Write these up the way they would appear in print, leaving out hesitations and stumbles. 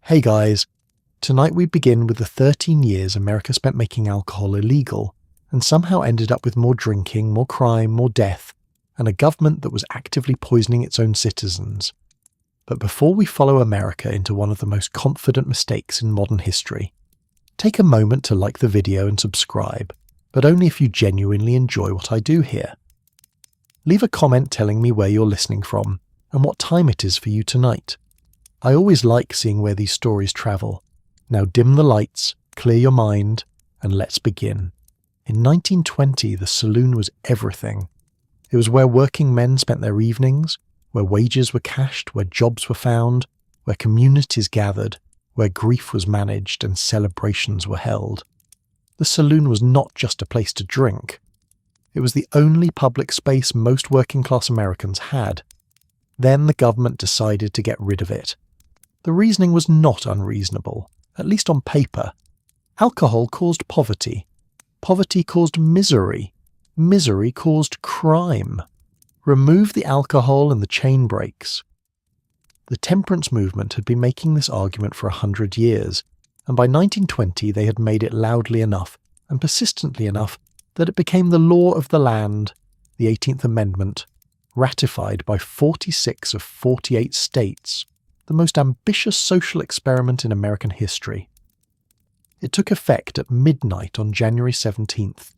Hey guys, tonight we begin with the 13 years America spent making alcohol illegal, and somehow ended up with more drinking, more crime, more death, and a government that was actively poisoning its own citizens. But before we follow America into one of the most confident mistakes in modern history, take a moment to like the video and subscribe, but only if you genuinely enjoy what I do here. Leave a comment telling me where you're listening from, and what time it is for you tonight. I always like seeing where these stories travel. Now dim the lights, clear your mind, and let's begin. In 1920, the saloon was everything. It was where working men spent their evenings, where wages were cashed, where jobs were found, where communities gathered, where grief was managed and celebrations were held. The saloon was not just a place to drink. It was the only public space most working-class Americans had. Then the government decided to get rid of it. The reasoning was not unreasonable, at least on paper. Alcohol caused poverty. Poverty caused misery. Misery caused crime. Remove the alcohol and the chain breaks. The temperance movement had been making this argument for 100 years, and by 1920 they had made it loudly enough and persistently enough that it became the law of the land, the 18th Amendment, ratified by 46 of 48 states, the most ambitious social experiment in American history. It took effect at midnight on January 17th.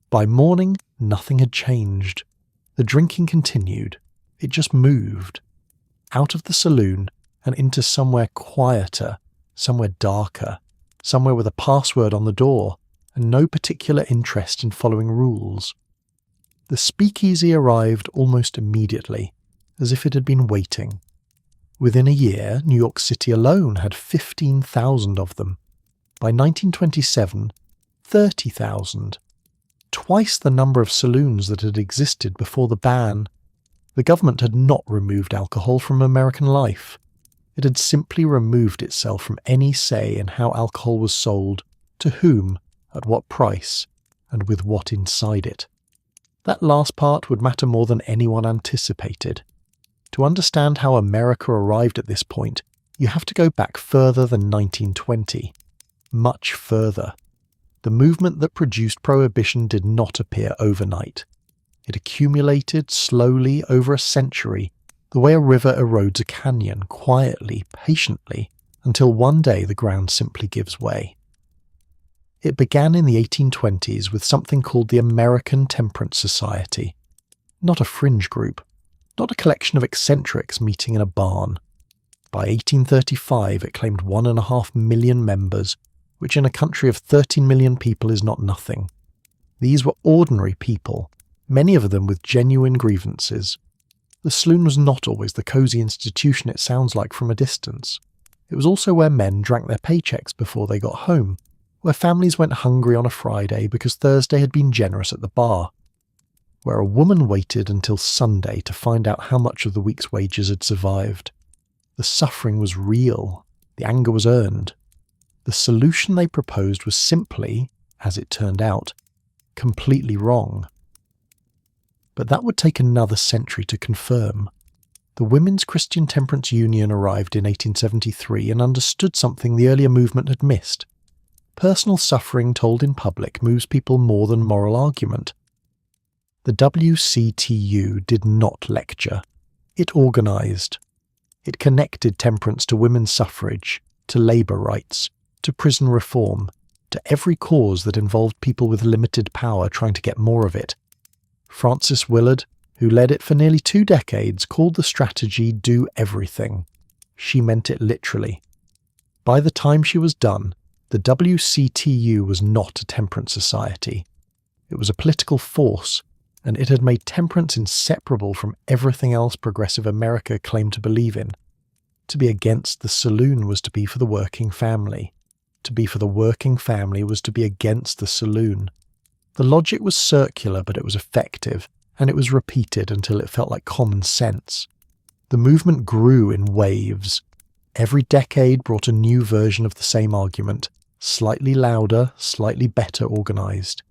By morning, nothing had changed. The drinking continued. It just moved. Out of the saloon and into somewhere quieter, somewhere darker, somewhere with a password on the door and no particular interest in following rules. The speakeasy arrived almost immediately, as if it had been waiting. Within a year, New York City alone had 15,000 of them. By 1927, 30,000. Twice the number of saloons that had existed before the ban. The government had not removed alcohol from American life. It had simply removed itself from any say in how alcohol was sold, to whom, at what price, and with what inside it. That last part would matter more than anyone anticipated. To understand how America arrived at this point, you have to go back further than 1920. Much further. The movement that produced Prohibition did not appear overnight. It accumulated slowly over a century, the way a river erodes a canyon, quietly, patiently, until one day the ground simply gives way. It began in the 1820s with something called the American Temperance Society. Not a fringe group. Not a collection of eccentrics meeting in a barn. By 1835 it claimed 1.5 million members, which in a country of 13 million people is not nothing. These were ordinary people, many of them with genuine grievances. The saloon was not always the cosy institution it sounds like from a distance. It was also where men drank their paychecks before they got home, where families went hungry on a Friday because Thursday had been generous at the bar, where a woman waited until Sunday to find out how much of the week's wages had survived. The suffering was real. The anger was earned. The solution they proposed was simply, as it turned out, completely wrong. But that would take another century to confirm. The Women's Christian Temperance Union arrived in 1873 and understood something the earlier movement had missed. Personal suffering told in public moves people more than moral argument. The WCTU did not lecture. It organised. It connected temperance to women's suffrage, to labour rights, to prison reform, to every cause that involved people with limited power trying to get more of it. Frances Willard, who led it for nearly 2 decades, called the strategy "do everything." She meant it literally. By the time she was done, the WCTU was not a temperance society. It was a political force, and it had made temperance inseparable from everything else progressive America claimed to believe in. To be against the saloon was to be for the working family. To be for the working family was to be against the saloon. The logic was circular, but it was effective, and it was repeated until it felt like common sense. The movement grew in waves. Every decade brought a new version of the same argument, slightly louder, slightly better organised.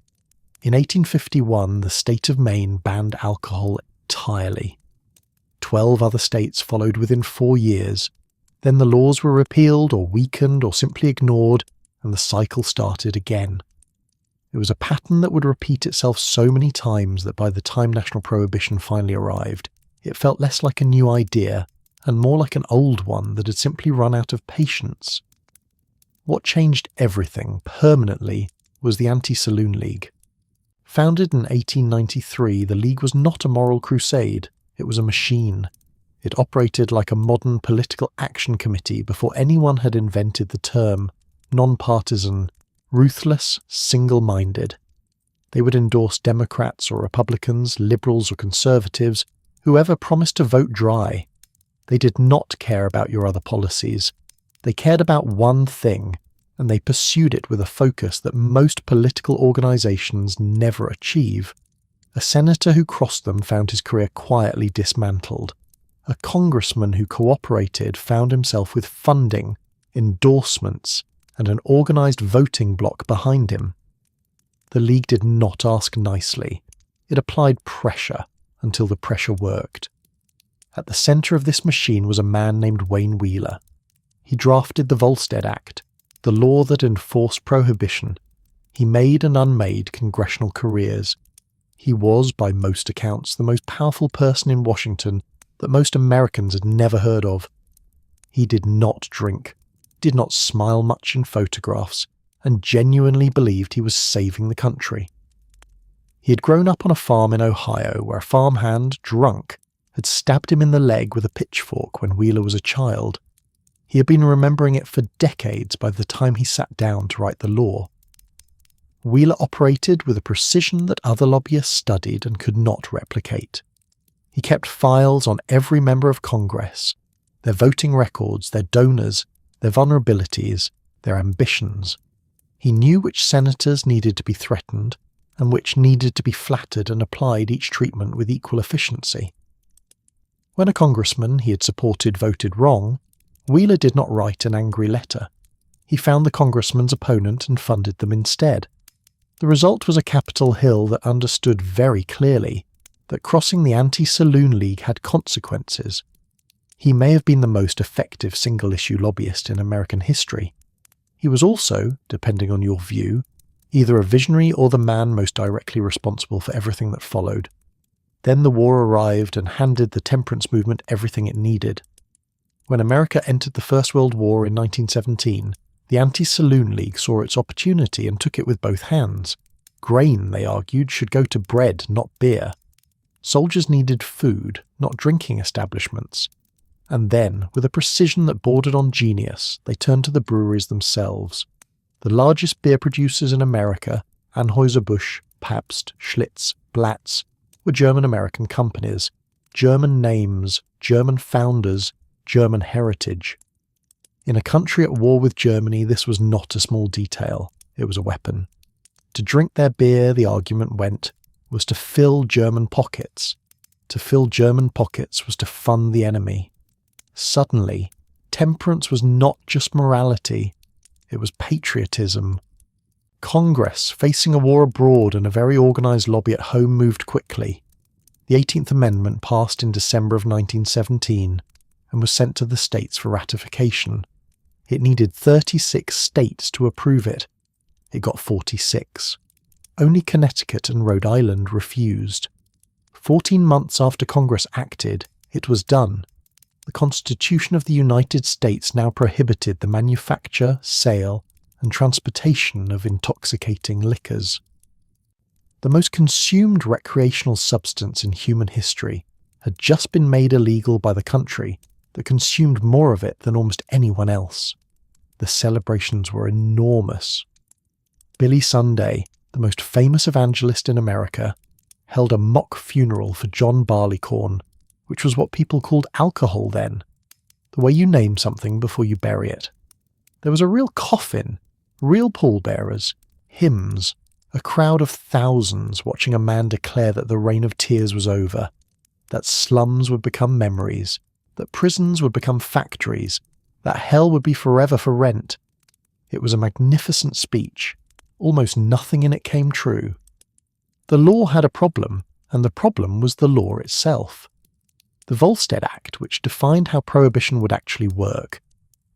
In 1851, the state of Maine banned alcohol entirely. 12 other states followed within 4 years. Then the laws were repealed or weakened or simply ignored, and the cycle started again. It was a pattern that would repeat itself so many times that by the time national prohibition finally arrived, it felt less like a new idea and more like an old one that had simply run out of patience. What changed everything permanently was the Anti-Saloon League. Founded in 1893, the League was not a moral crusade, it was a machine. It operated like a modern political action committee before anyone had invented the term, non-partisan, ruthless, single-minded. They would endorse Democrats or Republicans, liberals or conservatives, whoever promised to vote dry. They did not care about your other policies. They cared about one thing, and they pursued it with a focus that most political organizations never achieve. A senator who crossed them found his career quietly dismantled. A congressman who cooperated found himself with funding, endorsements, and an organized voting bloc behind him. The League did not ask nicely. It applied pressure until the pressure worked. At the center of this machine was a man named Wayne Wheeler. He drafted the Volstead Act, the law that enforced prohibition. He made and unmade congressional careers. He was, by most accounts, the most powerful person in Washington that most Americans had never heard of. He did not drink, did not smile much in photographs, and genuinely believed he was saving the country. He had grown up on a farm in Ohio where a farmhand, drunk, had stabbed him in the leg with a pitchfork when Wheeler was a child. He had been remembering it for decades by the time he sat down to write the law. Wheeler operated with a precision that other lobbyists studied and could not replicate. He kept files on every member of Congress, their voting records, their donors, their vulnerabilities, their ambitions. He knew which senators needed to be threatened and which needed to be flattered, and applied each treatment with equal efficiency. When a congressman he had supported voted wrong, Wheeler did not write an angry letter. He found the congressman's opponent and funded them instead. The result was a Capitol Hill that understood very clearly that crossing the Anti-Saloon League had consequences. He may have been the most effective single-issue lobbyist in American history. He was also, depending on your view, either a visionary or the man most directly responsible for everything that followed. Then the war arrived and handed the temperance movement everything it needed. When America entered the First World War in 1917, the Anti-Saloon League saw its opportunity and took it with both hands. Grain, they argued, should go to bread, not beer. Soldiers needed food, not drinking establishments. And then, with a precision that bordered on genius, they turned to the breweries themselves. The largest beer producers in America, Anheuser-Busch, Pabst, Schlitz, Blatz, were German-American companies, German names, German founders, German heritage. In a country at war with Germany, this was not a small detail, it was a weapon. To drink their beer, the argument went, was to fill German pockets. To fill German pockets was to fund the enemy. Suddenly, temperance was not just morality, it was patriotism. Congress, facing a war abroad and a very organised lobby at home, moved quickly. The 18th Amendment passed in December of 1917 and was sent to the states for ratification. It needed 36 states to approve it. It got 46. Only Connecticut and Rhode Island refused. 14 months after Congress acted, it was done. The Constitution of the United States now prohibited the manufacture, sale, and transportation of intoxicating liquors. The most consumed recreational substance in human history had just been made illegal by the country that consumed more of it than almost anyone else. The celebrations were enormous. Billy Sunday, the most famous evangelist in America, held a mock funeral for John Barleycorn, which was what people called alcohol then, the way you name something before you bury it. There was a real coffin, real pallbearers, hymns, a crowd of thousands watching a man declare that the reign of tears was over, that slums would become memories, that prisons would become factories, that hell would be forever for rent. It was a magnificent speech. Almost nothing in it came true. The law had a problem, and the problem was the law itself. The Volstead Act, which defined how prohibition would actually work,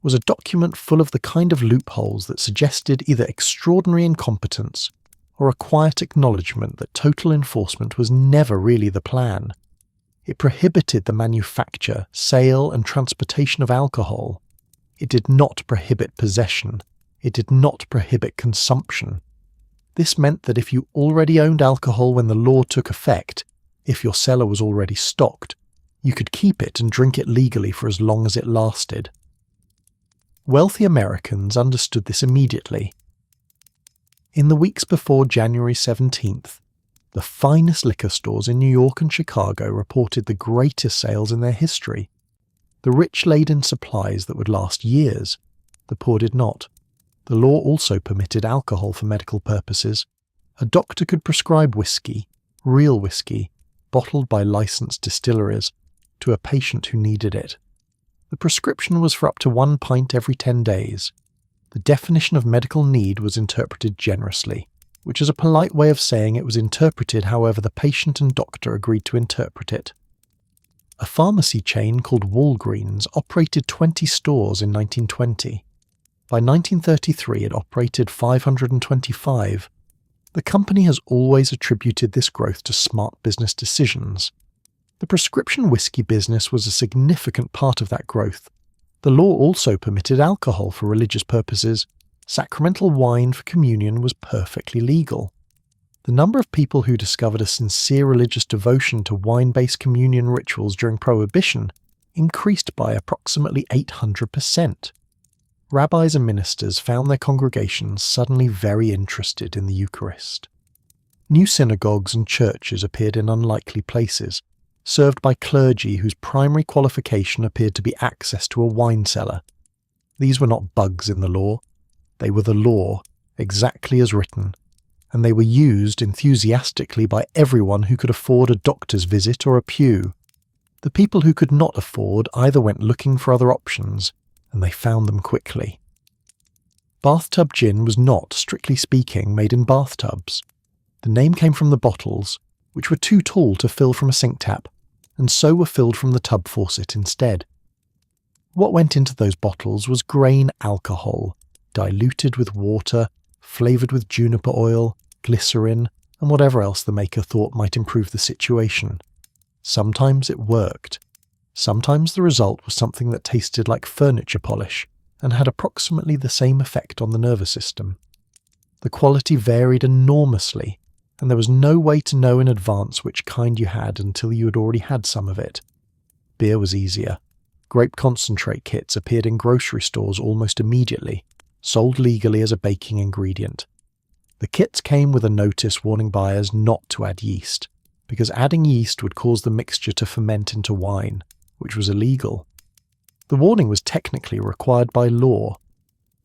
was a document full of the kind of loopholes that suggested either extraordinary incompetence or a quiet acknowledgement that total enforcement was never really the plan. It prohibited the manufacture, sale, and transportation of alcohol. It did not prohibit possession. It did not prohibit consumption. This meant that if you already owned alcohol when the law took effect, if your cellar was already stocked, you could keep it and drink it legally for as long as it lasted. Wealthy Americans understood this immediately. In the weeks before January 17th, the finest liquor stores in New York and Chicago reported the greatest sales in their history. The rich laid in supplies that would last years. The poor did not. The law also permitted alcohol for medical purposes. A doctor could prescribe whiskey, real whiskey, bottled by licensed distilleries, to a patient who needed it. The prescription was for up to 1 pint every 10 days. The definition of medical need was interpreted generously, which is a polite way of saying it was interpreted however the patient and doctor agreed to interpret it. A pharmacy chain called Walgreens operated 20 stores in 1920. By 1933 it operated 525. The company has always attributed this growth to smart business decisions. The prescription whiskey business was a significant part of that growth. The law also permitted alcohol for religious purposes. Sacramental wine for communion was perfectly legal. The number of people who discovered a sincere religious devotion to wine-based communion rituals during Prohibition increased by approximately 800%. Rabbis and ministers found their congregations suddenly very interested in the Eucharist. New synagogues and churches appeared in unlikely places, served by clergy whose primary qualification appeared to be access to a wine cellar. These were not bugs in the law. They were the law, exactly as written, and they were used enthusiastically by everyone who could afford a doctor's visit or a pew. The people who could not afford either went looking for other options, and they found them quickly. Bathtub gin was not, strictly speaking, made in bathtubs. The name came from the bottles, which were too tall to fill from a sink tap, and so were filled from the tub faucet instead. What went into those bottles was grain alcohol, diluted with water, flavoured with juniper oil, glycerin, and whatever else the maker thought might improve the situation. Sometimes it worked. Sometimes the result was something that tasted like furniture polish and had approximately the same effect on the nervous system. The quality varied enormously, and there was no way to know in advance which kind you had until you had already had some of it. Beer was easier. Grape concentrate kits appeared in grocery stores almost immediately, sold legally as a baking ingredient. The kits came with a notice warning buyers not to add yeast, because adding yeast would cause the mixture to ferment into wine, which was illegal. The warning was technically required by law.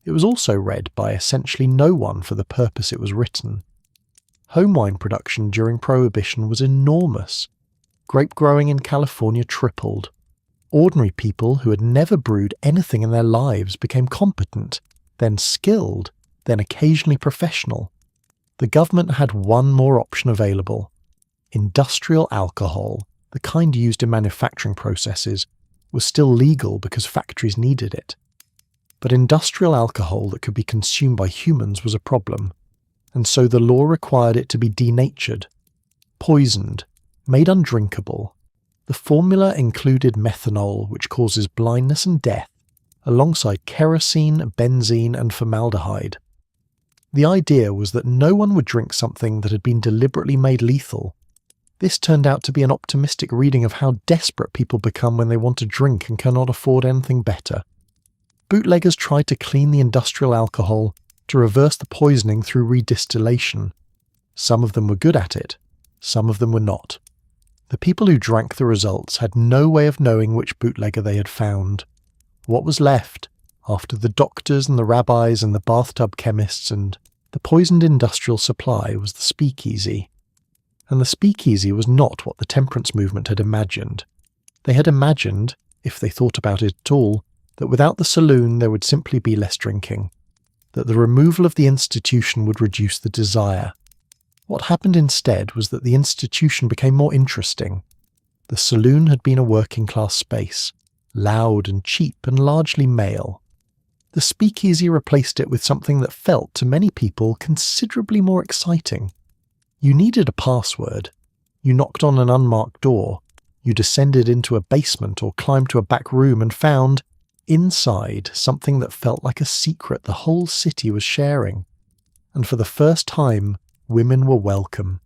It was also read by essentially no one for the purpose it was written. Home wine production during Prohibition was enormous. Grape growing in California tripled. Ordinary people who had never brewed anything in their lives became competent, then skilled, then occasionally professional. The government had one more option available. Industrial alcohol, the kind used in manufacturing processes, was still legal because factories needed it. But industrial alcohol that could be consumed by humans was a problem, and so the law required it to be denatured, poisoned, made undrinkable. The formula included methanol, which causes blindness and death, alongside kerosene, benzene, and formaldehyde. The idea was that no one would drink something that had been deliberately made lethal. This turned out to be an optimistic reading of how desperate people become when they want to drink and cannot afford anything better. Bootleggers tried to clean the industrial alcohol to reverse the poisoning through redistillation. Some of them were good at it, some of them were not. The people who drank the results had no way of knowing which bootlegger they had found. What was left, after the doctors and the rabbis and the bathtub chemists and the poisoned industrial supply, was the speakeasy. And the speakeasy was not what the temperance movement had imagined. They had imagined, if they thought about it at all, that without the saloon there would simply be less drinking, that the removal of the institution would reduce the desire. What happened instead was that the institution became more interesting. The saloon had been a working-class space, loud and cheap and largely male. The speakeasy replaced it with something that felt, to many people, considerably more exciting. You needed a password. You knocked on an unmarked door. You descended into a basement or climbed to a back room and found, inside, something that felt like a secret the whole city was sharing. And for the first time, women were welcome.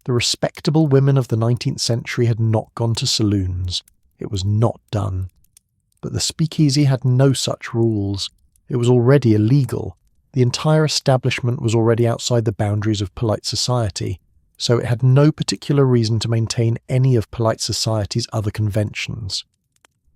The respectable women of the 19th century had not gone to saloons. It was not done. But the speakeasy had no such rules. It was already illegal. The entire establishment was already outside the boundaries of polite society, so it had no particular reason to maintain any of polite society's other conventions.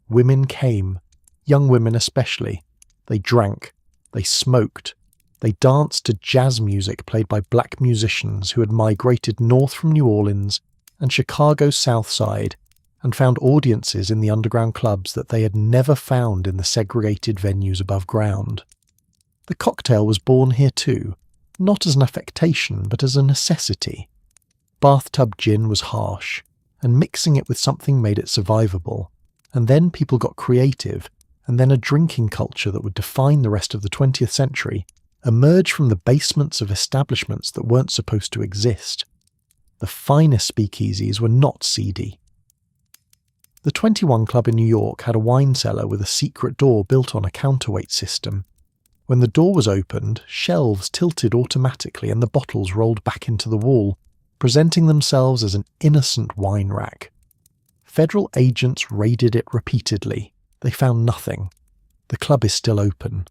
Women came, young women especially. They drank, they smoked, they danced to jazz music played by black musicians who had migrated north from New Orleans and Chicago's South Side and found audiences in the underground clubs that they had never found in the segregated venues above ground. The cocktail was born here too, not as an affectation but as a necessity. Bathtub gin was harsh, and mixing it with something made it survivable, and then people got creative, and then a drinking culture that would define the rest of the 20th century emerged from the basements of establishments that weren't supposed to exist. The finest speakeasies were not seedy. The 21 Club in New York had a wine cellar with a secret door built on a counterweight system. When the door was opened, shelves tilted automatically and the bottles rolled back into the wall, presenting themselves as an innocent wine rack. Federal agents raided it repeatedly. They found nothing. The club is still open.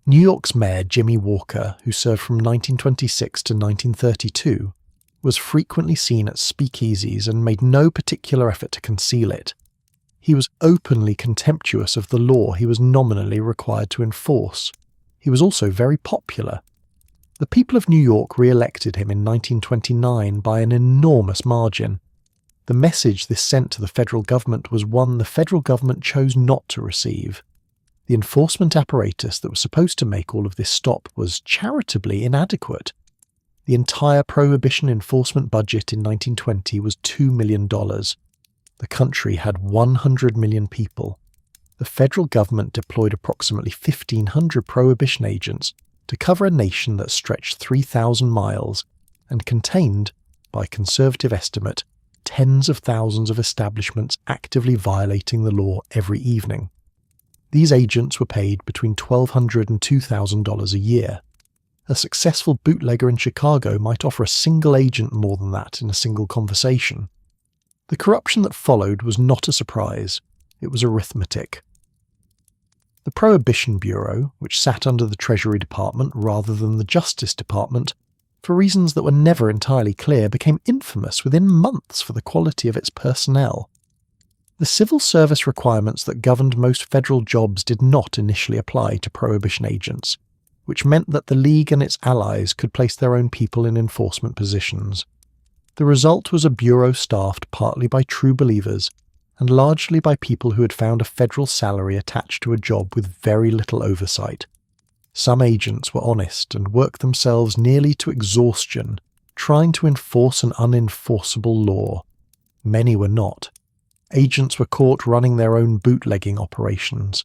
New York's mayor Jimmy Walker, who served from 1926 to 1932, was frequently seen at speakeasies and made no particular effort to conceal it. He was openly contemptuous of the law he was nominally required to enforce. He was also very popular. The people of New York re-elected him in 1929 by an enormous margin. The message this sent to the federal government was one the federal government chose not to receive. The enforcement apparatus that was supposed to make all of this stop was charitably inadequate. The entire Prohibition enforcement budget in 1920 was $2 million. The country had 100 million people. The federal government deployed approximately 1,500 Prohibition agents to cover a nation that stretched 3,000 miles and contained, by conservative estimate, tens of thousands of establishments actively violating the law every evening. These agents were paid between $1,200 and $2,000 a year. A successful bootlegger in Chicago might offer a single agent more than that in a single conversation. The corruption that followed was not a surprise. It was arithmetic. The Prohibition Bureau, which sat under the Treasury Department rather than the Justice Department, for reasons that were never entirely clear, became infamous within months for the quality of its personnel. The civil service requirements that governed most federal jobs did not initially apply to Prohibition agents, which meant that the League and its allies could place their own people in enforcement positions. The result was a bureau staffed partly by true believers and largely by people who had found a federal salary attached to a job with very little oversight. Some agents were honest and worked themselves nearly to exhaustion, trying to enforce an unenforceable law. Many were not. Agents were caught running their own bootlegging operations.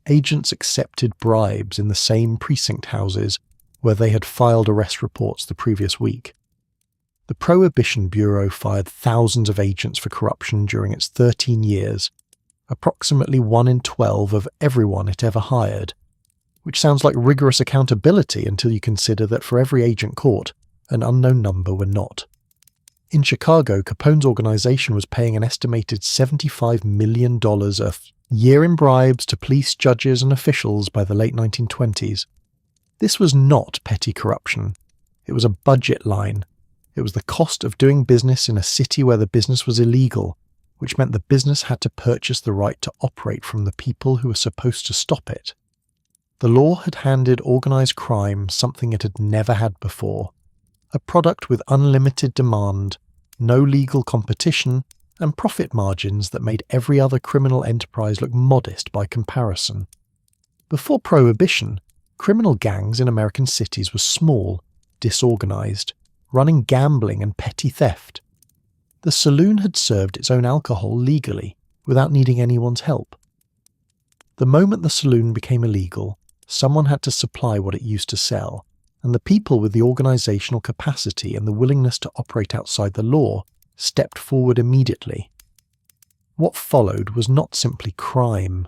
Agents accepted bribes in the same precinct houses where they had filed arrest reports the previous week. The Prohibition Bureau fired thousands of agents for corruption during its 13 years, approximately 1 in 12 of everyone it ever hired, which sounds like rigorous accountability until you consider that for every agent caught, an unknown number were not. In Chicago, Capone's organization was paying an estimated $75 million a year in bribes to police, judges, and officials by the late 1920s. This was not petty corruption. It was a budget line. It was the cost of doing business in a city where the business was illegal, which meant the business had to purchase the right to operate from the people who were supposed to stop it. The law had handed organized crime something it had never had before, a product with unlimited demand, no legal competition, and profit margins that made every other criminal enterprise look modest by comparison. Before Prohibition, criminal gangs in American cities were small, disorganized, running gambling and petty theft. The saloon had served its own alcohol legally, without needing anyone's help. The moment the saloon became illegal, Someone had to supply what it used to sell, and the people with the organizational capacity and the willingness to operate outside the law stepped forward immediately. What followed was not simply crime,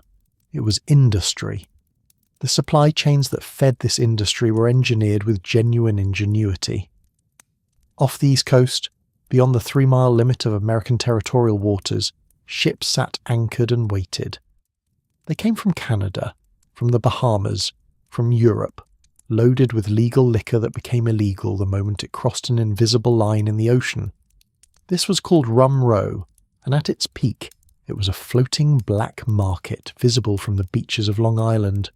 it was industry. The supply chains that fed this industry were engineered with genuine ingenuity. Off the East Coast, beyond the 3-mile limit of American territorial waters, ships sat anchored and waited. They came from Canada, from the Bahamas, from Europe, loaded with legal liquor that became illegal the moment it crossed an invisible line in the ocean. This was called Rum Row, and at its peak, it was a floating black market visible from the beaches of Long Island.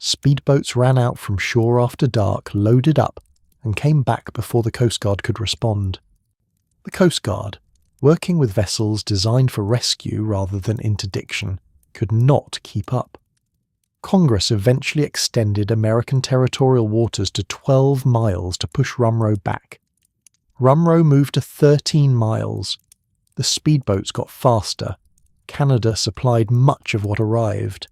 Speedboats ran out from shore after dark, loaded up, and came back before the Coast Guard could respond. The Coast Guard, working with vessels designed for rescue rather than interdiction, could not keep up. Congress eventually extended American territorial waters to 12 miles to push Rum Row back. Rum Row moved to 13 miles. The speedboats got faster. Canada supplied much of what arrived.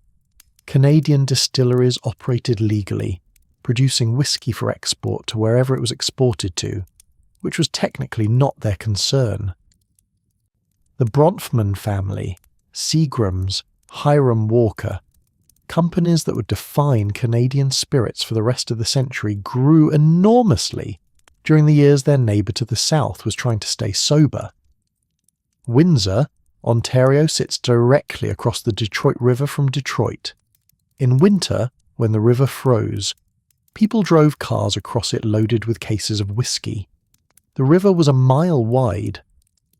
Canadian distilleries operated legally, producing whiskey for export to wherever it was exported to, which was technically not their concern. The Bronfman family, Seagrams, Hiram Walker, companies that would define Canadian spirits for the rest of the century, grew enormously during the years their neighbour to the south was trying to stay sober. Windsor, Ontario, sits directly across the Detroit River from Detroit. In winter, when the river froze, people drove cars across it loaded with cases of whiskey. The river was a mile wide.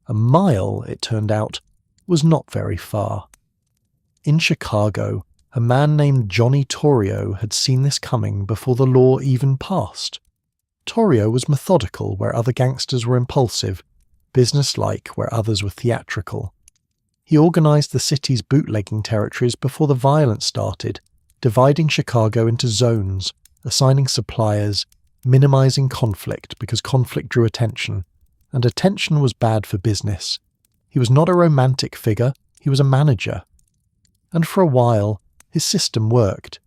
A mile, it turned out, was not very far. In Chicago, a man named Johnny Torrio had seen this coming before the law even passed. Torrio was methodical where other gangsters were impulsive, businesslike where others were theatrical. He organised the city's bootlegging territories before the violence started, dividing Chicago into zones, assigning suppliers, minimising conflict because conflict drew attention, and attention was bad for business. He was not a romantic figure, he was a manager. And for a while, his system worked.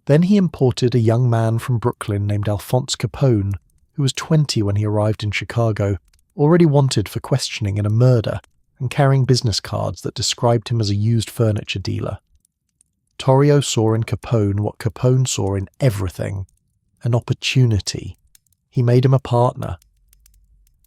Then he imported a young man from Brooklyn named Alphonse Capone, who was 20 when he arrived in Chicago, already wanted for questioning in a murder, and carrying business cards that described him as a used furniture dealer. Torrio saw in Capone what Capone saw in everything, an opportunity. He made him a partner.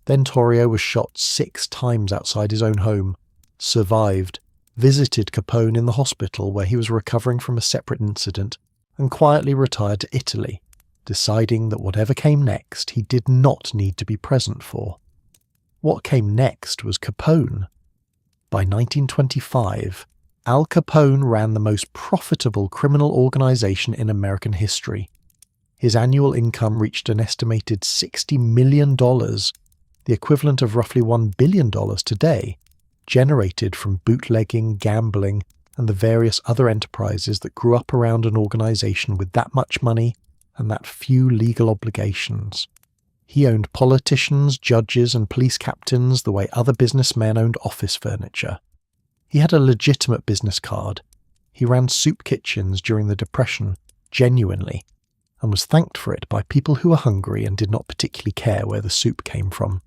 Then Torrio was shot 6 times outside his own home, survived, visited Capone in the hospital where he was recovering from a separate incident, and quietly retired to Italy, deciding that whatever came next he did not need to be present for. What came next was Capone. By 1925, Al Capone ran the most profitable criminal organization in American history. His annual income reached an estimated $60 million, the equivalent of roughly $1 billion today, generated from bootlegging, gambling, and the various other enterprises that grew up around an organization with that much money and that few legal obligations. He owned politicians, judges, and police captains the way other businessmen owned office furniture. He had a legitimate business card. He ran soup kitchens during the Depression, genuinely, and was thanked for it by people who were hungry and did not particularly care where the soup came from.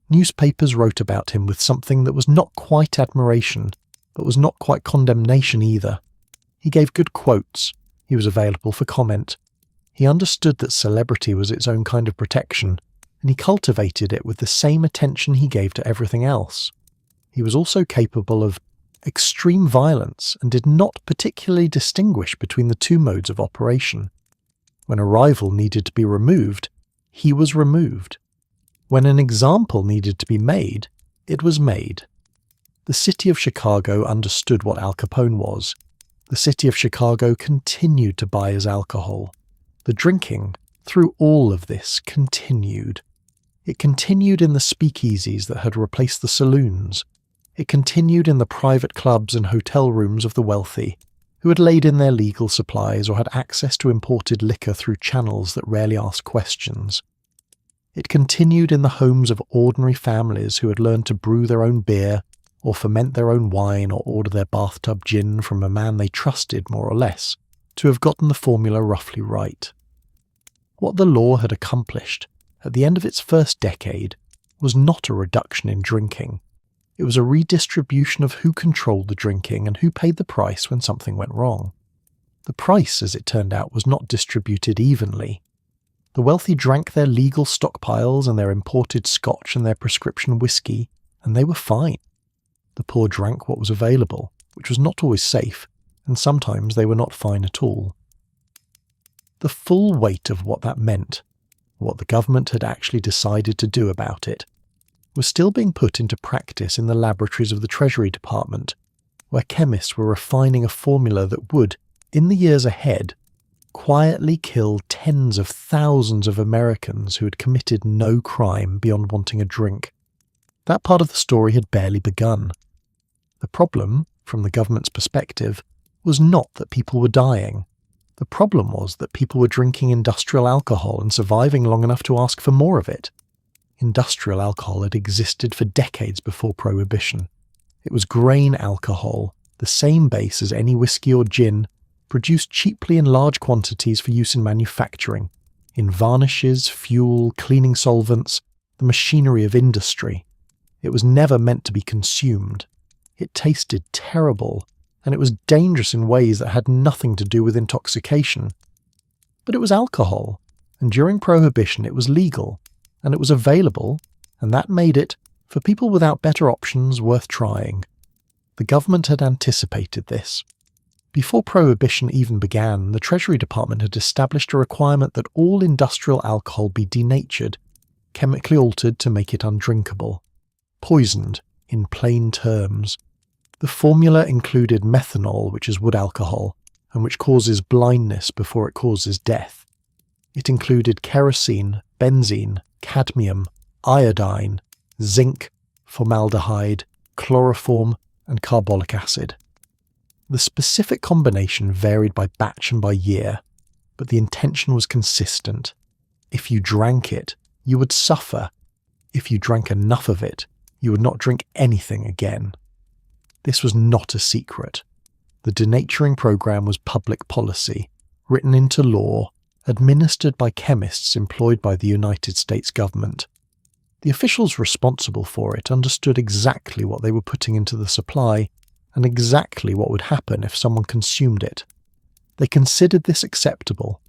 Newspapers wrote about him with something that was not quite admiration, but was not quite condemnation either. He gave good quotes. He was available for comment. He understood that celebrity was its own kind of protection, and he cultivated it with the same attention he gave to everything else. He was also capable of extreme violence and did not particularly distinguish between the two modes of operation. When a rival needed to be removed, he was removed. When an example needed to be made, it was made. The city of Chicago understood what Al Capone was. The city of Chicago continued to buy his alcohol. The drinking, through all of this, continued. It continued in the speakeasies that had replaced the saloons. It continued in the private clubs and hotel rooms of the wealthy, who had laid in their legal supplies or had access to imported liquor through channels that rarely asked questions. It continued in the homes of ordinary families who had learned to brew their own beer, or ferment their own wine, or order their bathtub gin from a man they trusted more or less, to have gotten the formula roughly right. What the law had accomplished at the end of its first decade was not a reduction in drinking. It was a redistribution of who controlled the drinking and who paid the price when something went wrong. The price, as it turned out, was not distributed evenly. The wealthy drank their legal stockpiles and their imported scotch and their prescription whiskey, and they were fine. The poor drank what was available, which was not always safe, and sometimes they were not fine at all. The full weight of what that meant, what the government had actually decided to do about it, was still being put into practice in the laboratories of the Treasury Department, where chemists were refining a formula that would, in the years ahead, quietly kill tens of thousands of Americans who had committed no crime beyond wanting a drink. That part of the story had barely begun. The problem, from the government's perspective, was not that people were dying. The problem was that people were drinking industrial alcohol and surviving long enough to ask for more of it. Industrial alcohol had existed for decades before Prohibition. It was grain alcohol, the same base as any whiskey or gin, produced cheaply in large quantities for use in manufacturing, in varnishes, fuel, cleaning solvents, the machinery of industry. It was never meant to be consumed. It tasted terrible, and it was dangerous in ways that had nothing to do with intoxication. But it was alcohol, and during Prohibition it was legal, and it was available, and that made it, for people without better options, worth trying. The government had anticipated this. Before Prohibition even began, the Treasury Department had established a requirement that all industrial alcohol be denatured, chemically altered to make it undrinkable. Poisoned, in plain terms. The formula included methanol, which is wood alcohol, and which causes blindness before it causes death. It included kerosene, benzene, cadmium, iodine, zinc, formaldehyde, chloroform, and carbolic acid. The specific combination varied by batch and by year, but the intention was consistent. If you drank it, you would suffer. If you drank enough of it, you would not drink anything again. This was not a secret. The denaturing program was public policy, written into law, administered by chemists employed by the United States government. The officials responsible for it understood exactly what they were putting into the supply and exactly what would happen if someone consumed it. They considered this acceptable.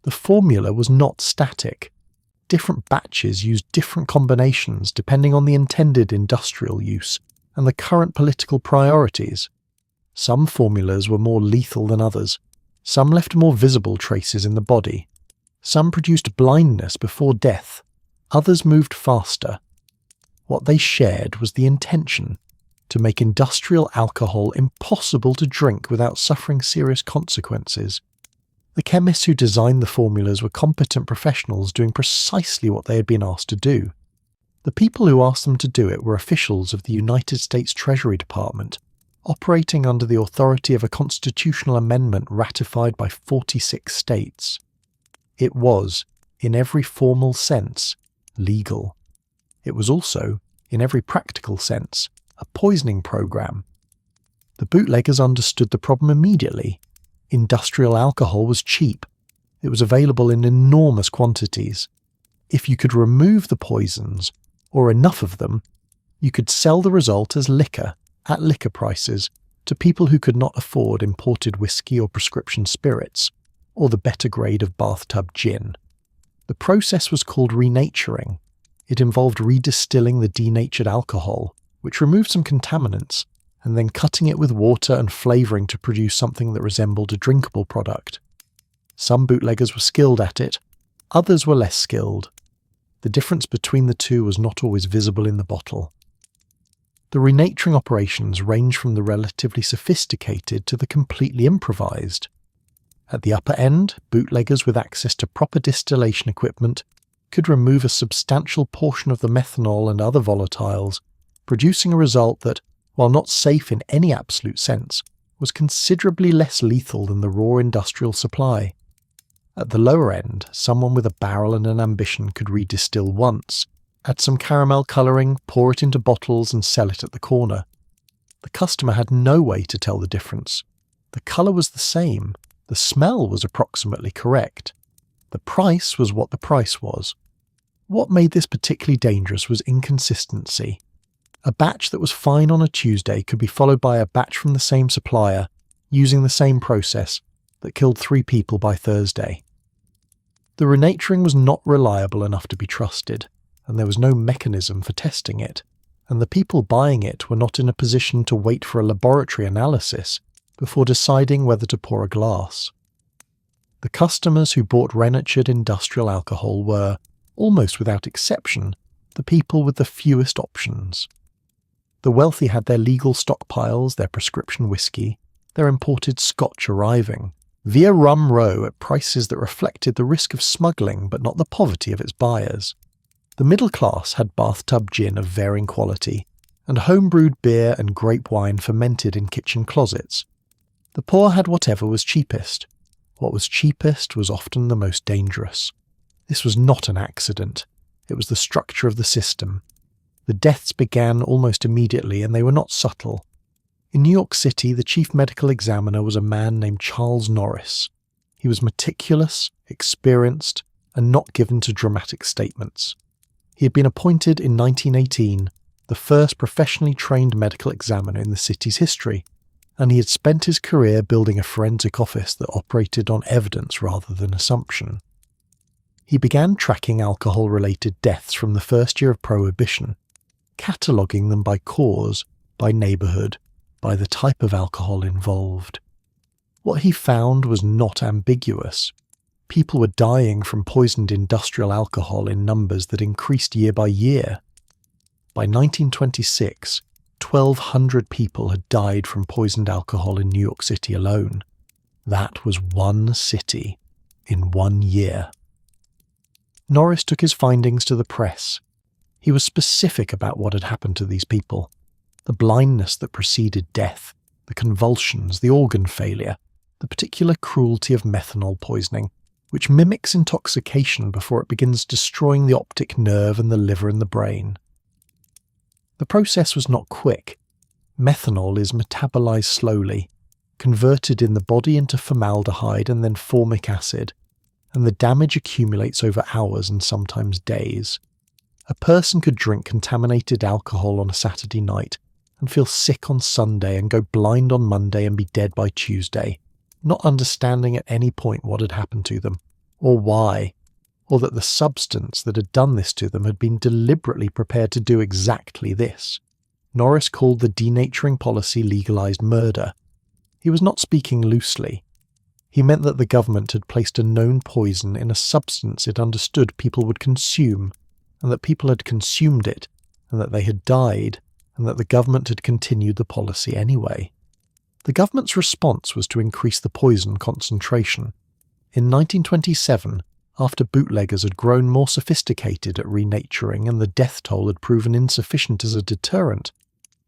The formula was not static. Different batches used different combinations depending on the intended industrial use and the current political priorities. Some formulas were more lethal than others. Some left more visible traces in the body. Some produced blindness before death. Others moved faster. What they shared was the intention to make industrial alcohol impossible to drink without suffering serious consequences. The chemists who designed the formulas were competent professionals doing precisely what they had been asked to do. The people who asked them to do it were officials of the United States Treasury Department, operating under the authority of a constitutional amendment ratified by 46 states. It was, in every formal sense, legal. It was also, in every practical sense, a poisoning program. The bootleggers understood the problem immediately. Industrial alcohol was cheap. It was available in enormous quantities. If you could remove the poisons, or enough of them, you could sell the result as liquor, at liquor prices, to people who could not afford imported whiskey or prescription spirits, or the better grade of bathtub gin. The process was called renaturing. It involved redistilling the denatured alcohol, which removed some contaminants, and then cutting it with water and flavouring to produce something that resembled a drinkable product. Some bootleggers were skilled at it, others were less skilled. The difference between the two was not always visible in the bottle. The renaturing operations range from the relatively sophisticated to the completely improvised. At the upper end, bootleggers with access to proper distillation equipment could remove a substantial portion of the methanol and other volatiles, producing a result that, while not safe in any absolute sense, was considerably less lethal than the raw industrial supply. At the lower end, someone with a barrel and an ambition could redistill once, add some caramel colouring, pour it into bottles and sell it at the corner. The customer had no way to tell the difference. The colour was the same, The smell was approximately correct. The price was what the price was. What made this particularly dangerous was inconsistency. A batch that was fine on a Tuesday could be followed by a batch from the same supplier, using the same process, that killed 3 people by Thursday. The renaturing was not reliable enough to be trusted, and there was no mechanism for testing it, and the people buying it were not in a position to wait for a laboratory analysis before deciding whether to pour a glass. The customers who bought renatured industrial alcohol were, almost without exception, the people with the fewest options. The wealthy had their legal stockpiles, their prescription whiskey, their imported scotch arriving, via Rum Row at prices that reflected the risk of smuggling but not the poverty of its buyers. The middle class had bathtub gin of varying quality, and home-brewed beer and grape wine fermented in kitchen closets. The poor had whatever was cheapest. What was cheapest was often the most dangerous. This was not an accident. It was the structure of the system. The deaths began almost immediately, and they were not subtle. In New York City, the chief medical examiner was a man named Charles Norris. He was meticulous, experienced, and not given to dramatic statements. He had been appointed in 1918, the first professionally trained medical examiner in the city's history, and he had spent his career building a forensic office that operated on evidence rather than assumption. He began tracking alcohol-related deaths from the first year of Prohibition, cataloguing them by cause, by neighbourhood, by the type of alcohol involved. What he found was not ambiguous. People were dying from poisoned industrial alcohol in numbers that increased year by year. By 1926, 1,200 people had died from poisoned alcohol in New York City alone. That was one city, in 1 year. Norris took his findings to the press. He was specific about what had happened to these people. The blindness that preceded death, the convulsions, the organ failure, the particular cruelty of methanol poisoning, which mimics intoxication before it begins destroying the optic nerve and the liver and the brain. The process was not quick. Methanol is metabolized slowly, converted in the body into formaldehyde and then formic acid, and the damage accumulates over hours and sometimes days. A person could drink contaminated alcohol on a Saturday night and feel sick on Sunday and go blind on Monday and be dead by Tuesday, not understanding at any point what had happened to them, or why, or that the substance that had done this to them had been deliberately prepared to do exactly this. Norris called the denaturing policy legalized murder. He was not speaking loosely. He meant that the government had placed a known poison in a substance it understood people would consume, and that people had consumed it, and that they had died, and that the government had continued the policy anyway. The government's response was to increase the poison concentration. In 1927, after bootleggers had grown more sophisticated at renaturing and the death toll had proven insufficient as a deterrent,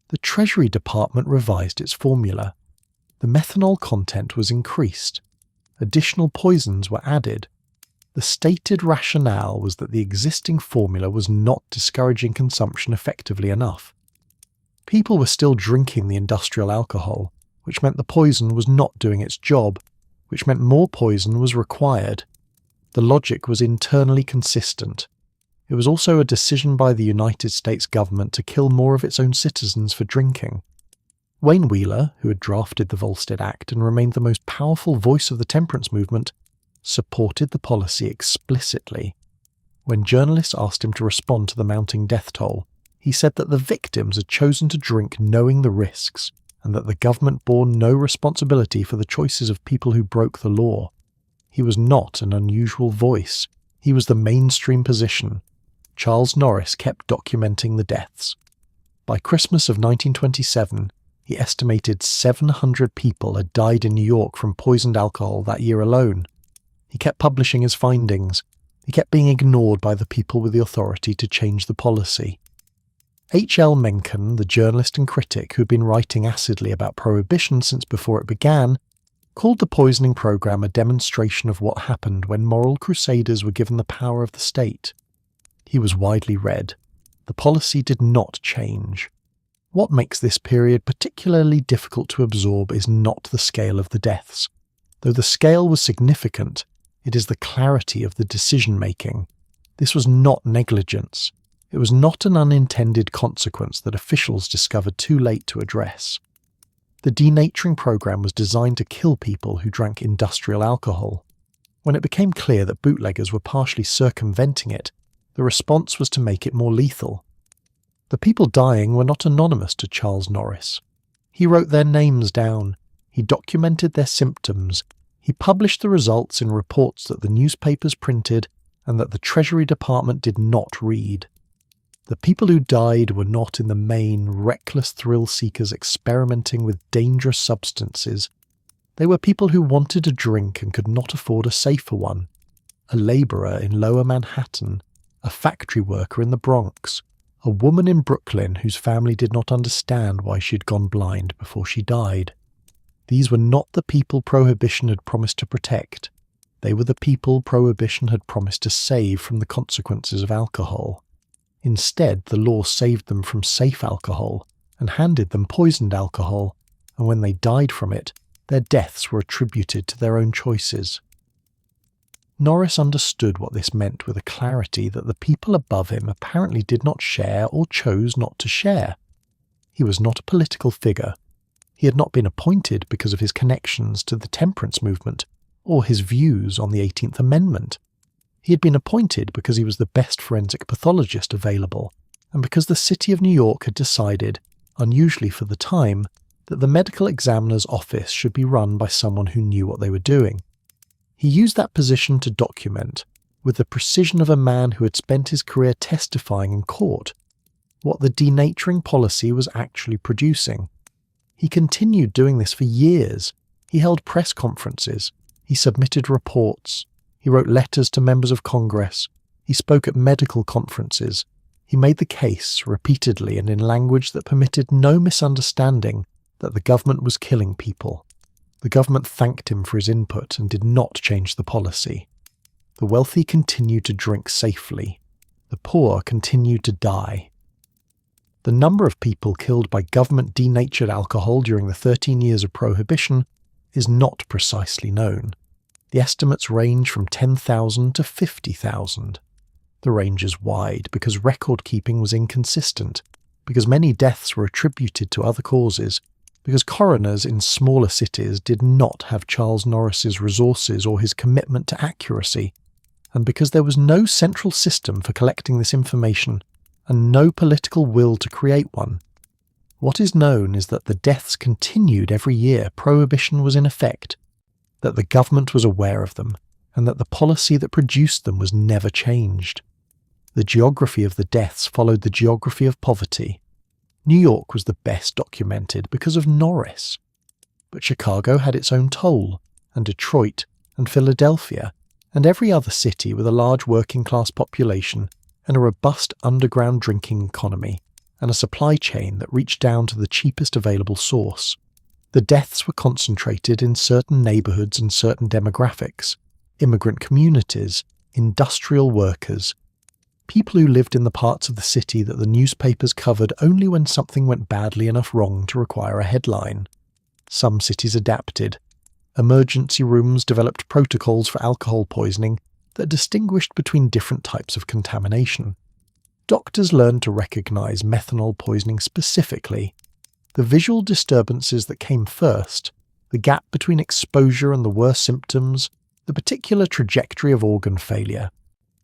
the Treasury Department revised its formula. The methanol content was increased. Additional poisons were added. The stated rationale was that the existing formula was not discouraging consumption effectively enough. People were still drinking the industrial alcohol, which meant the poison was not doing its job, which meant more poison was required. The logic was internally consistent. It was also a decision by the United States government to kill more of its own citizens for drinking. Wayne Wheeler, who had drafted the Volstead Act and remained the most powerful voice of the temperance movement, supported the policy explicitly. When journalists asked him to respond to the mounting death toll, he said that the victims had chosen to drink knowing the risks, and that the government bore no responsibility for the choices of people who broke the law. He was not an unusual voice. He was the mainstream position. Charles Norris kept documenting the deaths. By Christmas of 1927, he estimated 700 people had died in New York from poisoned alcohol that year alone. He kept publishing his findings. He kept being ignored by the people with the authority to change the policy. H.L. Mencken, the journalist and critic who had been writing acidly about Prohibition since before it began, called the poisoning program a demonstration of what happened when moral crusaders were given the power of the state. He was widely read. The policy did not change. What makes this period particularly difficult to absorb is not the scale of the deaths. Though the scale was significant, it is the clarity of the decision-making. This was not negligence. It was not an unintended consequence that officials discovered too late to address. The denaturing program was designed to kill people who drank industrial alcohol. When it became clear that bootleggers were partially circumventing it, the response was to make it more lethal. The people dying were not anonymous to Charles Norris. He wrote their names down. He documented their symptoms. He published the results in reports that the newspapers printed and that the Treasury Department did not read. The people who died were not in the main reckless thrill-seekers experimenting with dangerous substances. They were people who wanted a drink and could not afford a safer one. A labourer in Lower Manhattan, a factory worker in the Bronx, a woman in Brooklyn whose family did not understand why she had gone blind before she died. These were not the people Prohibition had promised to protect. They were the people Prohibition had promised to save from the consequences of alcohol. Instead, the law saved them from safe alcohol and handed them poisoned alcohol, and when they died from it, their deaths were attributed to their own choices. Norris understood what this meant with a clarity that the people above him apparently did not share or chose not to share. He was not a political figure. He had not been appointed because of his connections to the temperance movement or his views on the 18th Amendment. He had been appointed because he was the best forensic pathologist available, and because the city of New York had decided, unusually for the time, that the medical examiner's office should be run by someone who knew what they were doing. He used that position to document, with the precision of a man who had spent his career testifying in court, what the denaturing policy was actually producing. He continued doing this for years. He held press conferences. He submitted reports. He wrote letters to members of Congress. He spoke at medical conferences. He made the case, repeatedly and in language that permitted no misunderstanding, that the government was killing people. The government thanked him for his input and did not change the policy. The wealthy continued to drink safely. The poor continued to die. The number of people killed by government-denatured alcohol during the 13 years of Prohibition is not precisely known. The estimates range from 10,000 to 50,000. The range is wide because record-keeping was inconsistent, because many deaths were attributed to other causes, because coroners in smaller cities did not have Charles Norris's resources or his commitment to accuracy, and because there was no central system for collecting this information and no political will to create one. What is known is that the deaths continued every year Prohibition was in effect, that the government was aware of them, and that the policy that produced them was never changed. The geography of the deaths followed the geography of poverty. New York was the best documented because of Norris. But Chicago had its own toll, and Detroit, and Philadelphia, and every other city with a large working-class population and a robust underground drinking economy, and a supply chain that reached down to the cheapest available source. The deaths were concentrated in certain neighborhoods and certain demographics: immigrant communities, industrial workers, people who lived in the parts of the city that the newspapers covered only when something went badly enough wrong to require a headline. Some cities adapted. Emergency rooms developed protocols for alcohol poisoning that distinguished between different types of contamination. Doctors learned to recognize methanol poisoning specifically. The visual disturbances that came first, the gap between exposure and the worst symptoms, the particular trajectory of organ failure,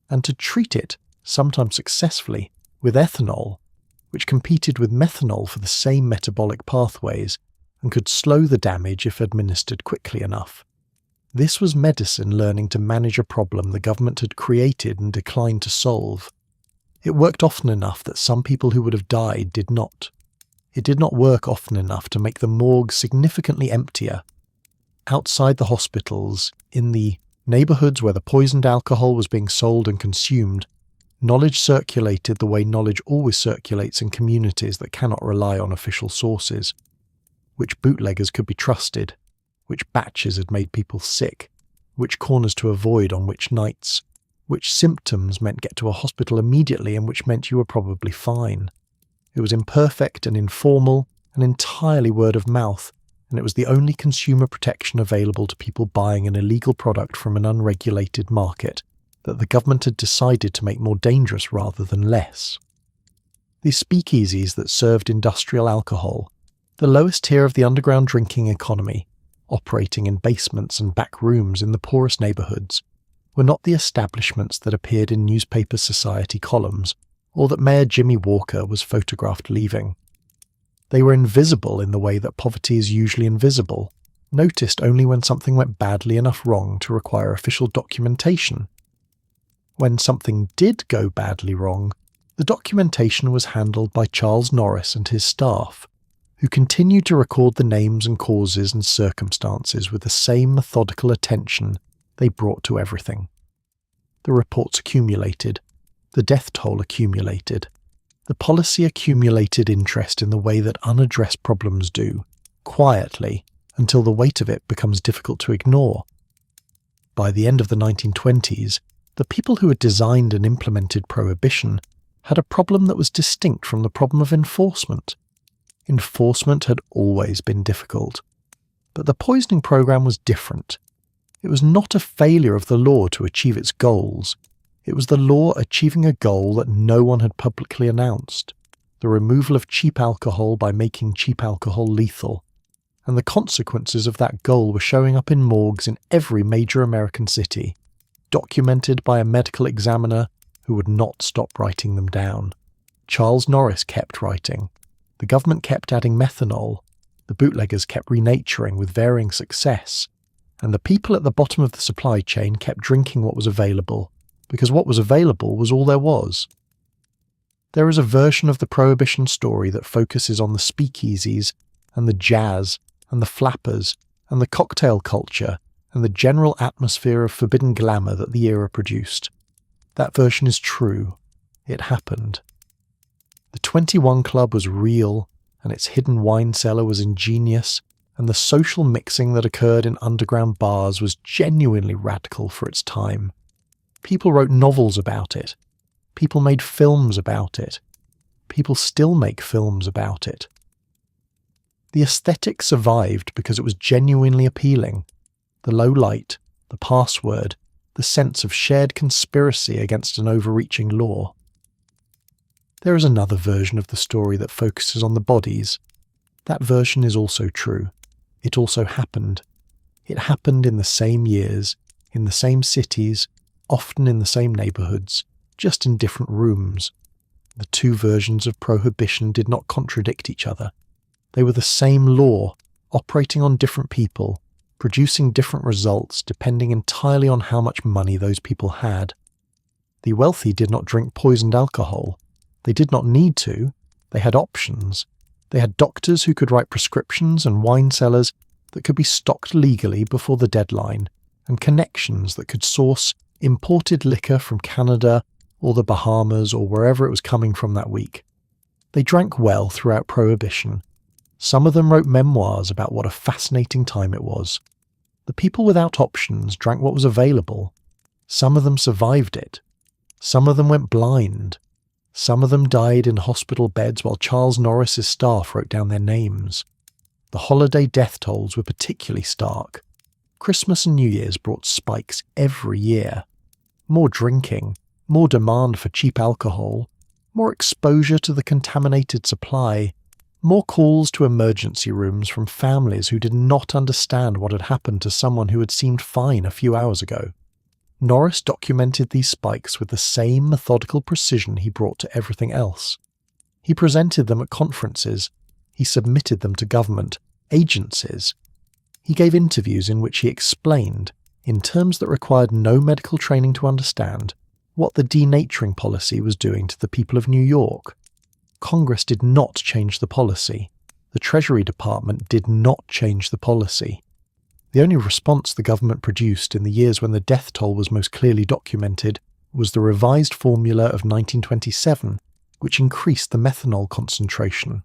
and to treat it, sometimes successfully, with ethanol, which competed with methanol for the same metabolic pathways and could slow the damage if administered quickly enough. This was medicine learning to manage a problem the government had created and declined to solve. It worked often enough that some people who would have died did not. It did not work often enough to make the morgue significantly emptier. Outside the hospitals, in the neighborhoods where the poisoned alcohol was being sold and consumed, knowledge circulated the way knowledge always circulates in communities that cannot rely on official sources. Which bootleggers could be trusted, which batches had made people sick, which corners to avoid on which nights, which symptoms meant get to a hospital immediately and which meant you were probably fine. It was imperfect and informal and entirely word of mouth, and it was the only consumer protection available to people buying an illegal product from an unregulated market that the government had decided to make more dangerous rather than less. These speakeasies that served industrial alcohol, the lowest tier of the underground drinking economy, operating in basements and back rooms in the poorest neighbourhoods, were not the establishments that appeared in newspaper society columns or that Mayor Jimmy Walker was photographed leaving. They were invisible in the way that poverty is usually invisible, noticed only when something went badly enough wrong to require official documentation. When something did go badly wrong, the documentation was handled by Charles Norris and his staff, who continued to record the names and causes and circumstances with the same methodical attention they brought to everything. The reports accumulated, the death toll accumulated, the policy accumulated interest in the way that unaddressed problems do, quietly, until the weight of it becomes difficult to ignore. By the end of the 1920s, the people who had designed and implemented prohibition had a problem that was distinct from the problem of enforcement. Enforcement had always been difficult, but the poisoning program was different. It was not a failure of the law to achieve its goals. It was the law achieving a goal that no one had publicly announced, the removal of cheap alcohol by making cheap alcohol lethal, and the consequences of that goal were showing up in morgues in every major American city, documented by a medical examiner who would not stop writing them down. Charles Norris kept writing. The government kept adding methanol. The bootleggers kept renaturing with varying success. And the people at the bottom of the supply chain kept drinking what was available, because what was available was all there was. There is a version of the Prohibition story that focuses on the speakeasies and the jazz and the flappers and the cocktail culture and the general atmosphere of forbidden glamour that the era produced. That version is true. It happened. The 21 Club was real, and its hidden wine cellar was ingenious, and the social mixing that occurred in underground bars was genuinely radical for its time. People wrote novels about it. People made films about it. People still make films about it. The aesthetic survived because it was genuinely appealing. The low light, the password, the sense of shared conspiracy against an overreaching law. There is another version of the story that focuses on the bodies. That version is also true. It also happened. It happened in the same years, in the same cities, often in the same neighbourhoods, just in different rooms. The two versions of prohibition did not contradict each other. They were the same law, operating on different people, producing different results depending entirely on how much money those people had. The wealthy did not drink poisoned alcohol. They did not need to. They had options. They had doctors who could write prescriptions and wine cellars that could be stocked legally before the deadline, and connections that could source imported liquor from Canada or the Bahamas or wherever it was coming from that week. They drank well throughout Prohibition. Some of them wrote memoirs about what a fascinating time it was. The people without options drank what was available. Some of them survived it. Some of them went blind. Some of them died in hospital beds while Charles Norris's staff wrote down their names. The holiday death tolls were particularly stark. Christmas and New Year's brought spikes every year. More drinking, more demand for cheap alcohol, more exposure to the contaminated supply, more calls to emergency rooms from families who did not understand what had happened to someone who had seemed fine a few hours ago. Norris documented these spikes with the same methodical precision he brought to everything else. He presented them at conferences. He submitted them to government agencies. He gave interviews in which he explained, in terms that required no medical training to understand, what the denaturing policy was doing to the people of New York. Congress did not change the policy. The Treasury Department did not change the policy. The only response the government produced in the years when the death toll was most clearly documented was the revised formula of 1927, which increased the methanol concentration.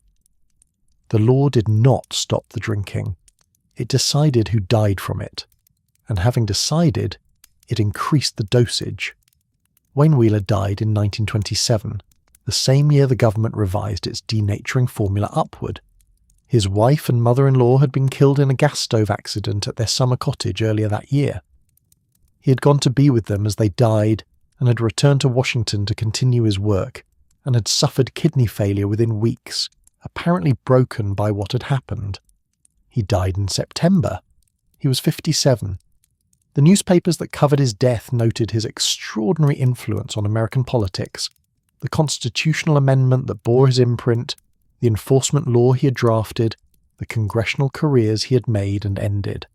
The law did not stop the drinking. It decided who died from it. And having decided, it increased the dosage. Wayne Wheeler died in 1927, the same year the government revised its denaturing formula upward. His wife and mother-in-law had been killed in a gas stove accident at their summer cottage earlier that year. He had gone to be with them as they died and had returned to Washington to continue his work, and had suffered kidney failure within weeks, apparently broken by what had happened. He died in September. He was 57. The newspapers that covered his death noted his extraordinary influence on American politics, the constitutional amendment that bore his imprint, the enforcement law he had drafted, the congressional careers he had made and ended.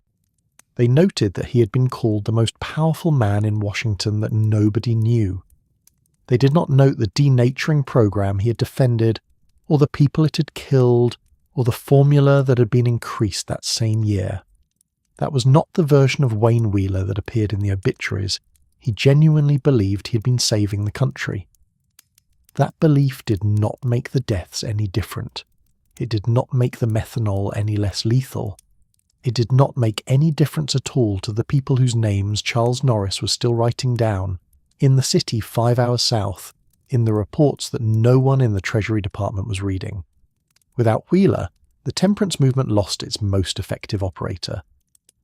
They noted that he had been called the most powerful man in Washington that nobody knew. They did not note the denaturing program he had defended, or the people it had killed, or the formula that had been increased that same year. That was not the version of Wayne Wheeler that appeared in the obituaries. He genuinely believed he had been saving the country. That belief did not make the deaths any different. It did not make the methanol any less lethal. It did not make any difference at all to the people whose names Charles Norris was still writing down, in the city 5 hours south, in the reports that no one in the Treasury Department was reading. Without Wheeler, the temperance movement lost its most effective operator.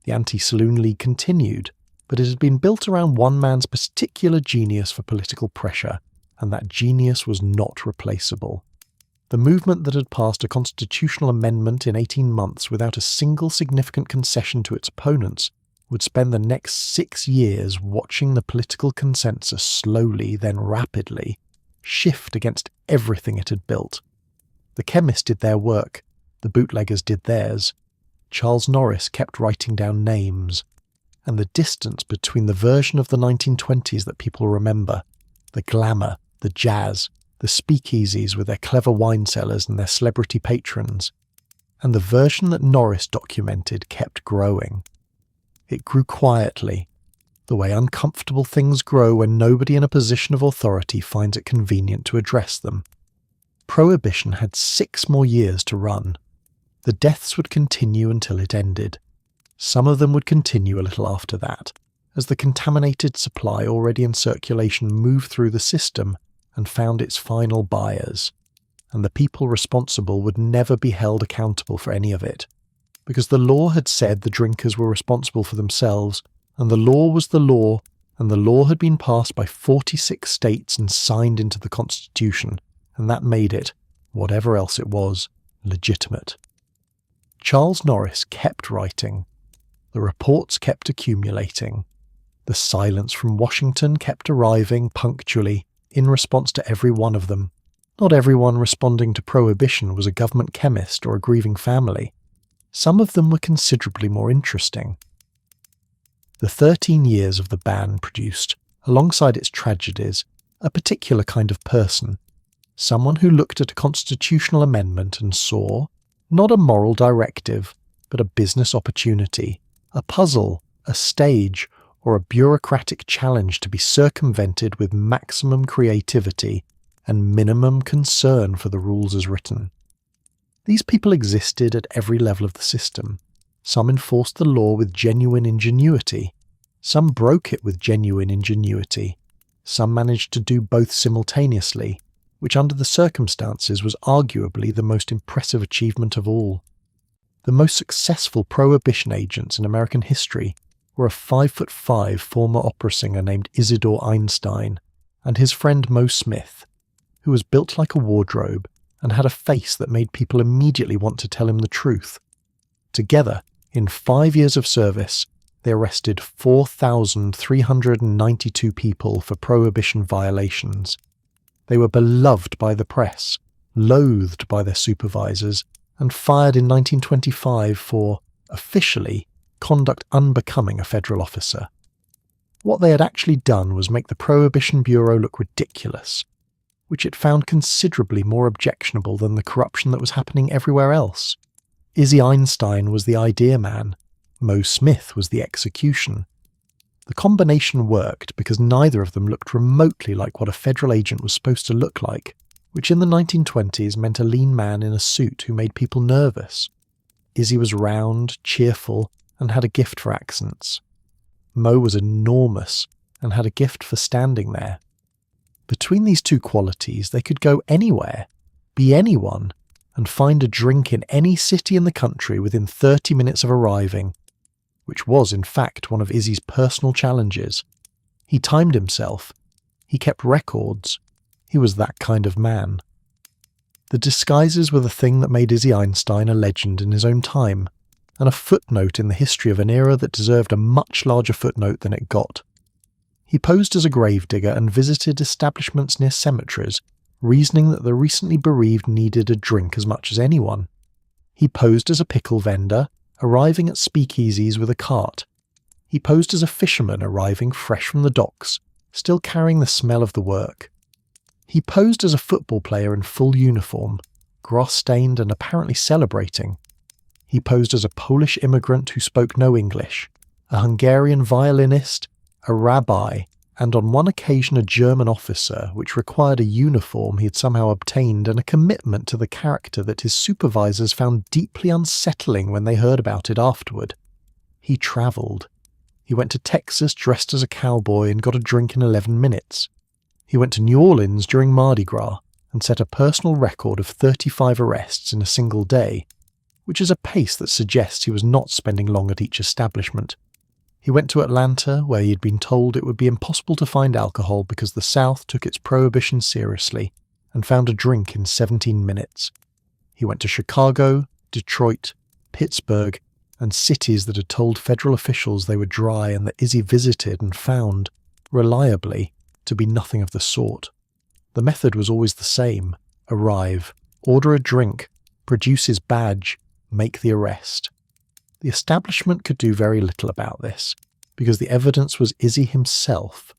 The Anti-Saloon League continued, but it had been built around one man's particular genius for political pressure, and that genius was not replaceable. The movement that had passed a constitutional amendment in 18 months without a single significant concession to its opponents would spend the next 6 years watching the political consensus slowly, then rapidly, shift against everything it had built. The chemists did their work, the bootleggers did theirs. Charles Norris kept writing down names, and the distance between the version of the 1920s that people remember, the glamour, the jazz, the speakeasies with their clever wine cellars and their celebrity patrons, and the version that Norris documented kept growing. It grew quietly, the way uncomfortable things grow when nobody in a position of authority finds it convenient to address them. Prohibition had 6 more years to run. The deaths would continue until it ended. Some of them would continue a little after that, as the contaminated supply already in circulation moved through the system and found its final buyers, and the people responsible would never be held accountable for any of it, because the law had said the drinkers were responsible for themselves, and the law was the law, and the law had been passed by 46 states and signed into the Constitution, and that made it, whatever else it was, legitimate. Charles Norris kept writing. The reports kept accumulating. The silence from Washington kept arriving punctually, in response to every one of them. Not everyone responding to Prohibition was a government chemist or a grieving family. Some of them were considerably more interesting. The 13 years of the ban produced, alongside its tragedies, a particular kind of person, someone who looked at a constitutional amendment and saw, not a moral directive, but a business opportunity, a puzzle, a stage, or a bureaucratic challenge to be circumvented with maximum creativity and minimum concern for the rules as written. These people existed at every level of the system. Some enforced the law with genuine ingenuity. Some broke it with genuine ingenuity. Some managed to do both simultaneously, which under the circumstances was arguably the most impressive achievement of all. The most successful Prohibition agents in American history were a 5'5" former opera singer named Isidore Einstein and his friend Mo Smith, who was built like a wardrobe and had a face that made people immediately want to tell him the truth. Together, in 5 years of service, they arrested 4,392 people for Prohibition violations. They were beloved by the press, loathed by their supervisors, and fired in 1925 for, officially, conduct unbecoming a federal officer. What they had actually done was make the Prohibition Bureau look ridiculous, which it found considerably more objectionable than the corruption that was happening everywhere else. Izzy Einstein was the idea man, Mo Smith was the execution. The combination worked because neither of them looked remotely like what a federal agent was supposed to look like, which in the 1920s meant a lean man in a suit who made people nervous. Izzy was round, cheerful, and had a gift for accents. Mo was enormous and had a gift for standing there. Between these two qualities, they could go anywhere, be anyone, and find a drink in any city in the country within 30 minutes of arriving, which was in fact one of Izzy's personal challenges. He timed himself. He kept records. He was that kind of man. The disguises were the thing that made Izzy Einstein a legend in his own time, and a footnote in the history of an era that deserved a much larger footnote than it got. He posed as a gravedigger and visited establishments near cemeteries, reasoning that the recently bereaved needed a drink as much as anyone. He posed as a pickle vendor, arriving at speakeasies with a cart. He posed as a fisherman arriving fresh from the docks, still carrying the smell of the work. He posed as a football player in full uniform, grass-stained and apparently celebrating. He posed as a Polish immigrant who spoke no English, a Hungarian violinist, a rabbi, and on one occasion a German officer, which required a uniform he had somehow obtained and a commitment to the character that his supervisors found deeply unsettling when they heard about it afterward. He travelled. He went to Texas dressed as a cowboy and got a drink in 11 minutes. He went to New Orleans during Mardi Gras and set a personal record of 35 arrests in a single day, which is a pace that suggests he was not spending long at each establishment. He went to Atlanta, where he had been told it would be impossible to find alcohol because the South took its prohibition seriously, and found a drink in 17 minutes. He went to Chicago, Detroit, Pittsburgh, and cities that had told federal officials they were dry and that Izzy visited and found, reliably, to be nothing of the sort. The method was always the same: arrive, order a drink, produce his badge, make the arrest. The establishment could do very little about this, because the evidence was Izzy himself,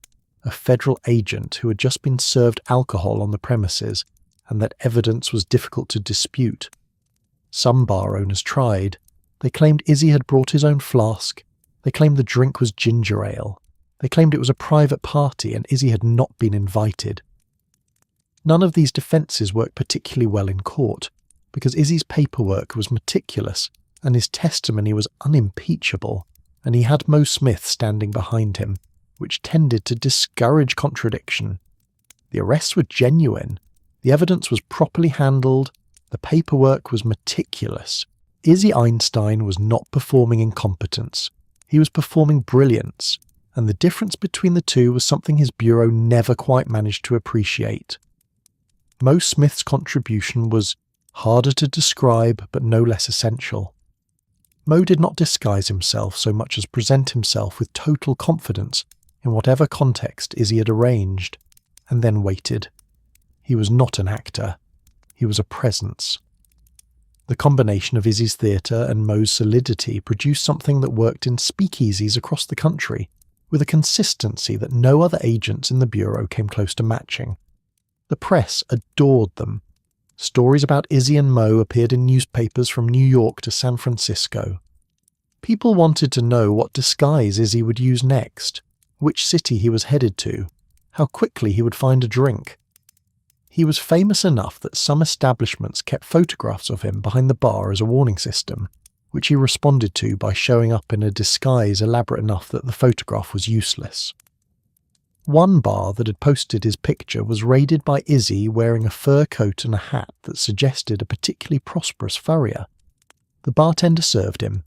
a federal agent who had just been served alcohol on the premises, and that evidence was difficult to dispute. Some bar owners tried. They claimed Izzy had brought his own flask. They claimed the drink was ginger ale. They claimed it was a private party and Izzy had not been invited. None of these defences worked particularly well in court, because Izzy's paperwork was meticulous and his testimony was unimpeachable, and he had Mo Smith standing behind him, which tended to discourage contradiction. The arrests were genuine, the evidence was properly handled, the paperwork was meticulous. Izzy Einstein was not performing incompetence, he was performing brilliance, and the difference between the two was something his bureau never quite managed to appreciate. Mo Smith's contribution was harder to describe but no less essential. Mo did not disguise himself so much as present himself with total confidence in whatever context Izzy had arranged, and then waited. He was not an actor. He was a presence. The combination of Izzy's theatre and Mo's solidity produced something that worked in speakeasies across the country, with a consistency that no other agents in the bureau came close to matching. The press adored them. Stories about Izzy and Mo appeared in newspapers from New York to San Francisco. People wanted to know what disguise Izzy would use next, which city he was headed to, how quickly he would find a drink. He was famous enough that some establishments kept photographs of him behind the bar as a warning system, which he responded to by showing up in a disguise elaborate enough that the photograph was useless. One bar that had posted his picture was raided by Izzy wearing a fur coat and a hat that suggested a particularly prosperous furrier. The bartender served him.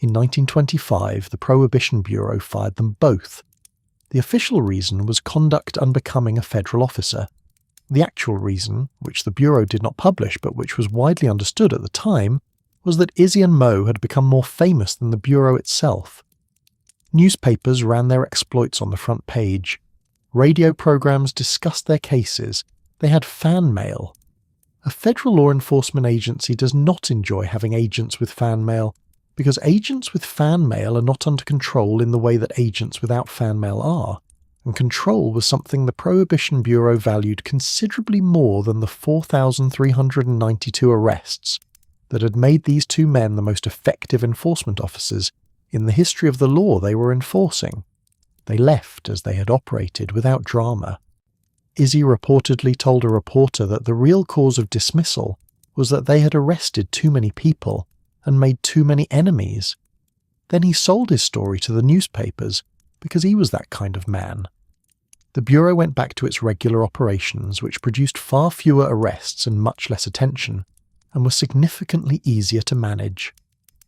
In 1925, the Prohibition Bureau fired them both. The official reason was conduct unbecoming a federal officer. The actual reason, which the Bureau did not publish but which was widely understood at the time, was that Izzy and Mo had become more famous than the Bureau itself. Newspapers ran their exploits on the front page. Radio programs discussed their cases. They had fan mail. A federal law enforcement agency does not enjoy having agents with fan mail, because agents with fan mail are not under control in the way that agents without fan mail are, and control was something the Prohibition Bureau valued considerably more than the 4,392 arrests that had made these two men the most effective enforcement officers in the history of the law they were enforcing. They left as they had operated without drama. Izzy reportedly told a reporter that the real cause of dismissal was that they had arrested too many people and made too many enemies. Then he sold his story to the newspapers because he was that kind of man. The Bureau went back to its regular operations, which produced far fewer arrests and much less attention, and were significantly easier to manage.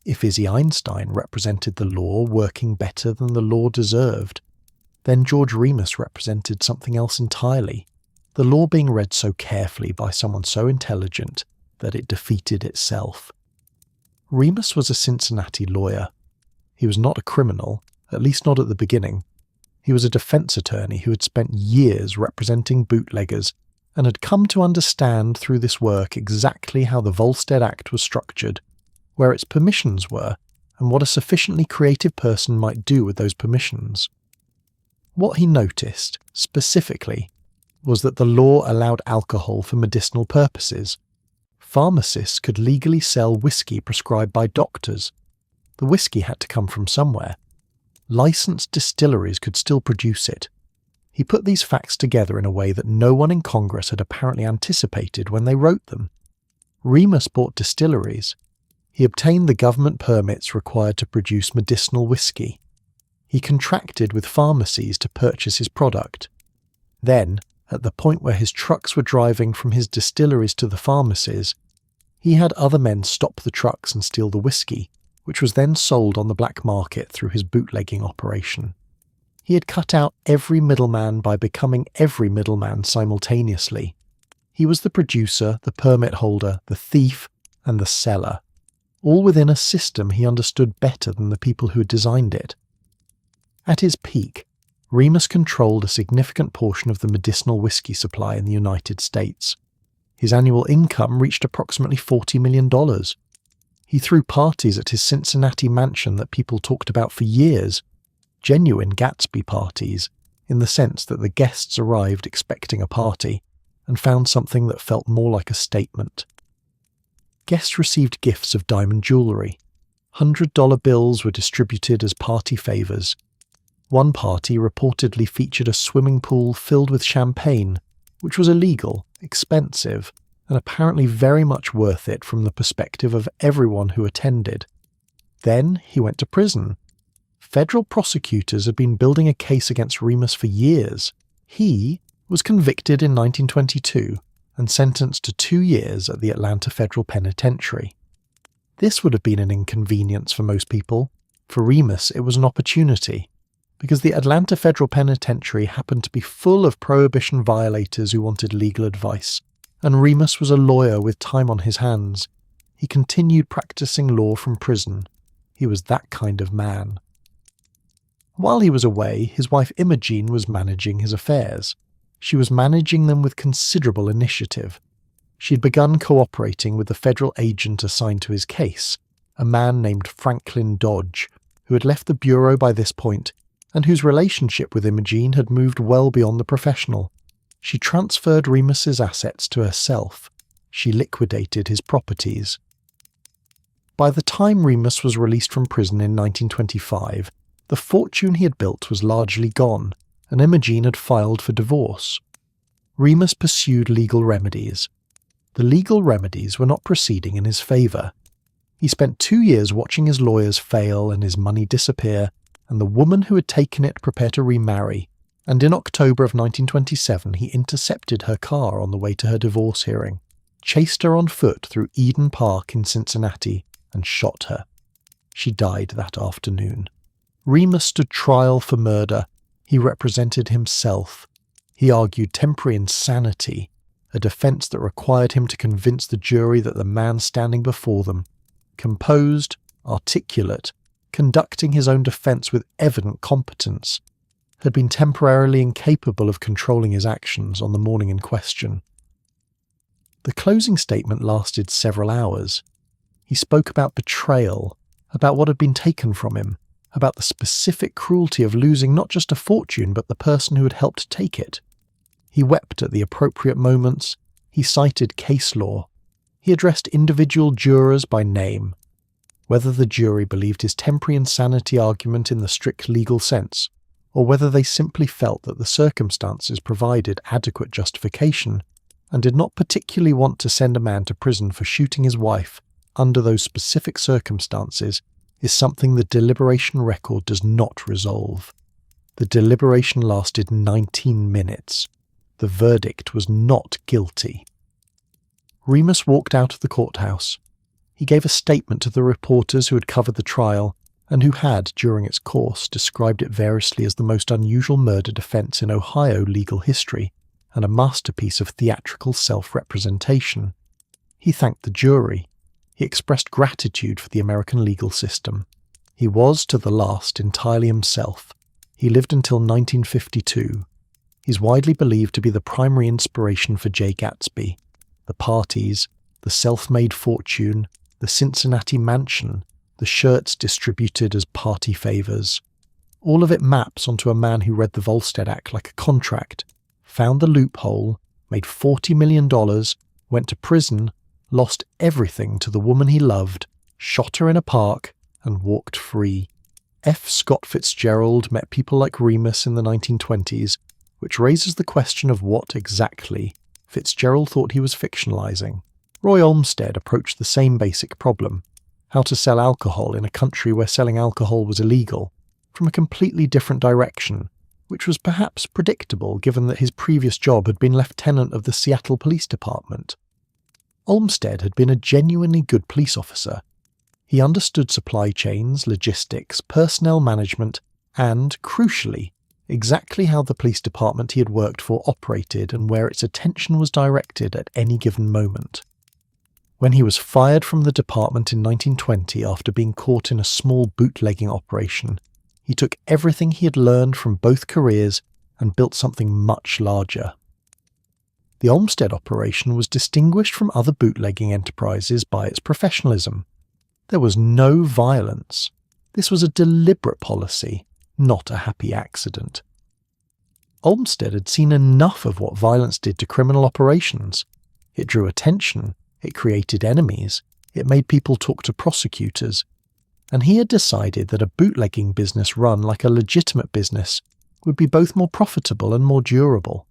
If Izzy Einstein represented the law working better than the law deserved, then George Remis represented something else entirely, the law being read so carefully by someone so intelligent that it defeated itself. Remis was a Cincinnati lawyer. He was not a criminal, at least not at the beginning. He was a defense attorney who had spent years representing bootleggers and had come to understand through this work exactly how the Volstead Act was structured, where its permissions were, and what a sufficiently creative person might do with those permissions. What he noticed, specifically, was that the law allowed alcohol for medicinal purposes. Pharmacists could legally sell whiskey prescribed by doctors. The whiskey had to come from somewhere. Licensed distilleries could still produce it. He put these facts together in a way that no one in Congress had apparently anticipated when they wrote them. Remis bought distilleries. He obtained the government permits required to produce medicinal whiskey. He contracted with pharmacies to purchase his product. Then, at the point where his trucks were driving from his distilleries to the pharmacies, he had other men stop the trucks and steal the whiskey, which was then sold on the black market through his bootlegging operation. He had cut out every middleman by becoming every middleman simultaneously. He was the producer, the permit holder, the thief, and the seller, all within a system he understood better than the people who had designed it. At his peak, Remis controlled a significant portion of the medicinal whiskey supply in the United States. His annual income reached approximately $40 million. He threw parties at his Cincinnati mansion that people talked about for years, genuine Gatsby parties, in the sense that the guests arrived expecting a party and found something that felt more like a statement. Guests received gifts of diamond jewellery. $100 bills were distributed as party favours. One party reportedly featured a swimming pool filled with champagne, which was illegal, expensive, and apparently very much worth it from the perspective of everyone who attended. Then he went to prison. Federal prosecutors had been building a case against Remis for years. He was convicted in 1922 and sentenced to 2 years at the Atlanta Federal Penitentiary. This would have been an inconvenience for most people. For Remis, it was an opportunity, because the Atlanta Federal Penitentiary happened to be full of prohibition violators who wanted legal advice, and Remis was a lawyer with time on his hands. He continued practicing law from prison. He was that kind of man. While he was away, his wife Imogene was managing his affairs. She was managing them with considerable initiative. She had begun cooperating with the federal agent assigned to his case, a man named Franklin Dodge, who had left the bureau by this point, and whose relationship with Imogene had moved well beyond the professional. She transferred Remis's assets to herself. She liquidated his properties. By the time Remis was released from prison in 1925, the fortune he had built was largely gone, and Imogene had filed for divorce. Remis pursued legal remedies. The legal remedies were not proceeding in his favour. He spent 2 years watching his lawyers fail and his money disappear, and the woman who had taken it prepared to remarry, and in October of 1927 he intercepted her car on the way to her divorce hearing, chased her on foot through Eden Park in Cincinnati, and shot her. She died that afternoon. Remis stood trial for murder. He represented himself. He argued temporary insanity, a defence that required him to convince the jury that the man standing before them, composed, articulate, conducting his own defence with evident competence, had been temporarily incapable of controlling his actions on the morning in question. The closing statement lasted several hours. He spoke about betrayal, about what had been taken from him, about the specific cruelty of losing not just a fortune but the person who had helped take it. He wept at the appropriate moments. He cited case law. He addressed individual jurors by name. Whether the jury believed his temporary insanity argument in the strict legal sense, or whether they simply felt that the circumstances provided adequate justification, and did not particularly want to send a man to prison for shooting his wife under those specific circumstances, is something the deliberation record does not resolve. The deliberation lasted 19 minutes. The verdict was not guilty. Remis walked out of the courthouse. He gave a statement to the reporters who had covered the trial and who had, during its course, described it variously as the most unusual murder defense in Ohio legal history and a masterpiece of theatrical self-representation. He thanked the jury. He expressed gratitude for the American legal system. He was, to the last, entirely himself. He lived until 1952. He's widely believed to be the primary inspiration for Jay Gatsby. The parties, the self-made fortune, the Cincinnati mansion, the shirts distributed as party favors. All of it maps onto a man who read the Volstead Act like a contract, found the loophole, made $40 million, went to prison, lost everything to the woman he loved, shot her in a park, and walked free. F. Scott Fitzgerald met people like Remis in the 1920s, which raises the question of what exactly Fitzgerald thought he was fictionalizing. Roy Olmstead approached the same basic problem: how to sell alcohol in a country where selling alcohol was illegal, from a completely different direction, which was perhaps predictable given that his previous job had been lieutenant of the Seattle Police Department. Olmstead had been a genuinely good police officer. He understood supply chains, logistics, personnel management, and, crucially, exactly how the police department he had worked for operated and where its attention was directed at any given moment. When he was fired from the department in 1920 after being caught in a small bootlegging operation, he took everything he had learned from both careers and built something much larger. The Olmstead operation was distinguished from other bootlegging enterprises by its professionalism. There was no violence. This was a deliberate policy, not a happy accident. Olmstead had seen enough of what violence did to criminal operations. It drew attention, it created enemies, it made people talk to prosecutors, and he had decided that a bootlegging business run like a legitimate business would be both more profitable and more durable.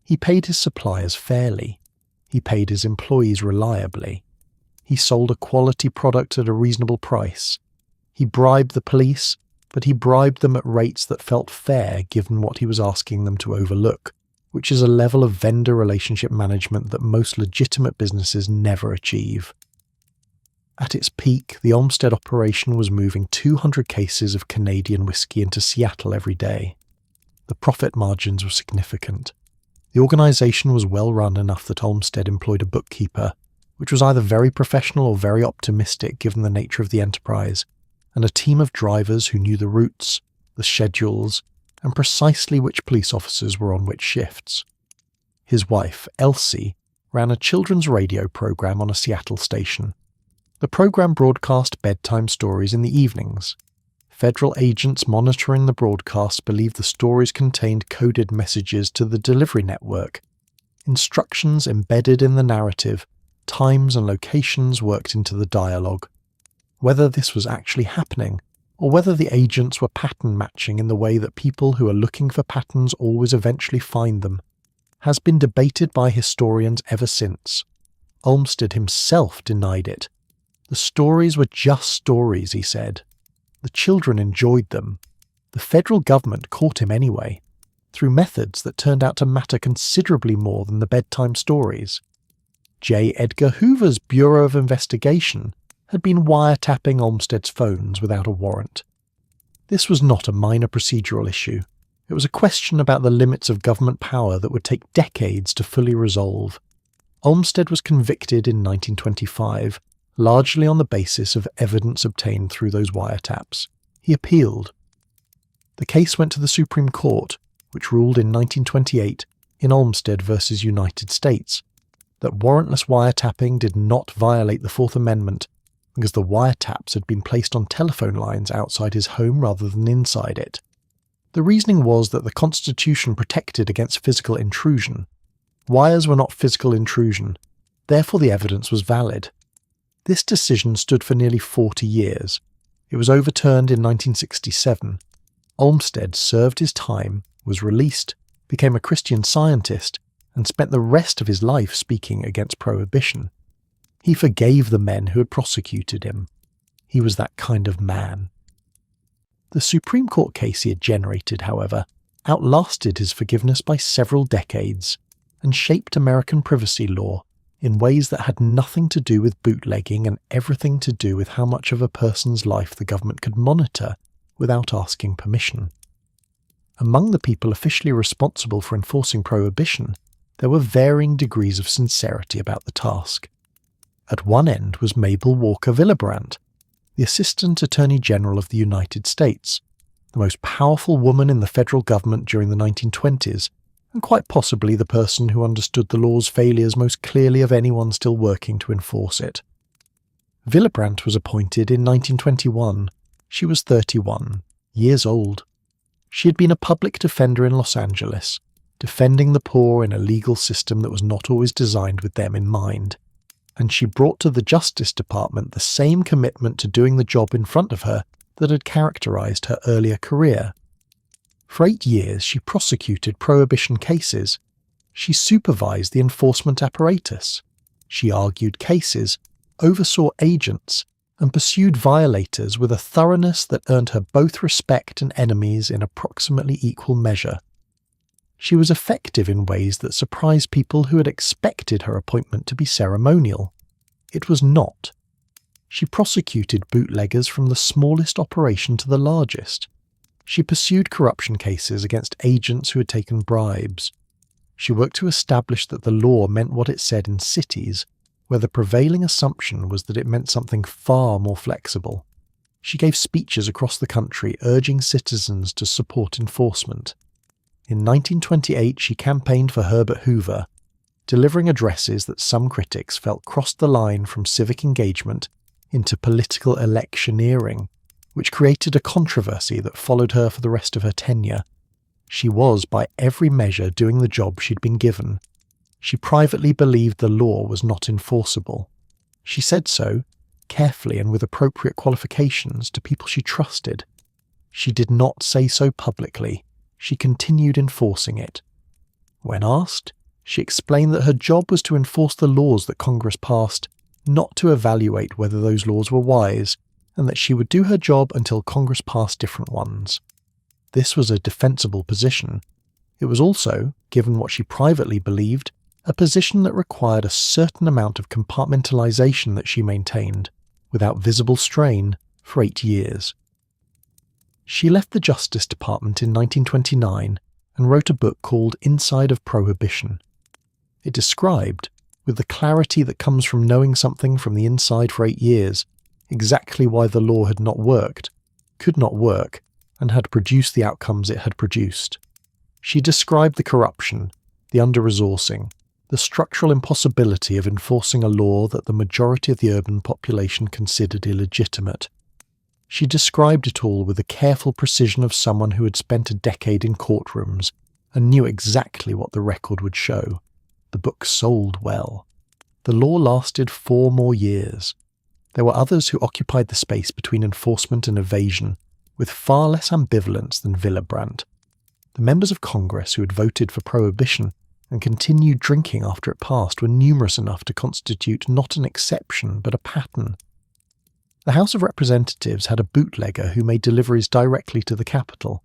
He paid his suppliers fairly. He paid his employees reliably. He sold a quality product at a reasonable price. He bribed the police, but he bribed them at rates that felt fair given what he was asking them to overlook, which is a level of vendor relationship management that most legitimate businesses never achieve. At its peak, the Olmstead operation was moving 200 cases of Canadian whiskey into Seattle every day. The profit margins were significant. The organisation was well run enough that Olmstead employed a bookkeeper, which was either very professional or very optimistic given the nature of the enterprise, and a team of drivers who knew the routes, the schedules, and precisely which police officers were on which shifts. His wife, Elsie, ran a children's radio program on a Seattle station. The program broadcast bedtime stories in the evenings. Federal agents monitoring the broadcast believed the stories contained coded messages to the delivery network, instructions embedded in the narrative, times and locations worked into the dialogue. Whether this was actually happening, or whether the agents were pattern matching in the way that people who are looking for patterns always eventually find them, has been debated by historians ever since. Olmstead himself denied it. The stories were just stories, he said. The children enjoyed them. The federal government caught him anyway, through methods that turned out to matter considerably more than the bedtime stories. J. Edgar Hoover's Bureau of Investigation had been wiretapping Olmstead's phones without a warrant. This was not a minor procedural issue. It was a question about the limits of government power that would take decades to fully resolve. Olmstead was convicted in 1925, largely on the basis of evidence obtained through those wiretaps. He appealed. The case went to the Supreme Court, which ruled in 1928 in Olmstead versus United States that warrantless wiretapping did not violate the Fourth Amendment because the wiretaps had been placed on telephone lines outside his home rather than inside it. The reasoning was that the Constitution protected against physical intrusion. Wires were not physical intrusion, therefore the evidence was valid. This decision stood for nearly 40 years. It was overturned in 1967. Olmstead served his time, was released, became a Christian Scientist, and spent the rest of his life speaking against prohibition. He forgave the men who had prosecuted him. He was that kind of man. The Supreme Court case he had generated, however, outlasted his forgiveness by several decades and shaped American privacy law, in ways that had nothing to do with bootlegging and everything to do with how much of a person's life the government could monitor without asking permission. Among the people officially responsible for enforcing prohibition, there were varying degrees of sincerity about the task. At one end was Mabel Walker Willebrandt, the Assistant Attorney General of the United States, the most powerful woman in the federal government during the 1920s, and quite possibly the person who understood the law's failures most clearly of anyone still working to enforce it. Willebrandt was appointed in 1921. She was 31 years old. She had been a public defender in Los Angeles, defending the poor in a legal system that was not always designed with them in mind, and she brought to the Justice Department the same commitment to doing the job in front of her that had characterized her earlier career. For 8 years she prosecuted prohibition cases. She supervised the enforcement apparatus. She argued cases, oversaw agents, and pursued violators with a thoroughness that earned her both respect and enemies in approximately equal measure. She was effective in ways that surprised people who had expected her appointment to be ceremonial. It was not. She prosecuted bootleggers from the smallest operation to the largest. She pursued corruption cases against agents who had taken bribes. She worked to establish that the law meant what it said in cities, where the prevailing assumption was that it meant something far more flexible. She gave speeches across the country urging citizens to support enforcement. In 1928 she campaigned for Herbert Hoover, delivering addresses that some critics felt crossed the line from civic engagement into political electioneering, which created a controversy that followed her for the rest of her tenure. She was, by every measure, doing the job she'd been given. She privately believed the law was not enforceable. She said so, carefully and with appropriate qualifications, to people she trusted. She did not say so publicly. She continued enforcing it. When asked, she explained that her job was to enforce the laws that Congress passed, not to evaluate whether those laws were wise, and that she would do her job until Congress passed different ones. This was a defensible position. It was also, given what she privately believed, a position that required a certain amount of compartmentalization that she maintained, without visible strain, for 8 years. She left the Justice Department in 1929 and wrote a book called Inside of Prohibition. It described, with the clarity that comes from knowing something from the inside for 8 years, exactly why the law had not worked, could not work, and had produced the outcomes it had produced. She described the corruption, the under-resourcing, the structural impossibility of enforcing a law that the majority of the urban population considered illegitimate. She described it all with the careful precision of someone who had spent a decade in courtrooms and knew exactly what the record would show. The book sold well. The law lasted 4 more years. There were others who occupied the space between enforcement and evasion, with far less ambivalence than Willebrandt. The members of Congress who had voted for prohibition and continued drinking after it passed were numerous enough to constitute not an exception but a pattern. The House of Representatives had a bootlegger who made deliveries directly to the Capitol.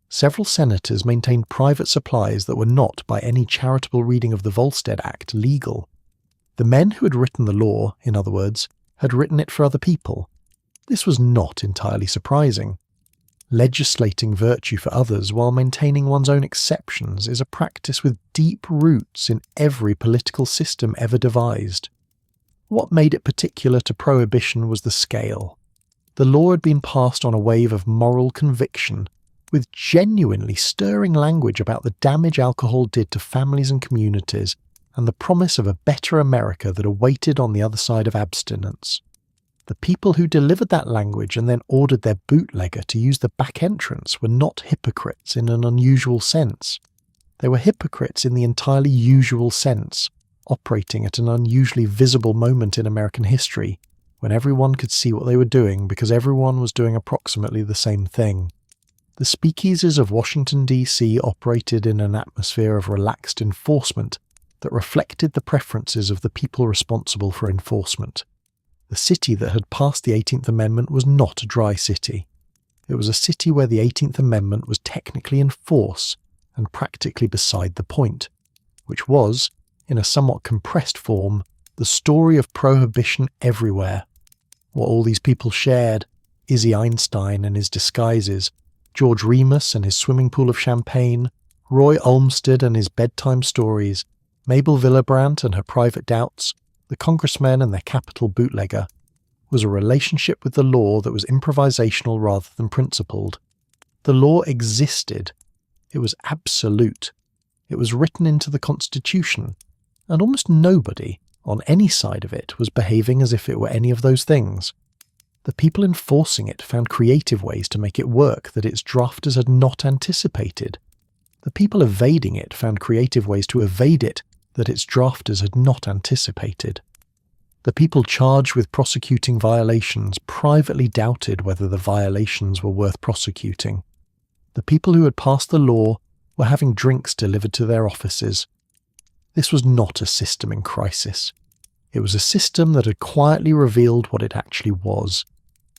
Several senators maintained private supplies that were not, by any charitable reading of the Volstead Act, legal. The men who had written the law, in other words, had written it for other people. This was not entirely surprising. Legislating virtue for others while maintaining one's own exceptions is a practice with deep roots in every political system ever devised. What made it particular to prohibition was the scale. The law had been passed on a wave of moral conviction, with genuinely stirring language about the damage alcohol did to families and communities, and the promise of a better America that awaited on the other side of abstinence. The people who delivered that language and then ordered their bootlegger to use the back entrance were not hypocrites in an unusual sense. They were hypocrites in the entirely usual sense, operating at an unusually visible moment in American history, when everyone could see what they were doing because everyone was doing approximately the same thing. The speakeasies of Washington, D.C. operated in an atmosphere of relaxed enforcement that reflected the preferences of the people responsible for enforcement. The city that had passed the 18th Amendment was not a dry city. It was a city where the 18th Amendment was technically in force and practically beside the point, which was, in a somewhat compressed form, The story of prohibition everywhere. What all these people shared: Izzy Einstein and his disguises, George Remis and his swimming pool of champagne, Roy Olmstead and his bedtime stories, Mabel Willebrandt and her private doubts, the congressmen and their capital bootlegger, was a relationship with the law that was improvisational rather than principled. The law existed. It was absolute. It was written into the Constitution, and almost nobody, on any side of it, was behaving as if it were any of those things. The people enforcing it found creative ways to make it work that its drafters had not anticipated. The people evading it found creative ways to evade it that its drafters had not anticipated. The people charged with prosecuting violations privately doubted whether the violations were worth prosecuting. The people who had passed the law were having drinks delivered to their offices. This was not a system in crisis. It was a system that had quietly revealed what it actually was.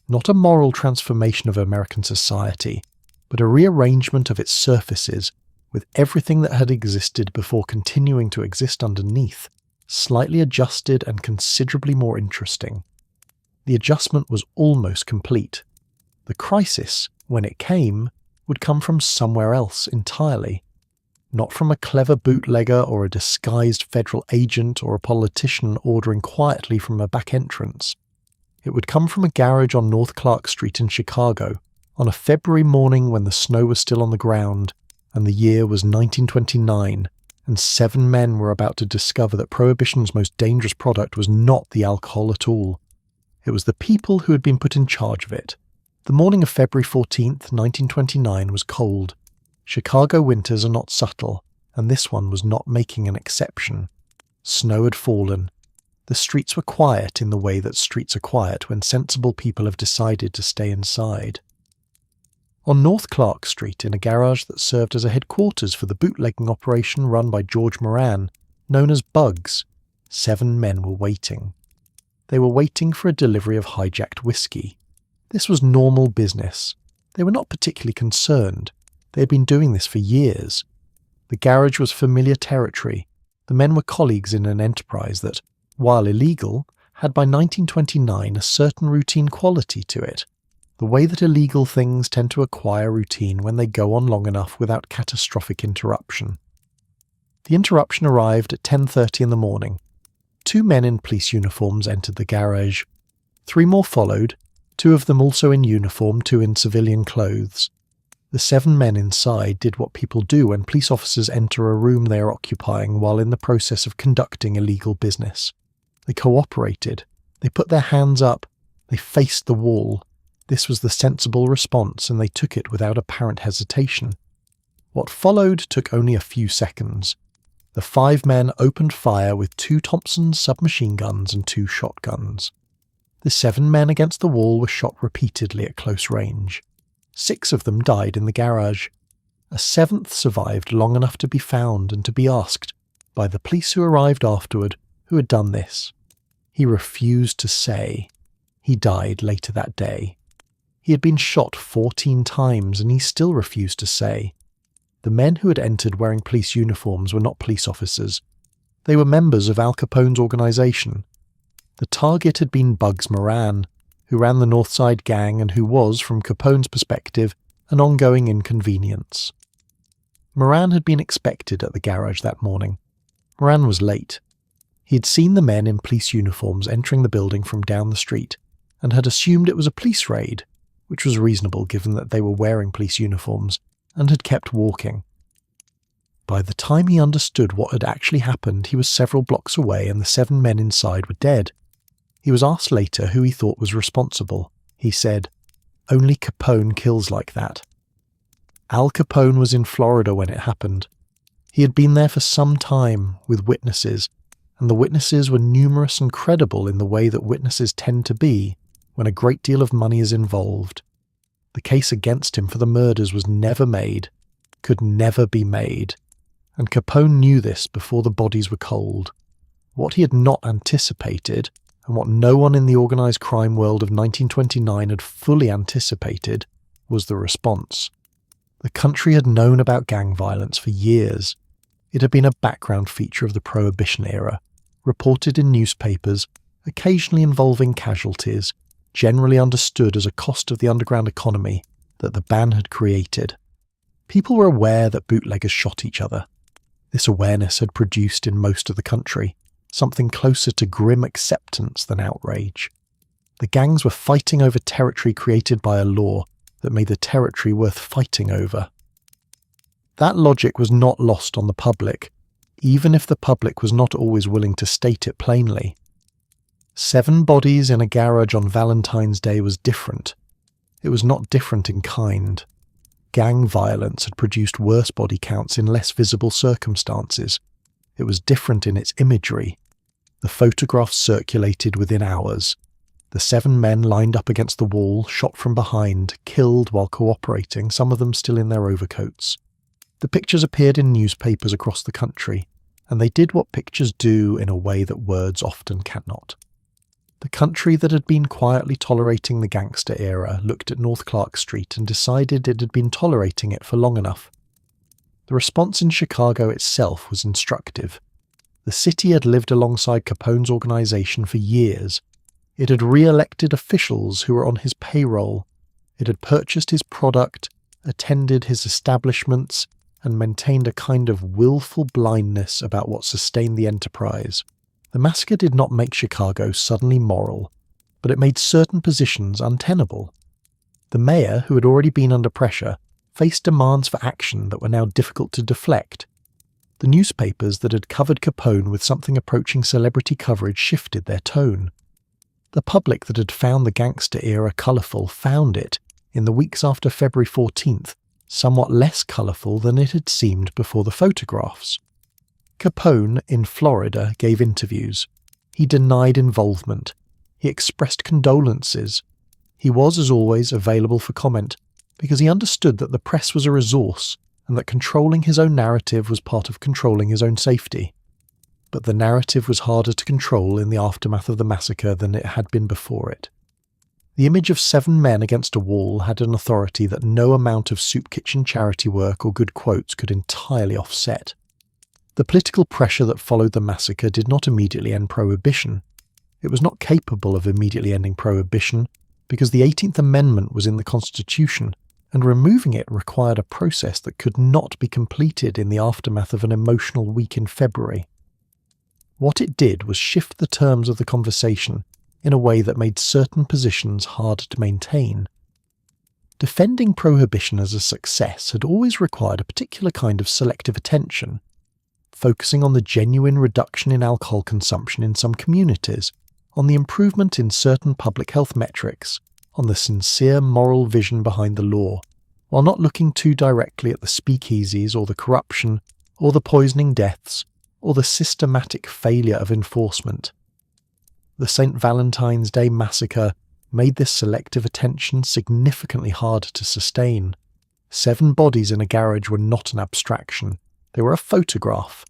Not a moral transformation of American society, but a rearrangement of its surfaces, with everything that had existed before continuing to exist underneath, slightly adjusted and considerably more interesting. The adjustment was almost complete. The crisis, when it came, would come from somewhere else entirely. Not from a clever bootlegger or a disguised federal agent or a politician ordering quietly from a back entrance. It would come from a garage on North Clark Street in Chicago, on a February morning when the snow was still on the ground, and the year was 1929, and 7 men were about to discover that Prohibition's most dangerous product was not the alcohol at all. It was the people who had been put in charge of it. The morning of February 14th, 1929 was cold. Chicago winters are not subtle, and this one was not making an exception. Snow had fallen. The streets were quiet in the way that streets are quiet when sensible people have decided to stay inside. On North Clark Street, in a garage that served as a headquarters for the bootlegging operation run by George Moran, known as Bugs, 7 men were waiting. They were waiting for a delivery of hijacked whiskey. This was normal business. They were not particularly concerned. They had been doing this for years. The garage was familiar territory. The men were colleagues in an enterprise that, while illegal, had by 1929 a certain routine quality to it. The way that illegal things tend to acquire routine when they go on long enough without catastrophic interruption. The interruption arrived at 10:30 in the morning. 2 men in police uniforms entered the garage. 3 more followed, 2 of them also in uniform, 2 in civilian clothes. The 7 men inside did what people do when police officers enter a room they are occupying while in the process of conducting illegal business. They cooperated. They put their hands up. They faced the wall. This was the sensible response, and they took it without apparent hesitation. What followed took only a few seconds. The 5 men opened fire with 2 Thompson submachine guns and 2 shotguns. The 7 men against the wall were shot repeatedly at close range. 6 of them died in the garage. A 7th survived long enough to be found and to be asked, by the police who arrived afterward, who had done this. He refused to say. He died later that day. He had been shot 14 times and he still refused to say. The men who had entered wearing police uniforms were not police officers. They were members of Al Capone's organization. The target had been Bugs Moran, who ran the Northside Gang and who was, from Capone's perspective, an ongoing inconvenience. Moran had been expected at the garage that morning. Moran was late. He had seen the men in police uniforms entering the building from down the street and had assumed it was a police raid, which was reasonable given that they were wearing police uniforms, and had kept walking. By the time he understood what had actually happened, he was several blocks away and the 7 men inside were dead. He was asked later who he thought was responsible. He said, "Only Capone kills like that." Al Capone was in Florida when it happened. He had been there for some time, with witnesses, and the witnesses were numerous and credible in the way that witnesses tend to be when a great deal of money is involved. The case against him for the murders was never made, could never be made, and Capone knew this before the bodies were cold. What he had not anticipated, and what no one in the organised crime world of 1929 had fully anticipated, was the response. The country had known about gang violence for years. It had been a background feature of the Prohibition era, reported in newspapers, occasionally involving casualties, generally understood as a cost of the underground economy that the ban had created. People were aware that bootleggers shot each other. This awareness had produced in most of the country something closer to grim acceptance than outrage. The gangs were fighting over territory created by a law that made the territory worth fighting over. That logic was not lost on the public, even if the public was not always willing to state it plainly. 7 bodies in a garage on Valentine's Day was different. It was not different in kind. Gang violence had produced worse body counts in less visible circumstances. It was different in its imagery. The photographs circulated within hours. The 7 men lined up against the wall, shot from behind, killed while cooperating, some of them still in their overcoats. The pictures appeared in newspapers across the country, and they did what pictures do in a way that words often cannot. The country that had been quietly tolerating the gangster era looked at North Clark Street and decided it had been tolerating it for long enough. The response in Chicago itself was instructive. The city had lived alongside Capone's organization for years. It had re-elected officials who were on his payroll. It had purchased his product, attended his establishments, and maintained a kind of willful blindness about what sustained the enterprise. The massacre did not make Chicago suddenly moral, but it made certain positions untenable. The mayor, who had already been under pressure, faced demands for action that were now difficult to deflect. The newspapers that had covered Capone with something approaching celebrity coverage shifted their tone. The public that had found the gangster era colourful found it, in the weeks after February 14th, somewhat less colourful than it had seemed before the photographs. Capone, in Florida, gave interviews. He denied involvement. He expressed condolences. He was, as always, available for comment, because he understood that the press was a resource, and that controlling his own narrative was part of controlling his own safety. But the narrative was harder to control in the aftermath of the massacre than it had been before it. The image of 7 men against a wall had an authority that no amount of soup kitchen charity work or good quotes could entirely offset. The political pressure that followed the massacre did not immediately end Prohibition. It was not capable of immediately ending Prohibition because the 18th Amendment was in the Constitution, and removing it required a process that could not be completed in the aftermath of an emotional week in February. What it did was shift the terms of the conversation in a way that made certain positions hard to maintain. Defending Prohibition as a success had always required a particular kind of selective attention, focusing on the genuine reduction in alcohol consumption in some communities, on the improvement in certain public health metrics, on the sincere moral vision behind the law, while not looking too directly at the speakeasies or the corruption or the poisoning deaths or the systematic failure of enforcement. The St. Valentine's Day massacre made this selective attention significantly harder to sustain. 7 bodies in a garage were not an abstraction, they were a photograph.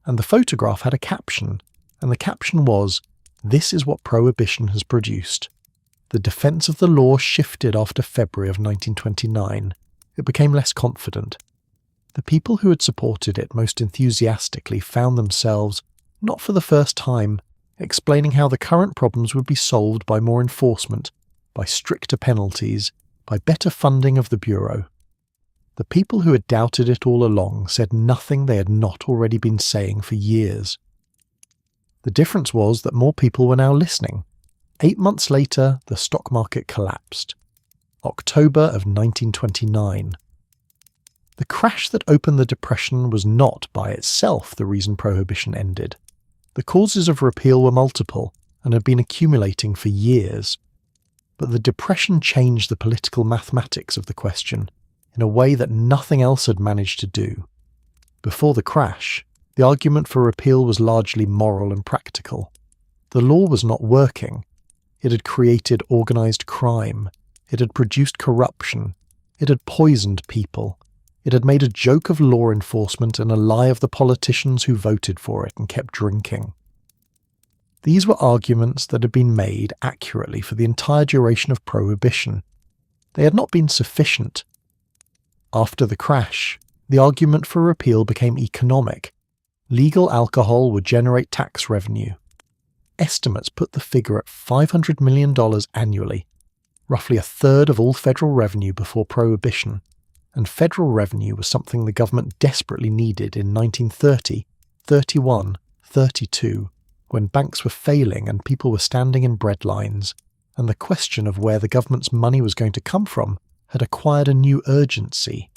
And the photograph had a caption, and the caption was, "This is what Prohibition has produced." The defence of the law shifted after February of 1929. It became less confident. The people who had supported it most enthusiastically found themselves, not for the first time, explaining how the current problems would be solved by more enforcement, by stricter penalties, by better funding of the Bureau. The people who had doubted it all along said nothing they had not already been saying for years. The difference was that more people were now listening. 8 months later, the stock market collapsed. October of 1929. The crash that opened the Depression was not by itself the reason Prohibition ended. The causes of repeal were multiple and had been accumulating for years. But the Depression changed the political mathematics of the question in a way that nothing else had managed to do. Before the crash, the argument for repeal was largely moral and practical. The law was not working. It had created organised crime. It had produced corruption. It had poisoned people. It had made a joke of law enforcement and a lie of the politicians who voted for it and kept drinking. These were arguments that had been made accurately for the entire duration of Prohibition. They had not been sufficient. After the crash, the argument for repeal became economic. Legal alcohol would generate tax revenue. Estimates put the figure at $500 million annually, roughly a third of all federal revenue before Prohibition, and federal revenue was something the government desperately needed in 1930, 31, 32, when banks were failing and people were standing in bread lines, and the question of where the government's money was going to come from had acquired a new urgency.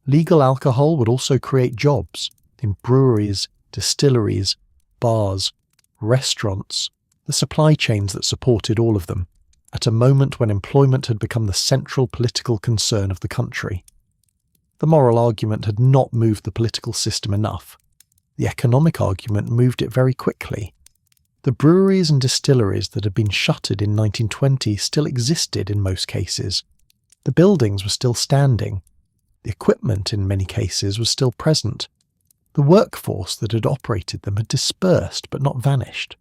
Legal alcohol would also create jobs in breweries, distilleries, bars, restaurants, the supply chains that supported all of them, at a moment when employment had become the central political concern of the country. The moral argument had not moved the political system enough. The economic argument moved it very quickly. The breweries and distilleries that had been shuttered in 1920 still existed in most cases. The buildings were still standing. The equipment, in many cases, was still present. The workforce that had operated them had dispersed but not vanished.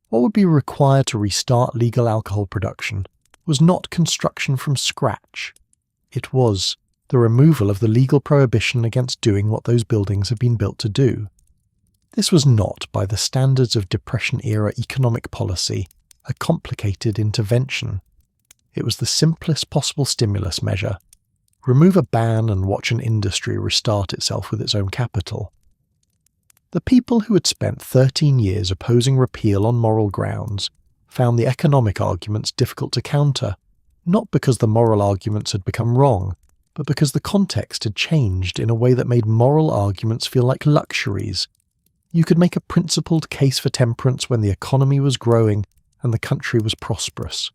What would be required to restart legal alcohol production was not construction from scratch. It was the removal of the legal prohibition against doing what those buildings had been built to do. This was not, by the standards of Depression-era economic policy, a complicated intervention. It was the simplest possible stimulus measure. Remove a ban and watch an industry restart itself with its own capital. The people who had spent 13 years opposing repeal on moral grounds found the economic arguments difficult to counter, not because the moral arguments had become wrong, but because the context had changed in a way that made moral arguments feel like luxuries. You could make a principled case for temperance when the economy was growing and the country was prosperous.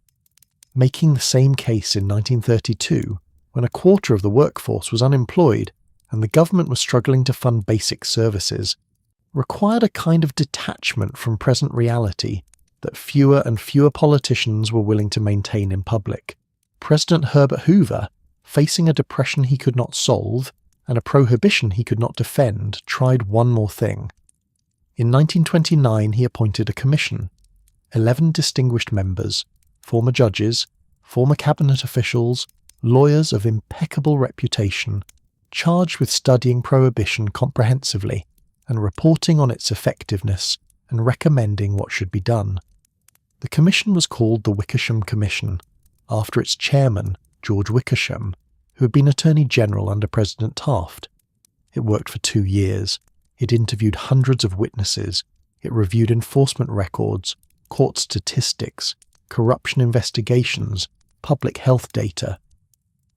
Making the same case in 1932, when a quarter of the workforce was unemployed and the government was struggling to fund basic services, required a kind of detachment from present reality that fewer and fewer politicians were willing to maintain in public. President Herbert Hoover, facing a depression he could not solve and a prohibition he could not defend, tried one more thing. In 1929 he appointed a commission, 11 distinguished members, former judges, former cabinet officials, lawyers of impeccable reputation, charged with studying prohibition comprehensively and reporting on its effectiveness and recommending what should be done. The commission was called the Wickersham Commission, after its chairman, George Wickersham, who had been Attorney General under President Taft. It worked for 2 years. It interviewed hundreds of witnesses. It reviewed enforcement records, court statistics, corruption investigations, public health data.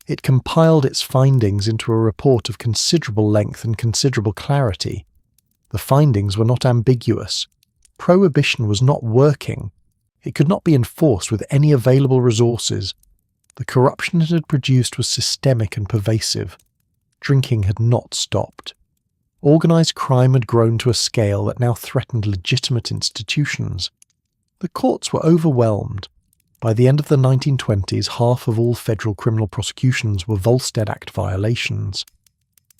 It compiled its findings into a report of considerable length and considerable clarity. The findings were not ambiguous. Prohibition was not working. It could not be enforced with any available resources. The corruption it had produced was systemic and pervasive. Drinking had not stopped. Organised crime had grown to a scale that now threatened legitimate institutions. The courts were overwhelmed. By the end of the 1920s, half of all federal criminal prosecutions were Volstead Act violations.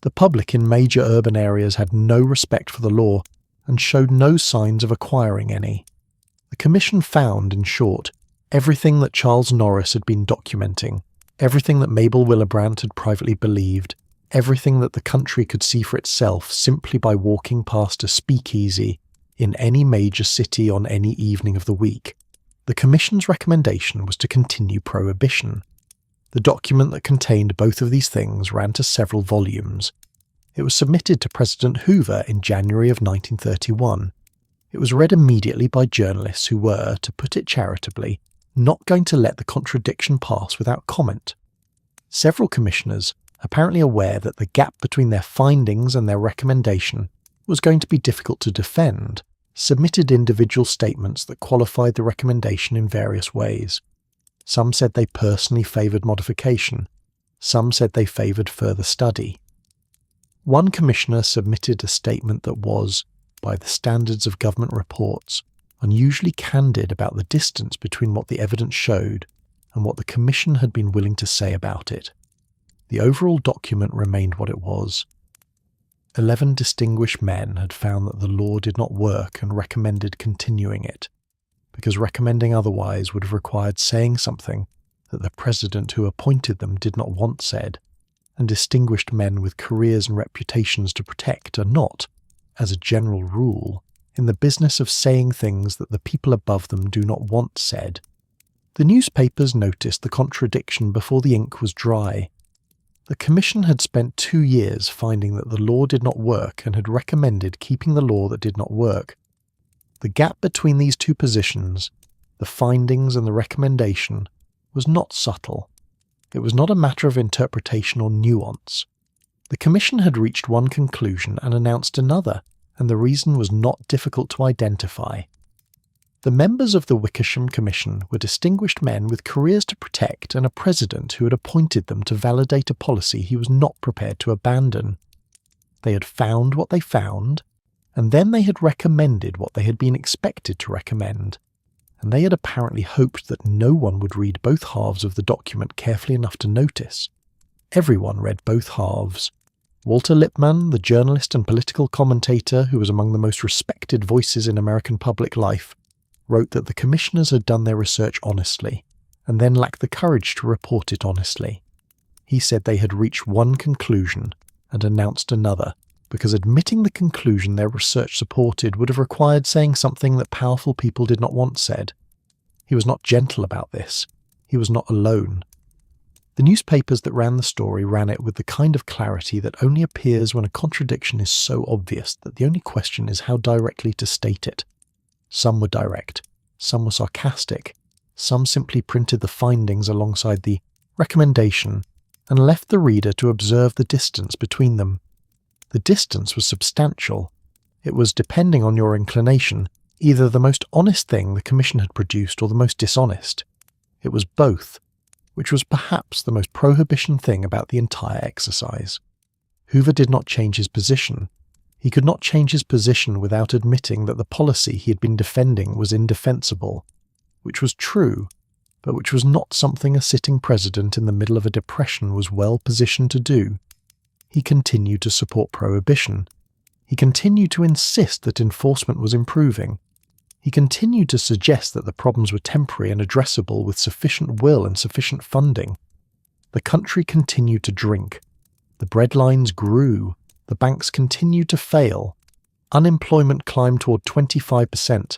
The public in major urban areas had no respect for the law and showed no signs of acquiring any. The Commission found, in short, everything that Charles Norris had been documenting, everything that Mabel Willebrandt had privately believed, everything that the country could see for itself simply by walking past a speakeasy in any major city on any evening of the week. The Commission's recommendation was to continue prohibition. The document that contained both of these things ran to several volumes. It was submitted to President Hoover in January of 1931. It was read immediately by journalists who were, to put it charitably, not going to let the contradiction pass without comment. Several commissioners, apparently aware that the gap between their findings and their recommendation was going to be difficult to defend, submitted individual statements that qualified the recommendation in various ways. Some said they personally favoured modification. Some said they favoured further study. One commissioner submitted a statement that was, by the standards of government reports, unusually candid about the distance between what the evidence showed and what the Commission had been willing to say about it. The overall document remained what it was. 11 distinguished men had found that the law did not work and recommended continuing it, because recommending otherwise would have required saying something that the president who appointed them did not want said, and distinguished men with careers and reputations to protect are not, as a general rule, in the business of saying things that the people above them do not want said. The newspapers noticed the contradiction before the ink was dry. The Commission had spent 2 years finding that the law did not work and had recommended keeping the law that did not work. The gap between these two positions, the findings and the recommendation, was not subtle. It was not a matter of interpretation or nuance. The Commission had reached one conclusion and announced another, and the reason was not difficult to identify. The members of the Wickersham Commission were distinguished men with careers to protect and a president who had appointed them to validate a policy he was not prepared to abandon. They had found what they found, and then they had recommended what they had been expected to recommend, and they had apparently hoped that no one would read both halves of the document carefully enough to notice. Everyone read both halves. Walter Lippmann, the journalist and political commentator who was among the most respected voices in American public life, wrote that the commissioners had done their research honestly, and then lacked the courage to report it honestly. He said they had reached one conclusion and announced another, because admitting the conclusion their research supported would have required saying something that powerful people did not want said. He was not gentle about this. He was not alone. The newspapers that ran the story ran it with the kind of clarity that only appears when a contradiction is so obvious that the only question is how directly to state it. Some were direct, some were sarcastic, some simply printed the findings alongside the recommendation and left the reader to observe the distance between them. The distance was substantial. It was, depending on your inclination, either the most honest thing the Commission had produced or the most dishonest. It was both, which was perhaps the most prohibition thing about the entire exercise. Hoover did not change his position. He could not change his position without admitting that the policy he had been defending was indefensible, which was true, but which was not something a sitting president in the middle of a depression was well positioned to do. He continued to support prohibition. He continued to insist that enforcement was improving. He continued to suggest that the problems were temporary and addressable with sufficient will and sufficient funding. The country continued to drink. The breadlines grew. The banks continued to fail. Unemployment climbed toward 25%,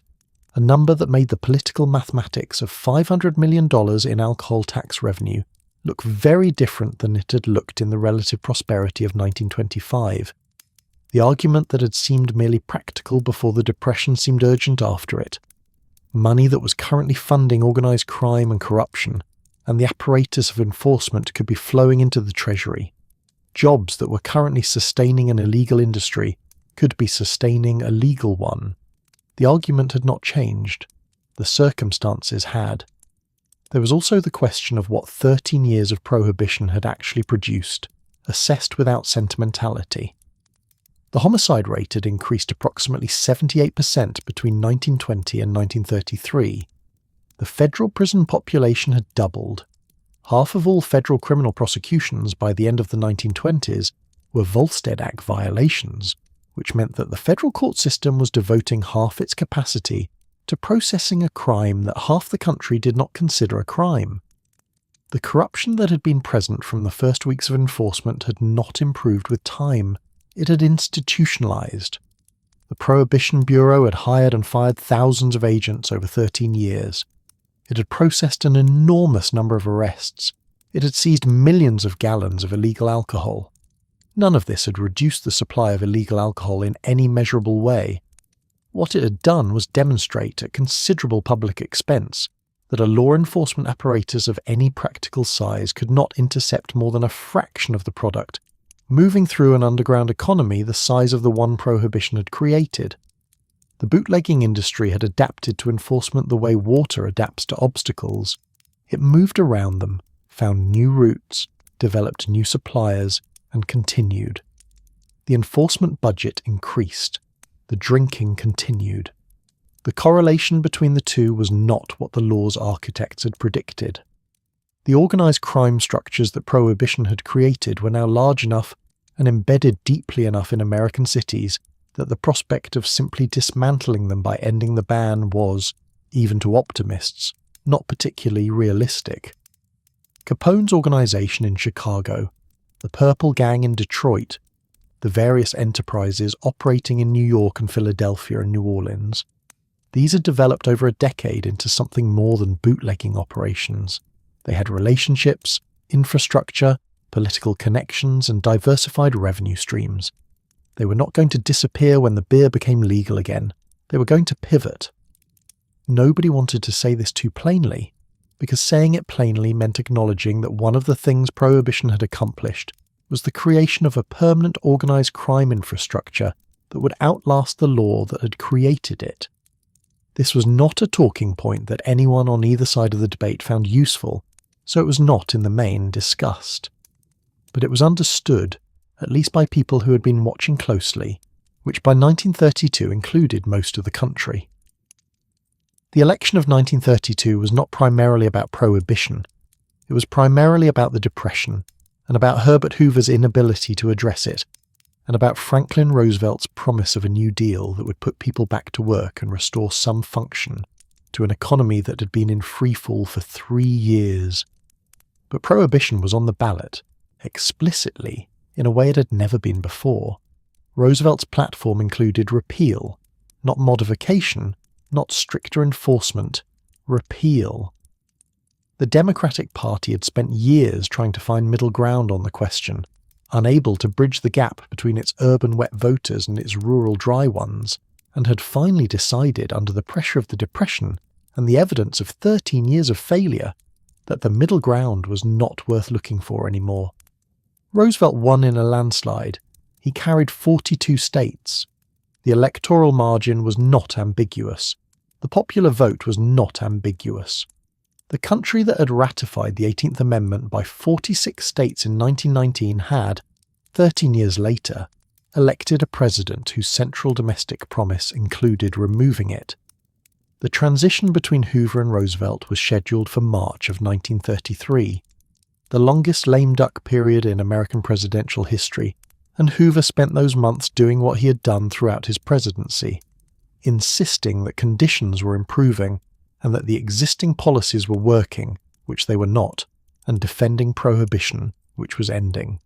a number that made the political mathematics of $500 million in alcohol tax revenue look very different than it had looked in the relative prosperity of 1925. The argument that had seemed merely practical before the Depression seemed urgent after it. Money that was currently funding organised crime and corruption, and the apparatus of enforcement could be flowing into the Treasury. Jobs that were currently sustaining an illegal industry could be sustaining a legal one. The argument had not changed. The circumstances had. There was also the question of what 13 years of prohibition had actually produced, assessed without sentimentality. The homicide rate had increased approximately 78% between 1920 and 1933. The federal prison population had doubled. Half of all federal criminal prosecutions by the end of the 1920s were Volstead Act violations, which meant that the federal court system was devoting half its capacity to processing a crime that half the country did not consider a crime. The corruption that had been present from the first weeks of enforcement had not improved with time. It had institutionalized. The Prohibition Bureau had hired and fired thousands of agents over 13 years. It had processed an enormous number of arrests. It had seized millions of gallons of illegal alcohol. None of this had reduced the supply of illegal alcohol in any measurable way. What it had done was demonstrate at considerable public expense that a law enforcement apparatus of any practical size could not intercept more than a fraction of the product, moving through an underground economy the size of the one prohibition had created. The bootlegging industry had adapted to enforcement the way water adapts to obstacles. It moved around them, found new routes, developed new suppliers, and continued. The enforcement budget increased. The drinking continued. The correlation between the two was not what the law's architects had predicted. The organised crime structures that Prohibition had created were now large enough and embedded deeply enough in American cities that the prospect of simply dismantling them by ending the ban was, even to optimists, not particularly realistic. Capone's organisation in Chicago, the Purple Gang in Detroit, the various enterprises operating in New York and Philadelphia and New Orleans. These had developed over a decade into something more than bootlegging operations. They had relationships, infrastructure, political connections, and diversified revenue streams. They were not going to disappear when the beer became legal again. They were going to pivot. Nobody wanted to say this too plainly, because saying it plainly meant acknowledging that one of the things Prohibition had accomplished was the creation of a permanent organised crime infrastructure that would outlast the law that had created it. This was not a talking point that anyone on either side of the debate found useful, so it was not in the main discussed. But it was understood, at least by people who had been watching closely, which by 1932 included most of the country. The election of 1932 was not primarily about Prohibition. It was primarily about the Depression, and about Herbert Hoover's inability to address it, and about Franklin Roosevelt's promise of a New Deal that would put people back to work and restore some function to an economy that had been in freefall for 3 years. But Prohibition was on the ballot, explicitly, in a way it had never been before. Roosevelt's platform included repeal, not modification, not stricter enforcement, repeal. The Democratic Party had spent years trying to find middle ground on the question, unable to bridge the gap between its urban wet voters and its rural dry ones, and had finally decided under the pressure of the Depression and the evidence of 13 years of failure that the middle ground was not worth looking for anymore. Roosevelt won in a landslide. He carried 42 states. The electoral margin was not ambiguous. The popular vote was not ambiguous. The country that had ratified the 18th Amendment by 46 states in 1919 had, 13 years later, elected a president whose central domestic promise included removing it. The transition between Hoover and Roosevelt was scheduled for March of 1933, the longest lame duck period in American presidential history, and Hoover spent those months doing what he had done throughout his presidency, insisting that conditions were improving and that the existing policies were working, which they were not, and defending Prohibition, which was ending.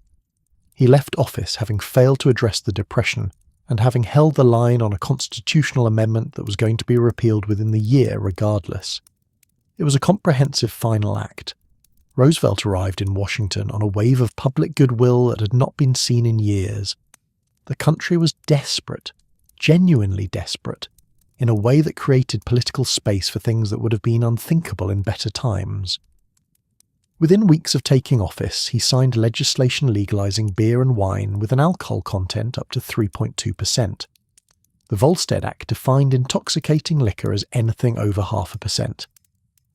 He left office having failed to address the Depression and having held the line on a constitutional amendment that was going to be repealed within the year regardless. It was a comprehensive final act. Roosevelt arrived in Washington on a wave of public goodwill that had not been seen in years. The country was desperate, genuinely desperate, in a way that created political space for things that would have been unthinkable in better times. Within weeks of taking office, he signed legislation legalizing beer and wine with an alcohol content up to 3.2%. The Volstead Act defined intoxicating liquor as anything over 0.5%.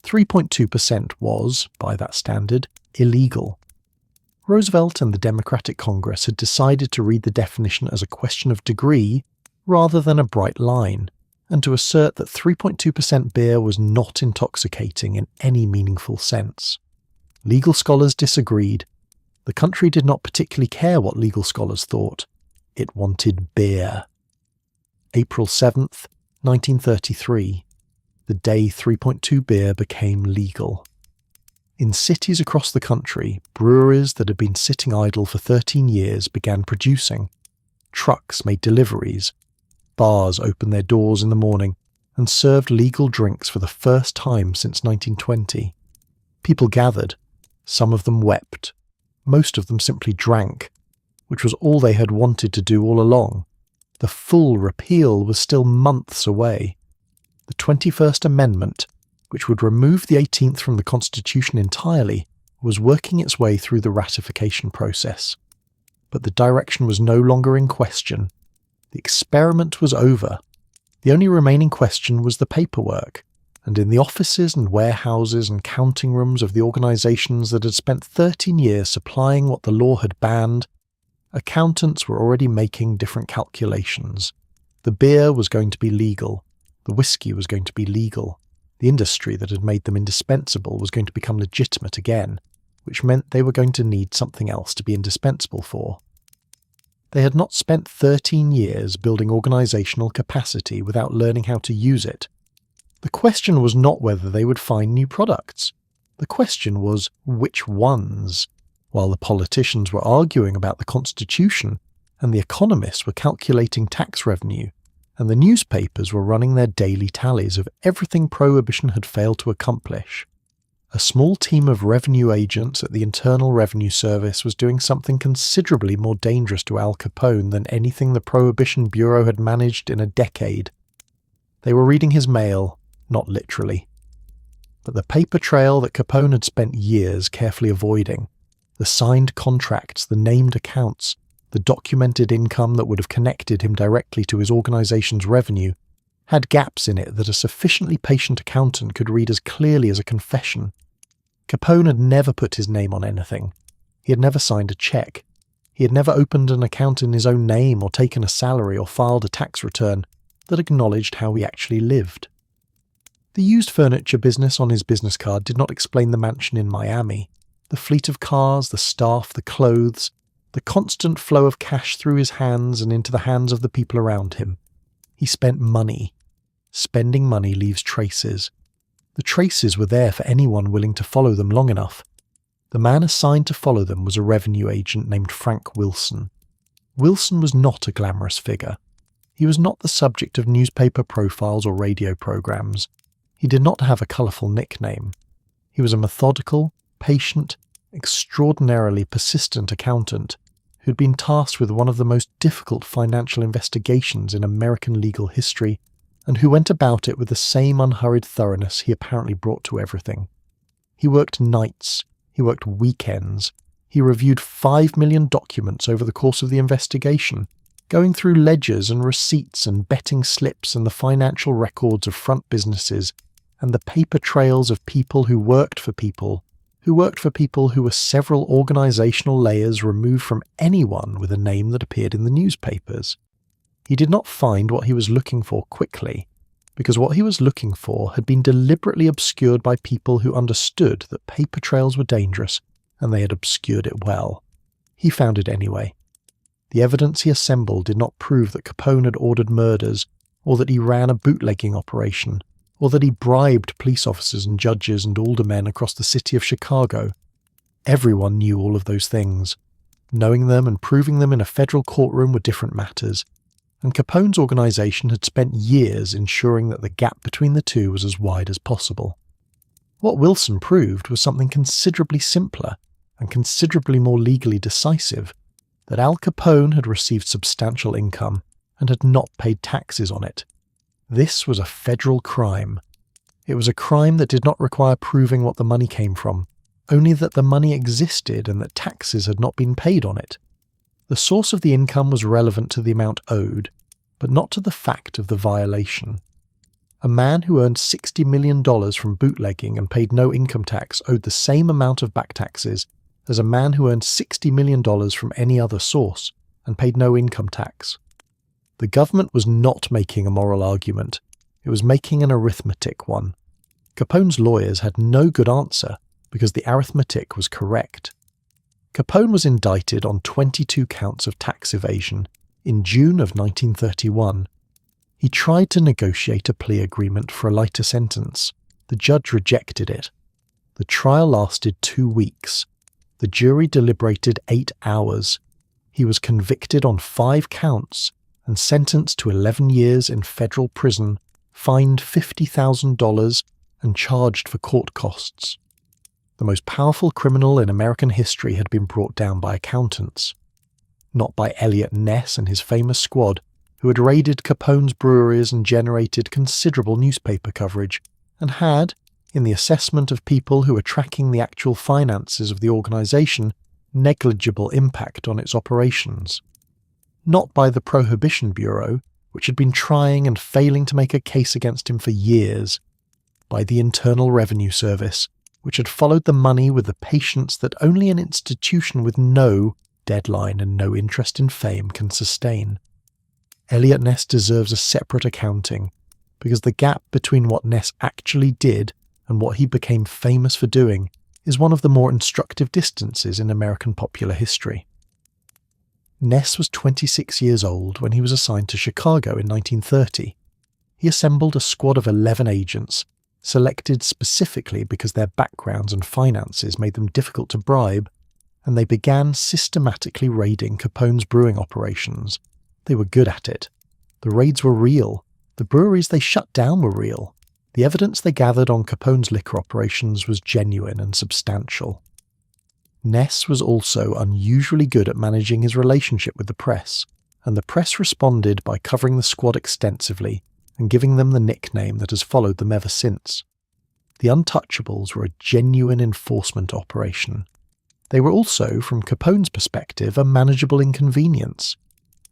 3.2% was, by that standard, illegal. Roosevelt and the Democratic Congress had decided to read the definition as a question of degree rather than a bright line, and to assert that 3.2% beer was not intoxicating in any meaningful sense. Legal scholars disagreed. The country did not particularly care what legal scholars thought. It wanted beer. April 7th, 1933. The day 3.2 beer became legal. In cities across the country, breweries that had been sitting idle for 13 years began producing. Trucks made deliveries. Bars opened their doors in the morning and served legal drinks for the first time since 1920. People gathered. Some of them wept. Most of them simply drank, which was all they had wanted to do all along. The full repeal was still months away. The 21st Amendment, which would remove the 18th from the Constitution entirely, was working its way through the ratification process. But the direction was no longer in question. The experiment was over. The only remaining question was the paperwork, and in the offices and warehouses and counting rooms of the organisations that had spent 13 years supplying what the law had banned, accountants were already making different calculations. The beer was going to be legal. The whiskey was going to be legal. The industry that had made them indispensable was going to become legitimate again, which meant they were going to need something else to be indispensable for. They had not spent 13 years building organisational capacity without learning how to use it. The question was not whether they would find new products. The question was which ones. While the politicians were arguing about the Constitution, and the economists were calculating tax revenue, and the newspapers were running their daily tallies of everything Prohibition had failed to accomplish. A small team of revenue agents at the Internal Revenue Service was doing something considerably more dangerous to Al Capone than anything the Prohibition Bureau had managed in a decade. They were reading his mail, not literally. But the paper trail that Capone had spent years carefully avoiding, the signed contracts, the named accounts, the documented income that would have connected him directly to his organization's revenue, had gaps in it that a sufficiently patient accountant could read as clearly as a confession. Capone had never put his name on anything. He had never signed a check. He had never opened an account in his own name or taken a salary or filed a tax return that acknowledged how he actually lived. The used furniture business on his business card did not explain the mansion in Miami, the fleet of cars, the staff, the clothes, the constant flow of cash through his hands and into the hands of the people around him. He spent money. Spending money leaves traces. The traces were there for anyone willing to follow them long enough. The man assigned to follow them was a revenue agent named Frank Wilson. Wilson was not a glamorous figure. He was not the subject of newspaper profiles or radio programs. He did not have a colourful nickname. He was a methodical, patient, extraordinarily persistent accountant who had been tasked with one of the most difficult financial investigations in American legal history, and who went about it with the same unhurried thoroughness he apparently brought to everything. He worked nights, he worked weekends, he reviewed 5 million documents over the course of the investigation, going through ledgers and receipts and betting slips and the financial records of front businesses and the paper trails of people who worked for people who were several organizational layers removed from anyone with a name that appeared in the newspapers. He did not find what he was looking for quickly, because what he was looking for had been deliberately obscured by people who understood that paper trails were dangerous, and they had obscured it well. He found it anyway. The evidence he assembled did not prove that Capone had ordered murders, or that he ran a bootlegging operation, or that he bribed police officers and judges and aldermen across the city of Chicago. Everyone knew all of those things. Knowing them and proving them in a federal courtroom were different matters, and Capone's organization had spent years ensuring that the gap between the two was as wide as possible. What Wilson proved was something considerably simpler and considerably more legally decisive, that Al Capone had received substantial income and had not paid taxes on it. This was a federal crime. It was a crime that did not require proving what the money came from, only that the money existed and that taxes had not been paid on it. The source of the income was relevant to the amount owed, but not to the fact of the violation. A man who earned $60 million from bootlegging and paid no income tax owed the same amount of back taxes as a man who earned $60 million from any other source and paid no income tax. The government was not making a moral argument. It was making an arithmetic one. Capone's lawyers had no good answer because the arithmetic was correct. Capone was indicted on 22 counts of tax evasion in June of 1931. He tried to negotiate a plea agreement for a lighter sentence. The judge rejected it. The trial lasted 2 weeks. The jury deliberated 8 hours. He was convicted on 5 counts and sentenced to 11 years in federal prison, fined $50,000 and charged for court costs. The most powerful criminal in American history had been brought down by accountants, not by Eliot Ness and his famous squad, who had raided Capone's breweries and generated considerable newspaper coverage, and had, in the assessment of people who were tracking the actual finances of the organization, negligible impact on its operations. Not by the Prohibition Bureau, which had been trying and failing to make a case against him for years. By the Internal Revenue Service, which had followed the money with the patience that only an institution with no deadline and no interest in fame can sustain. Eliot Ness deserves a separate accounting, because the gap between what Ness actually did and what he became famous for doing is one of the more instructive distances in American popular history. Ness was 26 years old when he was assigned to Chicago in 1930. He assembled a squad of 11 agents, selected specifically because their backgrounds and finances made them difficult to bribe, and they began systematically raiding Capone's brewing operations. They were good at it. The raids were real. The breweries they shut down were real. The evidence they gathered on Capone's liquor operations was genuine and substantial. Ness was also unusually good at managing his relationship with the press, and the press responded by covering the squad extensively and giving them the nickname that has followed them ever since. The Untouchables were a genuine enforcement operation. They were also, from Capone's perspective, a manageable inconvenience.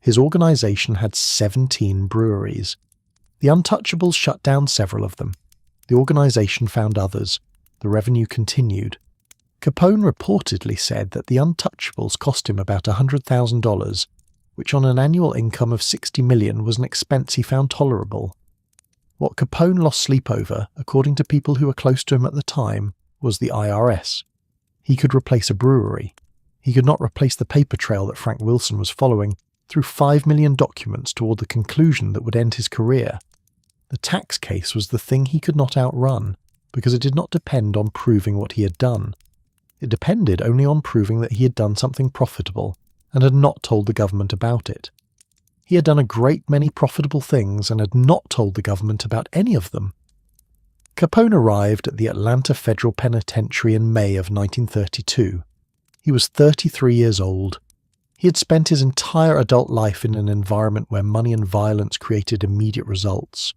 His organisation had 17 breweries. The Untouchables shut down several of them. The organisation found others. The revenue continued. Capone reportedly said that the Untouchables cost him about $100,000, which on an annual income of $60 million was an expense he found tolerable. What Capone lost sleep over, according to people who were close to him at the time, was the IRS. He could replace a brewery. He could not replace the paper trail that Frank Wilson was following through 5 million documents toward the conclusion that would end his career. The tax case was the thing he could not outrun, because it did not depend on proving what he had done. It depended only on proving that he had done something profitable and had not told the government about it. He had done a great many profitable things and had not told the government about any of them. Capone arrived at the Atlanta Federal Penitentiary in May of 1932. He was 33 years old. He had spent his entire adult life in an environment where money and violence created immediate results,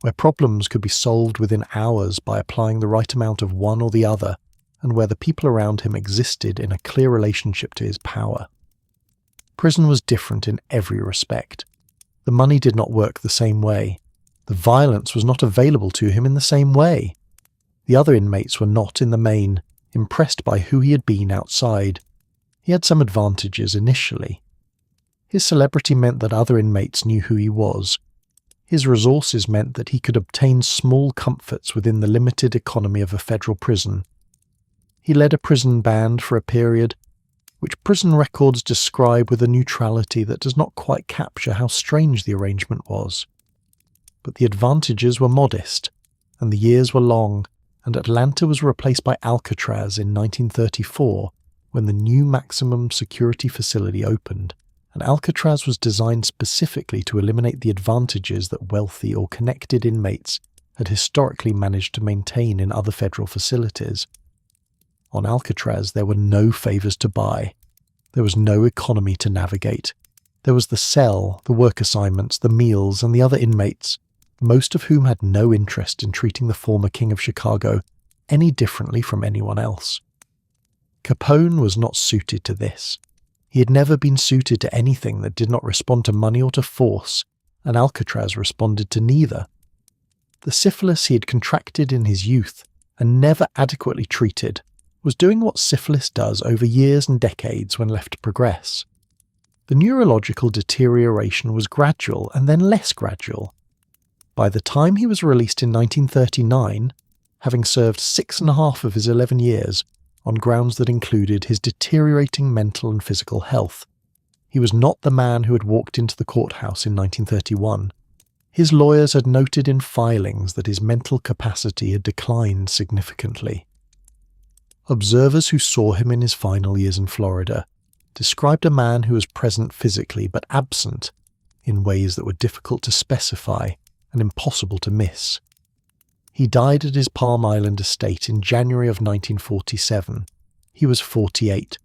where problems could be solved within hours by applying the right amount of one or the other, and where the people around him existed in a clear relationship to his power. Prison was different in every respect. The money did not work the same way. The violence was not available to him in the same way. The other inmates were not, in the main, impressed by who he had been outside. He had some advantages initially. His celebrity meant that other inmates knew who he was. His resources meant that he could obtain small comforts within the limited economy of a federal prison. He led a prison band for a period, which prison records describe with a neutrality that does not quite capture how strange the arrangement was. But the advantages were modest, and the years were long, and Atlanta was replaced by Alcatraz in 1934 when the new maximum security facility opened, and Alcatraz was designed specifically to eliminate the advantages that wealthy or connected inmates had historically managed to maintain in other federal facilities. On Alcatraz there were no favours to buy. There was no economy to navigate. There was the cell, the work assignments, the meals, and the other inmates, most of whom had no interest in treating the former King of Chicago any differently from anyone else. Capone was not suited to this. He had never been suited to anything that did not respond to money or to force, and Alcatraz responded to neither. The syphilis he had contracted in his youth, and never adequately treated, was doing what syphilis does over years and decades when left to progress. The neurological deterioration was gradual and then less gradual. By the time he was released in 1939, having served 6.5 of his 11 years, on grounds that included his deteriorating mental and physical health, he was not the man who had walked into the courthouse in 1931. His lawyers had noted in filings that his mental capacity had declined significantly. Observers who saw him in his final years in Florida described a man who was present physically but absent in ways that were difficult to specify and impossible to miss. He died at his Palm Island estate in January of 1947. He was 48.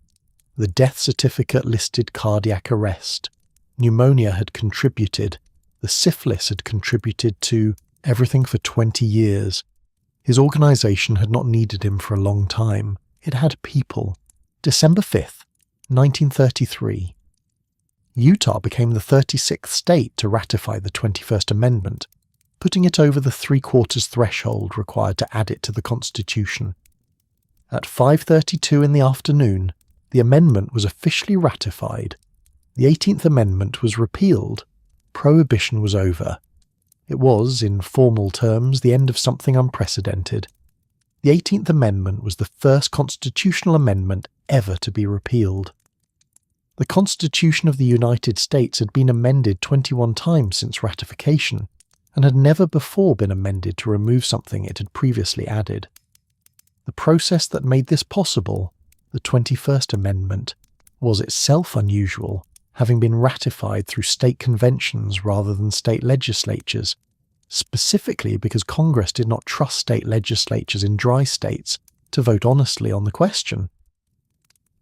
The death certificate listed cardiac arrest. Pneumonia had contributed. The syphilis had contributed to everything for 20 years. His organisation had not needed him for a long time. It had people. December 5th, 1933. Utah became the 36th state to ratify the 21st Amendment, putting it over the 3/4 threshold required to add it to the Constitution. At 5:32 in the afternoon, the amendment was officially ratified. The 18th Amendment was repealed. Prohibition was over. It was, in formal terms, the end of something unprecedented. The 18th Amendment was the first constitutional amendment ever to be repealed. The Constitution of the United States had been amended 21 times since ratification, and had never before been amended to remove something it had previously added. The process that made this possible, the 21st Amendment, was itself unusual, having been ratified through state conventions rather than state legislatures, specifically because Congress did not trust state legislatures in dry states to vote honestly on the question.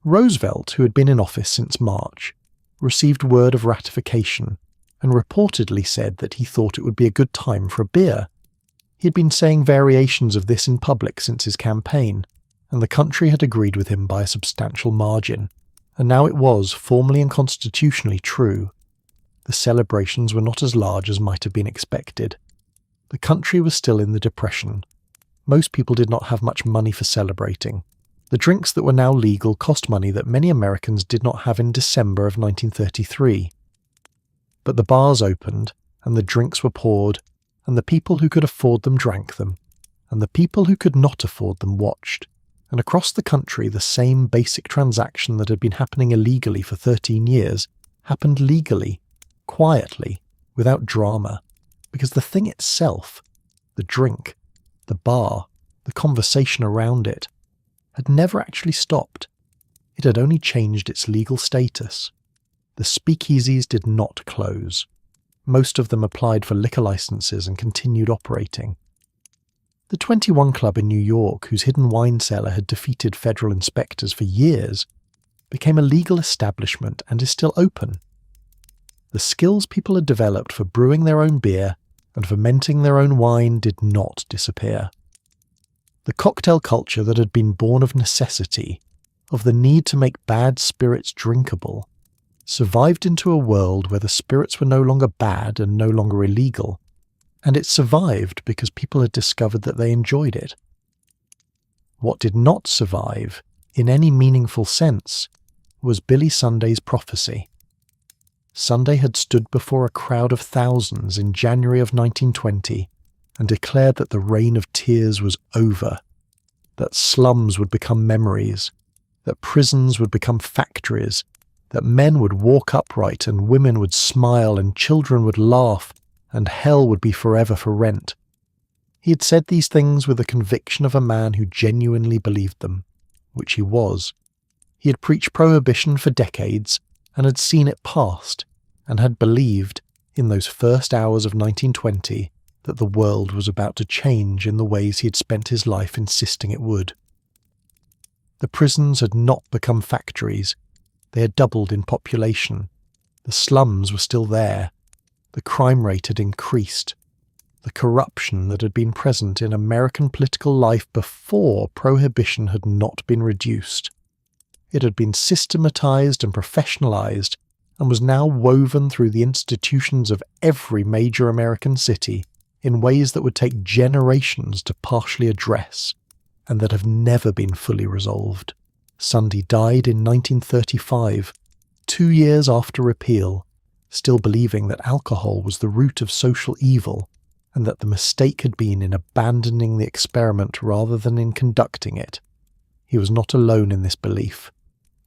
Roosevelt, who had been in office since March, received word of ratification and reportedly said that he thought it would be a good time for a beer. He had been saying variations of this in public since his campaign, and the country had agreed with him by a substantial margin, and now it was formally and constitutionally true. The celebrations were not as large as might have been expected. The country was still in the Depression. Most people did not have much money for celebrating. The drinks that were now legal cost money that many Americans did not have in December of 1933. But the bars opened, and the drinks were poured, and the people who could afford them drank them, and the people who could not afford them watched. And across the country, the same basic transaction that had been happening illegally for 13 years happened legally, quietly, without drama, because the thing itself, the drink, the bar, the conversation around it, had never actually stopped. It had only changed its legal status. The speakeasies did not close. Most of them applied for liquor licenses and continued operating. The 21 Club in New York, whose hidden wine cellar had defeated federal inspectors for years, became a legal establishment and is still open. The skills people had developed for brewing their own beer and fermenting their own wine did not disappear. The cocktail culture that had been born of necessity, of the need to make bad spirits drinkable, survived into a world where the spirits were no longer bad and no longer illegal, and it survived because people had discovered that they enjoyed it. What did not survive, in any meaningful sense, was Billy Sunday's prophecy. Sunday had stood before a crowd of thousands in January of 1920 and declared that the reign of tears was over, that slums would become memories, that prisons would become factories, that men would walk upright and women would smile and children would laugh and hell would be forever for rent. He had said these things with the conviction of a man who genuinely believed them, which he was. He had preached prohibition for decades and had seen it past, and had believed, in those first hours of 1920, that the world was about to change in the ways he had spent his life insisting it would. The prisons had not become factories. They had doubled in population. The slums were still there. The crime rate had increased. The corruption that had been present in American political life before prohibition had not been reduced. It had been systematized and professionalized, and was now woven through the institutions of every major American city in ways that would take generations to partially address, and that have never been fully resolved. Sunday died in 1935, 2 years after Repeal, still believing that alcohol was the root of social evil, and that the mistake had been in abandoning the experiment rather than in conducting it. He was not alone in this belief.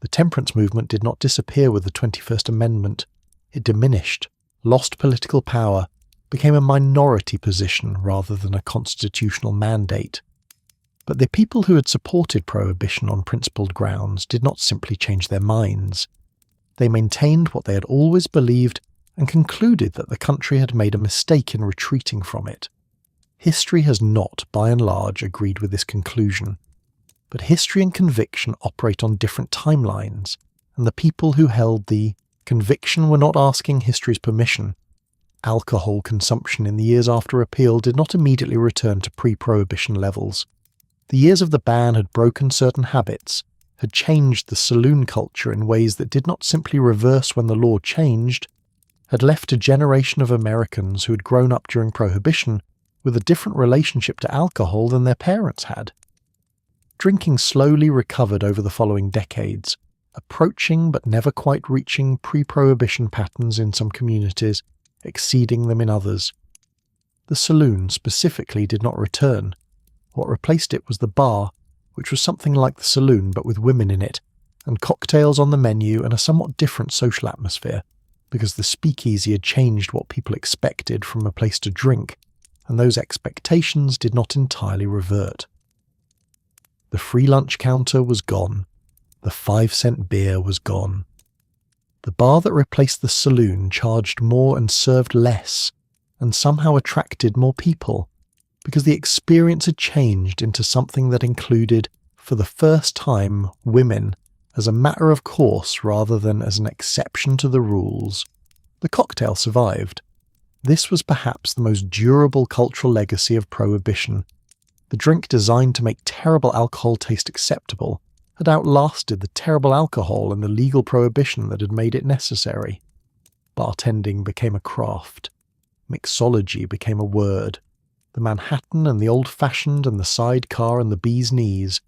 The temperance movement did not disappear with the 21st Amendment. It diminished, lost political power, became a minority position rather than a constitutional mandate. But the people who had supported prohibition on principled grounds did not simply change their minds. They maintained what they had always believed and concluded that the country had made a mistake in retreating from it. History has not, by and large, agreed with this conclusion. But history and conviction operate on different timelines, and the people who held the conviction were not asking history's permission. Alcohol consumption in the years after Repeal did not immediately return to pre-prohibition levels. The years of the ban had broken certain habits, had changed the saloon culture in ways that did not simply reverse when the law changed, had left a generation of Americans who had grown up during Prohibition with a different relationship to alcohol than their parents had. Drinking slowly recovered over the following decades, approaching but never quite reaching pre-Prohibition patterns in some communities, exceeding them in others. The saloon specifically did not return. What replaced it was the bar, which was something like the saloon but with women in it, and cocktails on the menu and a somewhat different social atmosphere, because the speakeasy had changed what people expected from a place to drink, and those expectations did not entirely revert. The free lunch counter was gone. The 5-cent beer was gone. The bar that replaced the saloon charged more and served less, and somehow attracted more people, because the experience had changed into something that included, for the first time, women as a matter of course rather than as an exception to the rules. The cocktail survived. This was perhaps the most durable cultural legacy of Prohibition. The drink designed to make terrible alcohol taste acceptable had outlasted the terrible alcohol and the legal prohibition that had made it necessary. Bartending became a craft. Mixology became a word. The Manhattan and the old-fashioned and the sidecar and the bee's knees.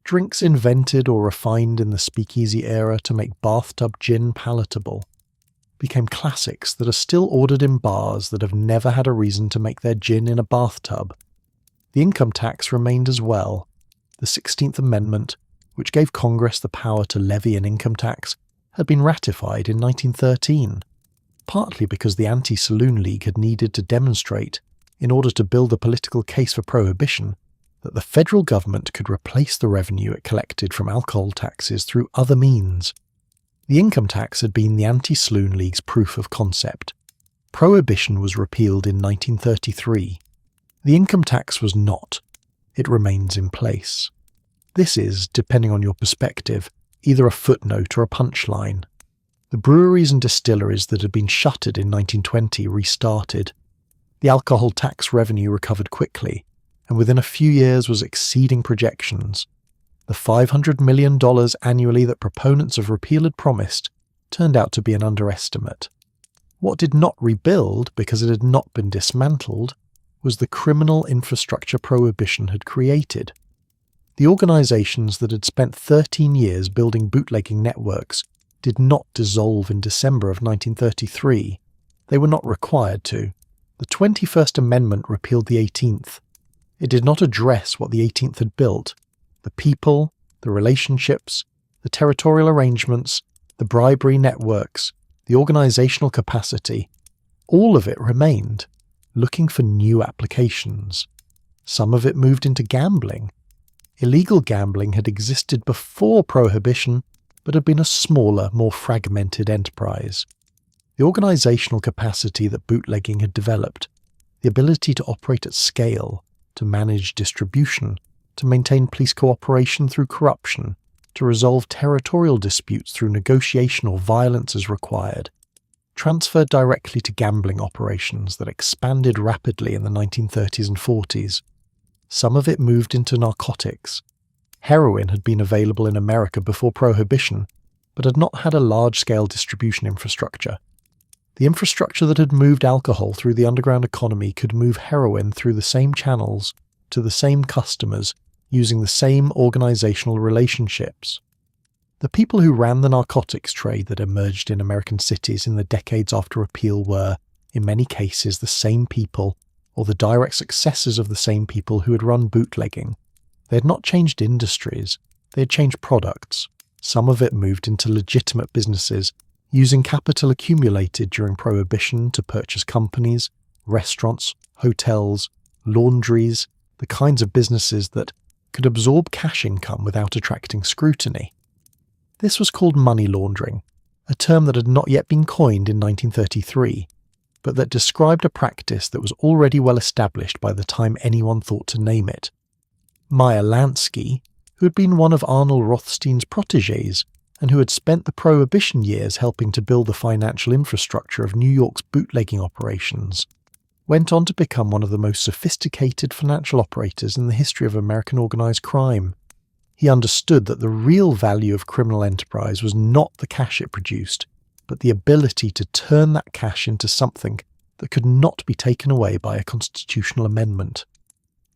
Drinks invented or refined in the speakeasy era to make bathtub gin palatable became classics that are still ordered in bars that have never had a reason to make their gin in a bathtub. The income tax remained as well. The 16th Amendment, which gave Congress the power to levy an income tax, had been ratified in 1913, partly because the Anti-Saloon League had needed to demonstrate, in order to build a political case for Prohibition, that the federal government could replace the revenue it collected from alcohol taxes through other means. The income tax had been the Anti-Saloon League's proof of concept. Prohibition was repealed in 1933. The income tax was not. It remains in place. This is, depending on your perspective, either a footnote or a punchline. The breweries and distilleries that had been shuttered in 1920 restarted. The alcohol tax revenue recovered quickly, and within a few years was exceeding projections. The $500 million annually that proponents of repeal had promised turned out to be an underestimate. What did not rebuild, because it had not been dismantled, was the criminal infrastructure Prohibition had created. The organizations that had spent 13 years building bootlegging networks did not dissolve in December of 1933. They were not required to. The 21st Amendment repealed the 18th. It did not address what the 18th had built: the people, the relationships, the territorial arrangements, the bribery networks, the organizational capacity. All of it remained, looking for new applications. Some of it moved into gambling. Illegal gambling had existed before Prohibition, but had been a smaller, more fragmented enterprise. The organizational capacity that bootlegging had developed, the ability to operate at scale, to manage distribution, to maintain police cooperation through corruption, to resolve territorial disputes through negotiation or violence as required, transferred directly to gambling operations that expanded rapidly in the 1930s and 40s. Some of it moved into narcotics. Heroin had been available in America before Prohibition, but had not had a large-scale distribution infrastructure. The infrastructure that had moved alcohol through the underground economy could move heroin through the same channels, to the same customers, using the same organizational relationships. The people who ran the narcotics trade that emerged in American cities in the decades after repeal were, in many cases, the same people, or the direct successors of the same people who had run bootlegging. They had not changed industries, they had changed products. Some of it moved into legitimate businesses, using capital accumulated during Prohibition to purchase companies, restaurants, hotels, laundries, the kinds of businesses that could absorb cash income without attracting scrutiny. This was called money laundering, a term that had not yet been coined in 1933, but that described a practice that was already well established by the time anyone thought to name it. Meyer Lansky, who had been one of Arnold Rothstein's protégés and who had spent the Prohibition years helping to build the financial infrastructure of New York's bootlegging operations, went on to become one of the most sophisticated financial operators in the history of American organized crime. He understood that the real value of criminal enterprise was not the cash it produced, but the ability to turn that cash into something that could not be taken away by a constitutional amendment.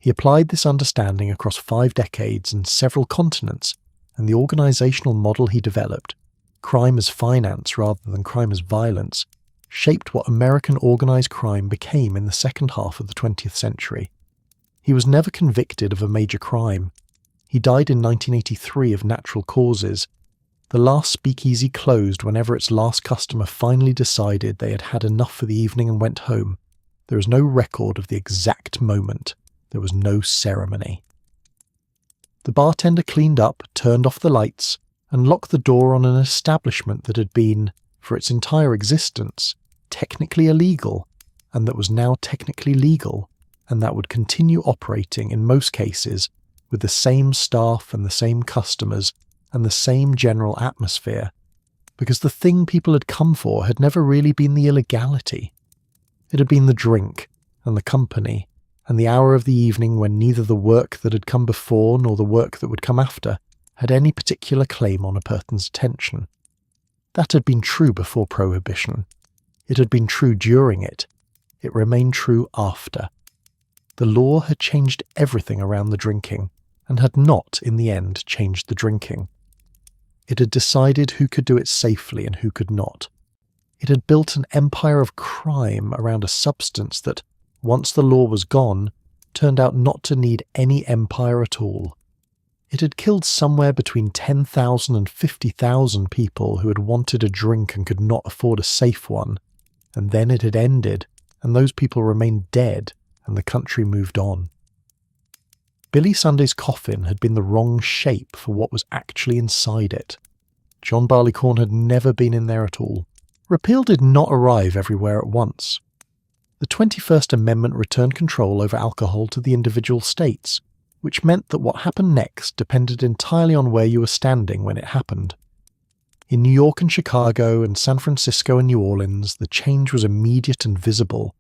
He applied this understanding across 5 decades and several continents, and the organizational model he developed, crime as finance rather than crime as violence, shaped what American organized crime became in the second half of the 20th century. He was never convicted of a major crime. He died in 1983 of natural causes. The last speakeasy closed whenever its last customer finally decided they had had enough for the evening and went home. There is no record of the exact moment. There was no ceremony. The bartender cleaned up, turned off the lights, and lock the door on an establishment that had been, for its entire existence, technically illegal, and that was now technically legal, and that would continue operating in most cases with the same staff and the same customers and the same general atmosphere, because the thing people had come for had never really been the illegality. It had been the drink and the company and the hour of the evening when neither the work that had come before nor the work that would come after had any particular claim on a person's attention. That had been true before Prohibition. It had been true during it. It remained true after. The law had changed everything around the drinking, and had not, in the end, changed the drinking. It had decided who could do it safely and who could not. It had built an empire of crime around a substance that, once the law was gone, turned out not to need any empire at all. It had killed somewhere between 10,000 and 50,000 people who had wanted a drink and could not afford a safe one, and then it had ended, and those people remained dead, and the country moved on. Billy Sunday's coffin had been the wrong shape for what was actually inside it. John Barleycorn had never been in there at all. Repeal did not arrive everywhere at once. The 21st Amendment returned control over alcohol to the individual states, which meant that what happened next depended entirely on where you were standing when it happened. In New York and Chicago and San Francisco and New Orleans, the change was immediate and visible.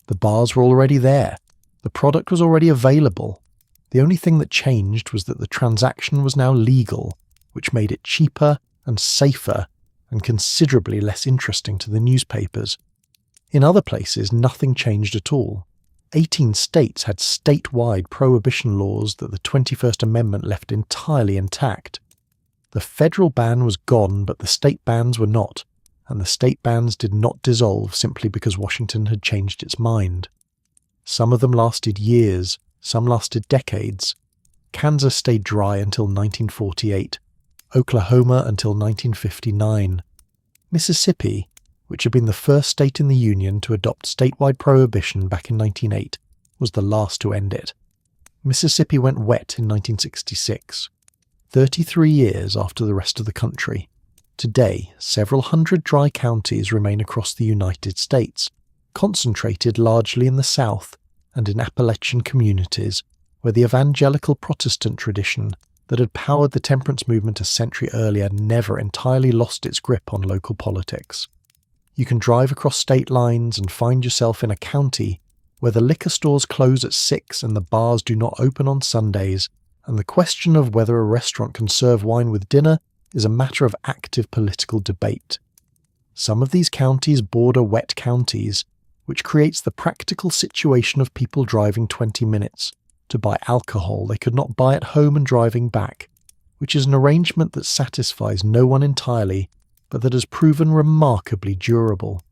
The bars were already there. The product was already available. The only thing that changed was that the transaction was now legal, which made it cheaper and safer and considerably less interesting to the newspapers. In other places, nothing changed at all. 18 states had statewide prohibition laws that the 21st Amendment left entirely intact. The federal ban was gone, but the state bans were not, and the state bans did not dissolve simply because Washington had changed its mind. Some of them lasted years, some lasted decades. Kansas stayed dry until 1948, Oklahoma until 1959. Mississippi, which had been the first state in the Union to adopt statewide prohibition back in 1908, was the last to end it. Mississippi went wet in 1966, 33 years after the rest of the country. Today, several hundred dry counties remain across the United States, concentrated largely in the South and in Appalachian communities where the evangelical Protestant tradition that had powered the temperance movement a century earlier never entirely lost its grip on local politics. You can drive across state lines and find yourself in a county where the liquor stores close at 6 and the bars do not open on Sundays, and the question of whether a restaurant can serve wine with dinner is a matter of active political debate. Some of these counties border wet counties, which creates the practical situation of people driving 20 minutes to buy alcohol they could not buy at home and driving back, which is an arrangement that satisfies no one entirely, but that has proven remarkably durable.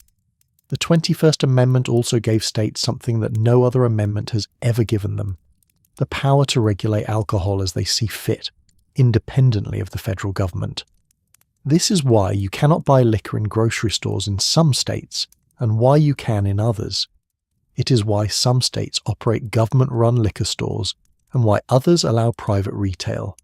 The 21st Amendment also gave states something that no other amendment has ever given them: the power to regulate alcohol as they see fit, independently of the federal government. This is why you cannot buy liquor in grocery stores in some states, and why you can in others. It is why some states operate government-run liquor stores, and why others allow private retail.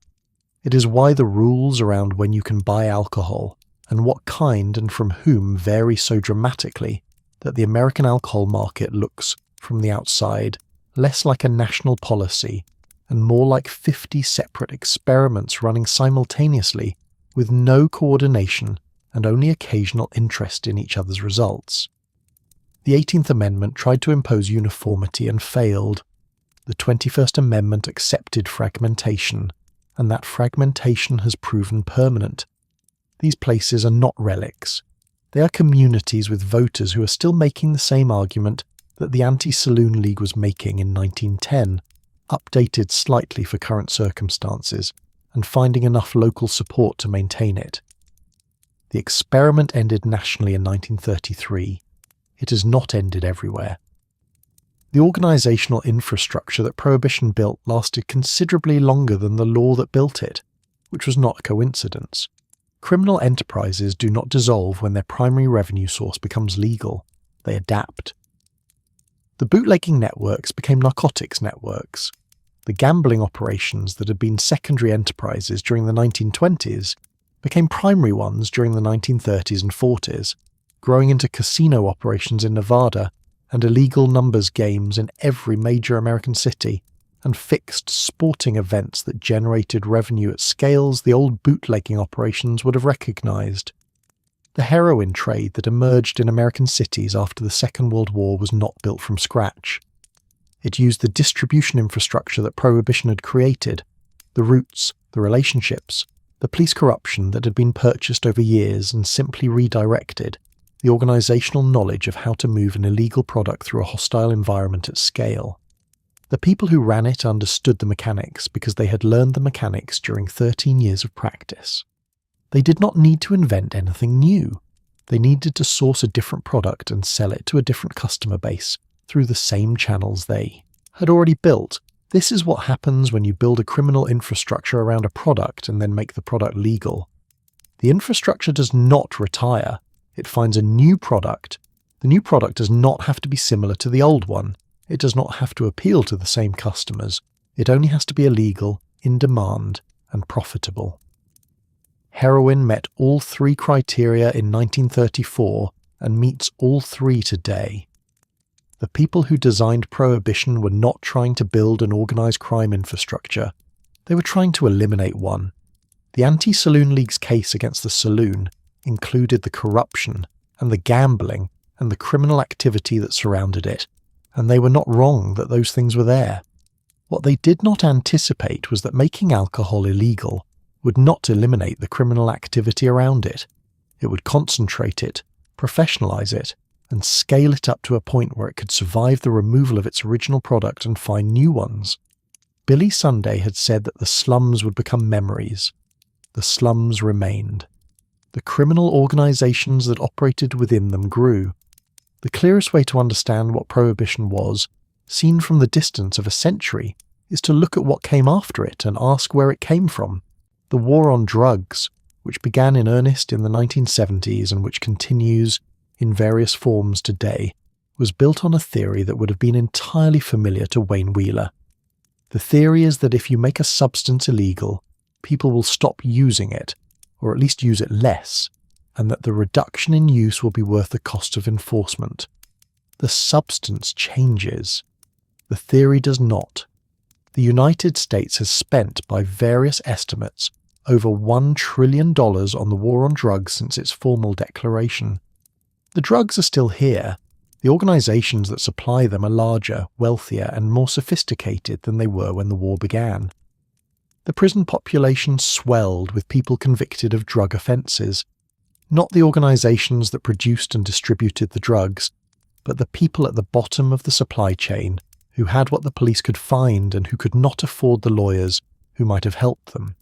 It is why the rules around when you can buy alcohol, and what kind and from whom vary so dramatically that the American alcohol market looks, from the outside, less like a national policy and more like 50 separate experiments running simultaneously with no coordination and only occasional interest in each other's results. The 18th Amendment tried to impose uniformity and failed. The 21st Amendment accepted fragmentation, and that fragmentation has proven permanent. These places are not relics. They are communities with voters who are still making the same argument that the Anti-Saloon League was making in 1910, updated slightly for current circumstances, and finding enough local support to maintain it. The experiment ended nationally in 1933. It has not ended everywhere. The organisational infrastructure that Prohibition built lasted considerably longer than the law that built it, which was not a coincidence. Criminal enterprises do not dissolve when their primary revenue source becomes legal. They adapt. The bootlegging networks became narcotics networks. The gambling operations that had been secondary enterprises during the 1920s became primary ones during the 1930s and 40s, growing into casino operations in Nevada and illegal numbers games in every major American city, and fixed sporting events that generated revenue at scales the old bootlegging operations would have recognized. The heroin trade that emerged in American cities after the Second World War was not built from scratch. It used the distribution infrastructure that Prohibition had created, the routes, the relationships, the police corruption that had been purchased over years and simply redirected, the organizational knowledge of how to move an illegal product through a hostile environment at scale. The people who ran it understood the mechanics because they had learned the mechanics during 13 years of practice. They did not need to invent anything new. They needed to source a different product and sell it to a different customer base through the same channels they had already built. This is what happens when you build a criminal infrastructure around a product and then make the product legal. The infrastructure does not retire. It finds a new product. The new product does not have to be similar to the old one. It does not have to appeal to the same customers. It only has to be illegal, in demand, and profitable. Heroin met all three criteria in 1934 and meets all three today. The people who designed Prohibition were not trying to build an organized crime infrastructure. They were trying to eliminate one. The Anti-Saloon League's case against the saloon included the corruption and the gambling and the criminal activity that surrounded it, and they were not wrong that those things were there. What they did not anticipate was that making alcohol illegal would not eliminate the criminal activity around it. It would concentrate it, professionalize it, and scale it up to a point where it could survive the removal of its original product and find new ones. Billy Sunday had said that the slums would become memories. The slums remained. The criminal organizations that operated within them grew. The clearest way to understand what Prohibition was, seen from the distance of a century, is to look at what came after it and ask where it came from. The war on drugs, which began in earnest in the 1970s and which continues in various forms today, was built on a theory that would have been entirely familiar to Wayne Wheeler. The theory is that if you make a substance illegal, people will stop using it, or at least use it less, and that the reduction in use will be worth the cost of enforcement. The substance changes. The theory does not. The United States has spent, by various estimates, over $1 trillion on the war on drugs since its formal declaration. The drugs are still here. The organizations that supply them are larger, wealthier, and more sophisticated than they were when the war began. The prison population swelled with people convicted of drug offences. Not the organizations that produced and distributed the drugs, but the people at the bottom of the supply chain who had what the police could find and who could not afford the lawyers who might have helped them.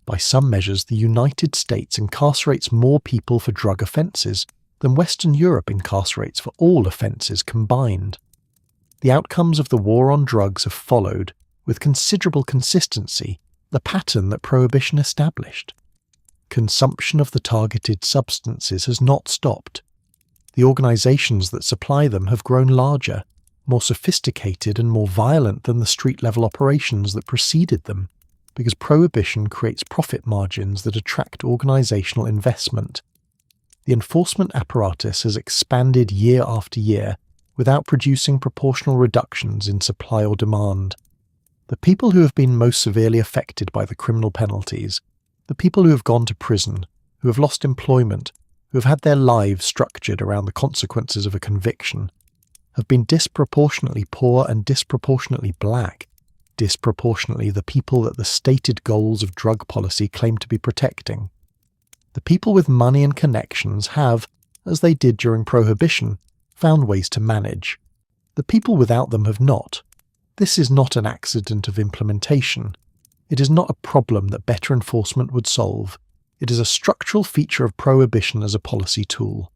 By some measures, the United States incarcerates more people for drug offences than Western Europe incarcerates for all offences combined. The outcomes of the war on drugs have followed, with considerable consistency, the pattern that Prohibition established. Consumption of the targeted substances has not stopped. The organizations that supply them have grown larger, more sophisticated and more violent than the street-level operations that preceded them, because Prohibition creates profit margins that attract organizational investment. The enforcement apparatus has expanded year after year without producing proportional reductions in supply or demand. The people who have been most severely affected by the criminal penalties, the people who have gone to prison, who have lost employment, who have had their lives structured around the consequences of a conviction, have been disproportionately poor and disproportionately black, disproportionately the people that the stated goals of drug policy claim to be protecting. The people with money and connections have, as they did during Prohibition, found ways to manage. The people without them have not. This is not an accident of implementation. It is not a problem that better enforcement would solve. It is a structural feature of Prohibition as a policy tool.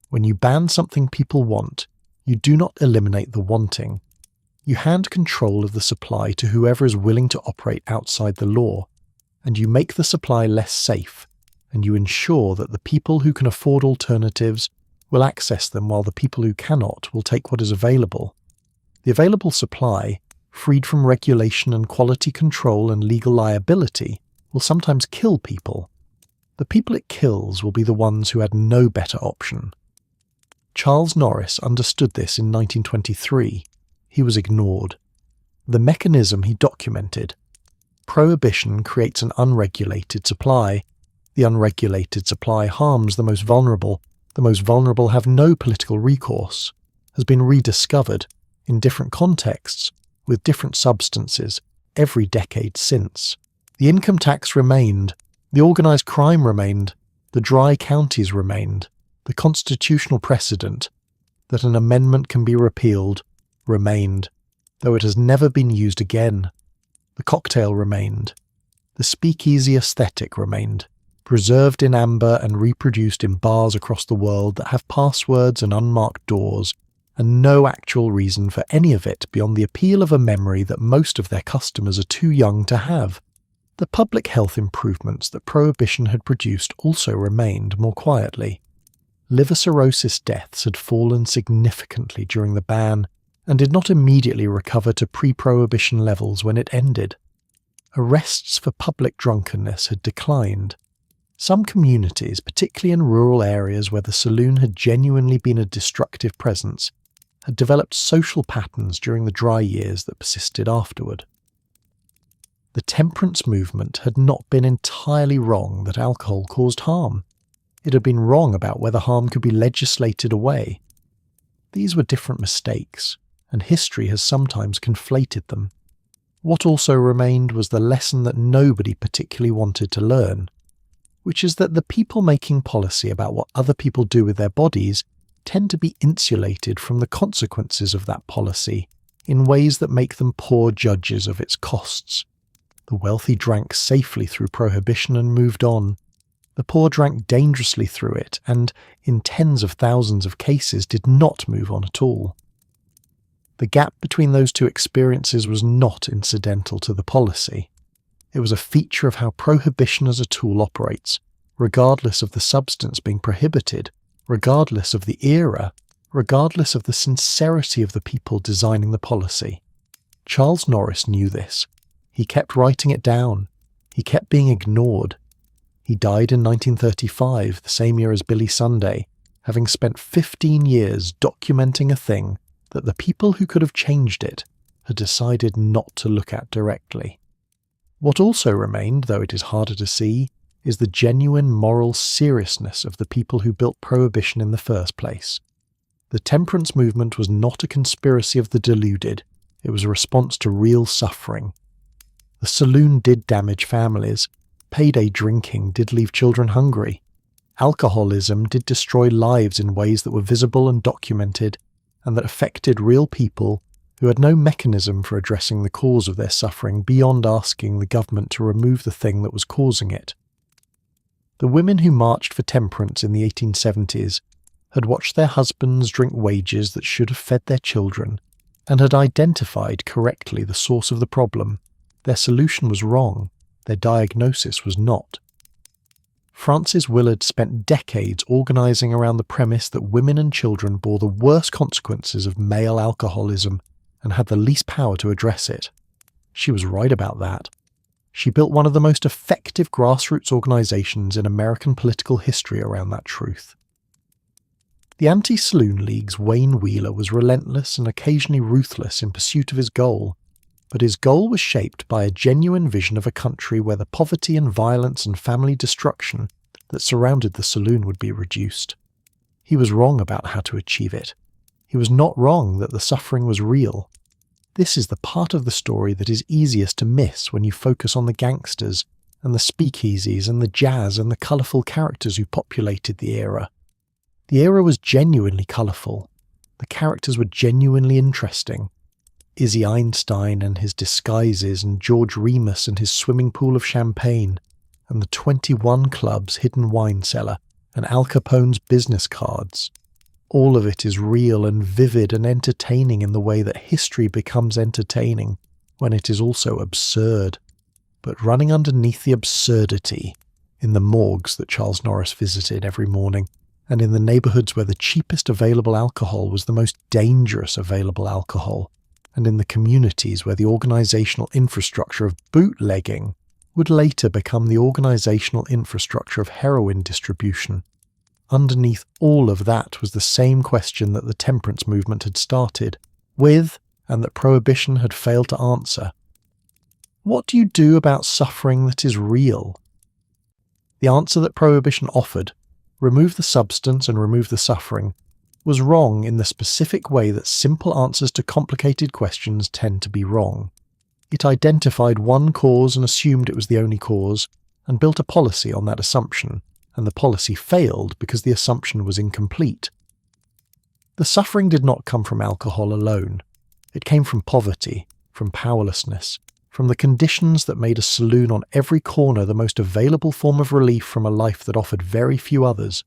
When you ban something people want, you do not eliminate the wanting. You hand control of the supply to whoever is willing to operate outside the law, and you make the supply less safe, and you ensure that the people who can afford alternatives will access them while the people who cannot will take what is available. The available supply, freed from regulation and quality control and legal liability, will sometimes kill people. the people it kills will be the ones who had no better option. Charles Norris understood this in 1923. He was ignored. The mechanism he documented. Prohibition creates an unregulated supply. The unregulated supply harms the most vulnerable. The most vulnerable have no political recourse. Has been rediscovered in different contexts with different substances every decade since. The income tax remained. The organised crime remained. The dry counties remained. The constitutional precedent that an amendment can be repealed remained, though it has never been used again. The cocktail remained. The speakeasy aesthetic remained, preserved in amber and reproduced in bars across the world that have passwords and unmarked doors, and no actual reason for any of it beyond the appeal of a memory that most of their customers are too young to have. The public health improvements that Prohibition had produced also remained more quietly. Liver cirrhosis deaths had fallen significantly during the ban and did not immediately recover to pre-Prohibition levels when it ended. Arrests for public drunkenness had declined. Some communities, particularly in rural areas where the saloon had genuinely been a destructive presence, had developed social patterns during the dry years that persisted afterward. The temperance movement had not been entirely wrong that alcohol caused harm. It had been wrong about whether harm could be legislated away. These were different mistakes, and history has sometimes conflated them. What also remained was the lesson that nobody particularly wanted to learn, which is that the people making policy about what other people do with their bodies tend to be insulated from the consequences of that policy in ways that make them poor judges of its costs. The wealthy drank safely through Prohibition and moved on. The poor drank dangerously through it and, in tens of thousands of cases, did not move on at all. The gap between those two experiences was not incidental to the policy. It was a feature of how Prohibition as a tool operates, regardless of the substance being prohibited, regardless of the era, regardless of the sincerity of the people designing the policy. Charles Norris knew this. He kept writing it down. He kept being ignored. He died in 1935, the same year as Billy Sunday, having spent 15 years documenting a thing that the people who could have changed it had decided not to look at directly. What also remained, though it is harder to see, is the genuine moral seriousness of the people who built Prohibition in the first place. The temperance movement was not a conspiracy of the deluded. It was a response to real suffering. The saloon did damage families. Payday drinking did leave children hungry. Alcoholism did destroy lives in ways that were visible and documented, and that affected real people who had no mechanism for addressing the cause of their suffering beyond asking the government to remove the thing that was causing it. The women who marched for temperance in the 1870s had watched their husbands drink wages that should have fed their children, and had identified correctly the source of the problem. Their solution was wrong. Their diagnosis was not. Frances Willard spent decades organising around the premise that women and children bore the worst consequences of male alcoholism and had the least power to address it. She was right about that. She built one of the most effective grassroots organisations in American political history around that truth. The Anti-Saloon League's Wayne Wheeler was relentless and occasionally ruthless in pursuit of his goal, but his goal was shaped by a genuine vision of a country where the poverty and violence and family destruction that surrounded the saloon would be reduced. He was wrong about how to achieve it. He was not wrong that the suffering was real. This is the part of the story that is easiest to miss when you focus on the gangsters and the speakeasies and the jazz and the colourful characters who populated the era. The era was genuinely colourful. The characters were genuinely interesting. Izzy Einstein and his disguises, and George Remis and his swimming pool of champagne, and the 21 Club's hidden wine cellar, and Al Capone's business cards. All of it is real and vivid and entertaining in the way that history becomes entertaining when it is also absurd. But running underneath the absurdity, in the morgues that Charles Norris visited every morning, and in the neighbourhoods where the cheapest available alcohol was the most dangerous available alcohol, and in the communities where the organisational infrastructure of bootlegging would later become the organisational infrastructure of heroin distribution. Underneath all of that was the same question that the temperance movement had started with, and that Prohibition had failed to answer. What do you do about suffering that is real? The answer that Prohibition offered, remove the substance and remove the suffering, was wrong in the specific way that simple answers to complicated questions tend to be wrong. It identified one cause and assumed it was the only cause, and built a policy on that assumption, and the policy failed because the assumption was incomplete. The suffering did not come from alcohol alone. It came from poverty, from powerlessness, from the conditions that made a saloon on every corner the most available form of relief from a life that offered very few others.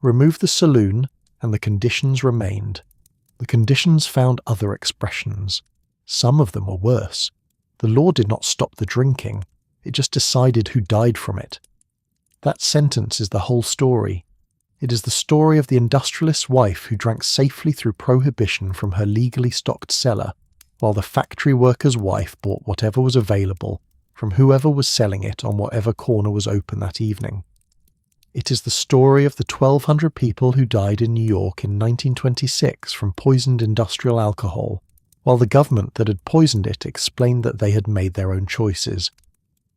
Remove the saloon, and the conditions remained. The conditions found other expressions. Some of them were worse. The law did not stop the drinking, it just decided who died from it. That sentence is the whole story. It is the story of the industrialist's wife who drank safely through Prohibition from her legally stocked cellar, while the factory worker's wife bought whatever was available from whoever was selling it on whatever corner was open that evening. It is the story of the 1,200 people who died in New York in 1926 from poisoned industrial alcohol, while the government that had poisoned it explained that they had made their own choices.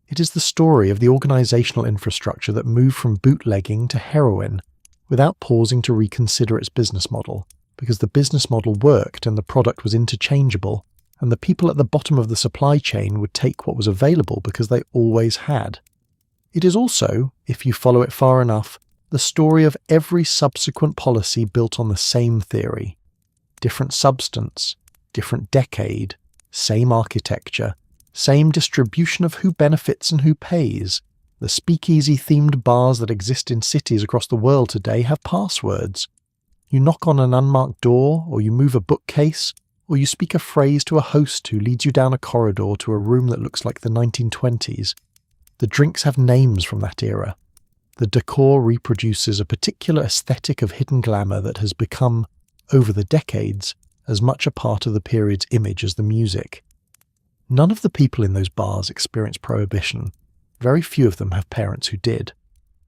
It is the story of the organisational infrastructure that moved from bootlegging to heroin without pausing to reconsider its business model, because the business model worked and the product was interchangeable, and the people at the bottom of the supply chain would take what was available because they always had. It is also, if you follow it far enough, the story of every subsequent policy built on the same theory. Different substance, different decade, same architecture, same distribution of who benefits and who pays. The speakeasy-themed bars that exist in cities across the world today have passwords. You knock on an unmarked door, or you move a bookcase, or you speak a phrase to a host who leads you down a corridor to a room that looks like the 1920s. The drinks have names from that era. The decor reproduces a particular aesthetic of hidden glamour that has become, over the decades, as much a part of the period's image as the music. None of the people in those bars experience Prohibition. Very few of them have parents who did.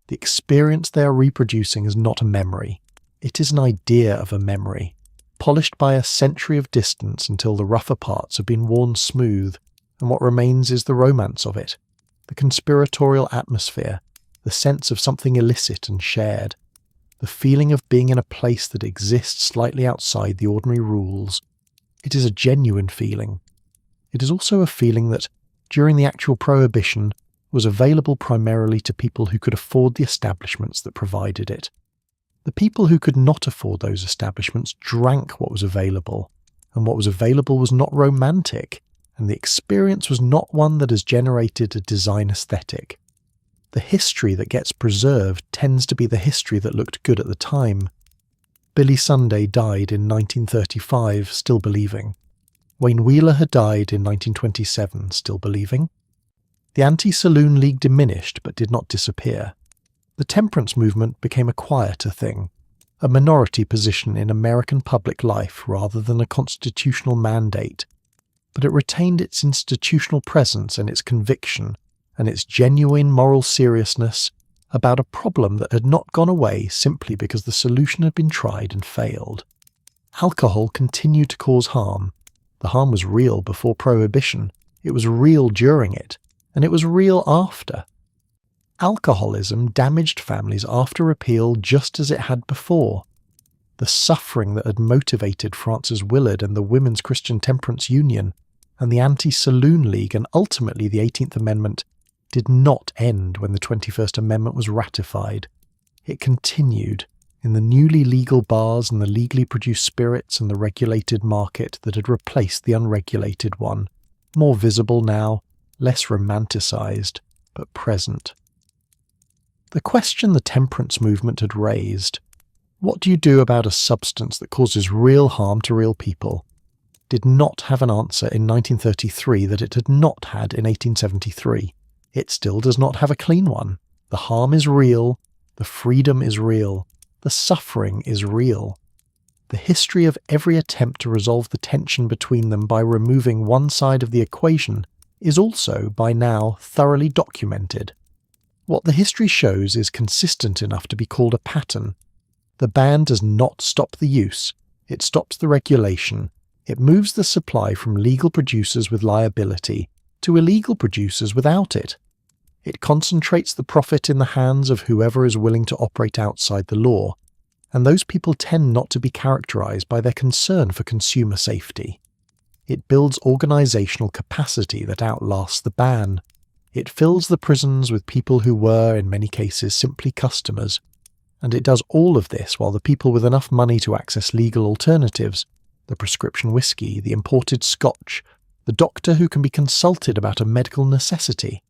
The experience they are reproducing is not a memory. It is an idea of a memory, polished by a century of distance until the rougher parts have been worn smooth, and what remains is the romance of it, the conspiratorial atmosphere, the sense of something illicit and shared, the feeling of being in a place that exists slightly outside the ordinary rules. It is a genuine feeling. It is also a feeling that, during the actual Prohibition, was available primarily to people who could afford the establishments that provided it. The people who could not afford those establishments drank what was available, and what was available was not romantic, and the experience was not one that has generated a design aesthetic. The history that gets preserved tends to be the history that looked good at the time. Billy Sunday died in 1935, still believing. Wayne Wheeler had died in 1927, still believing. The Anti-Saloon League diminished but did not disappear. The temperance movement became a quieter thing, a minority position in American public life rather than a constitutional mandate, but it retained its institutional presence and its conviction and its genuine moral seriousness about a problem that had not gone away simply because the solution had been tried and failed. Alcohol continued to cause harm. The harm was real before Prohibition, it was real during it, and it was real after. Alcoholism damaged families after Repeal just as it had before. The suffering that had motivated Frances Willard and the Women's Christian Temperance Union, and the Anti-Saloon League and ultimately the 18th Amendment, did not end when the 21st Amendment was ratified. It continued in the newly legal bars and the legally produced spirits and the regulated market that had replaced the unregulated one, more visible now, less romanticised, but present. The question the temperance movement had raised, what do you do about a substance that causes real harm to real people, did not have an answer in 1933 that it had not had in 1873. It still does not have a clean one. The harm is real, the freedom is real, the suffering is real. The history of every attempt to resolve the tension between them by removing one side of the equation is also, by now, thoroughly documented. What the history shows is consistent enough to be called a pattern. The ban does not stop the use, it stops the regulation, it moves the supply from legal producers with liability to illegal producers without it. It concentrates the profit in the hands of whoever is willing to operate outside the law, and those people tend not to be characterized by their concern for consumer safety. It builds organizational capacity that outlasts the ban. It fills the prisons with people who were, in many cases, simply customers. And it does all of this while the people with enough money to access legal alternatives, the prescription whiskey, the imported scotch, the doctor who can be consulted about a medical necessity,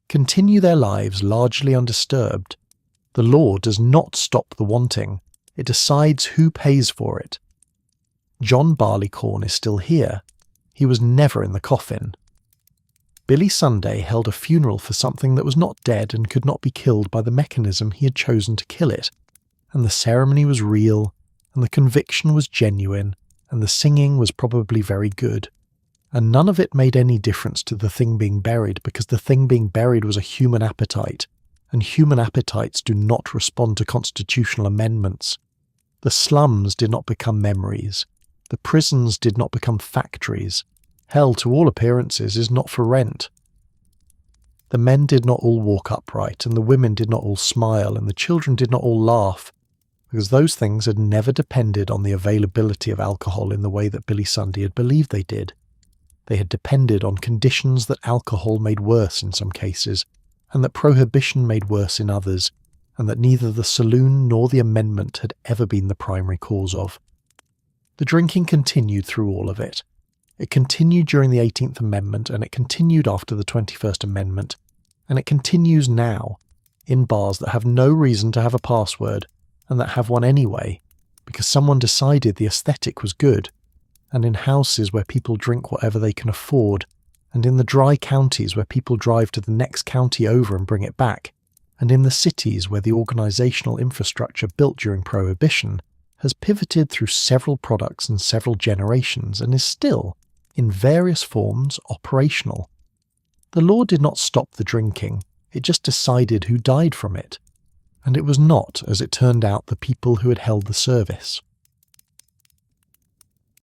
continue their lives largely undisturbed. The law does not stop the wanting, it decides who pays for it. John Barleycorn is still here. He was never in the coffin. Billy Sunday held a funeral for something that was not dead and could not be killed by the mechanism he had chosen to kill it, and the ceremony was real, and the conviction was genuine, and the singing was probably very good. And none of it made any difference to the thing being buried, because the thing being buried was a human appetite, and human appetites do not respond to constitutional amendments. The slums did not become memories. The prisons did not become factories. Hell, to all appearances, is not for rent. The men did not all walk upright, and the women did not all smile, and the children did not all laugh, because those things had never depended on the availability of alcohol in the way that Billy Sunday had believed they did. They had depended on conditions that alcohol made worse in some cases, and that prohibition made worse in others, and that neither the saloon nor the amendment had ever been the primary cause of. The drinking continued through all of it. It continued during the 18th Amendment, and it continued after the 21st Amendment, and it continues now, in bars that have no reason to have a password, and that have one anyway, because someone decided the aesthetic was good, and in houses where people drink whatever they can afford, and in the dry counties where people drive to the next county over and bring it back, and in the cities where the organisational infrastructure built during Prohibition has pivoted through several products and several generations and is still, in various forms, operational. The law did not stop the drinking, it just decided who died from it. And it was not, as it turned out, the people who had held the service.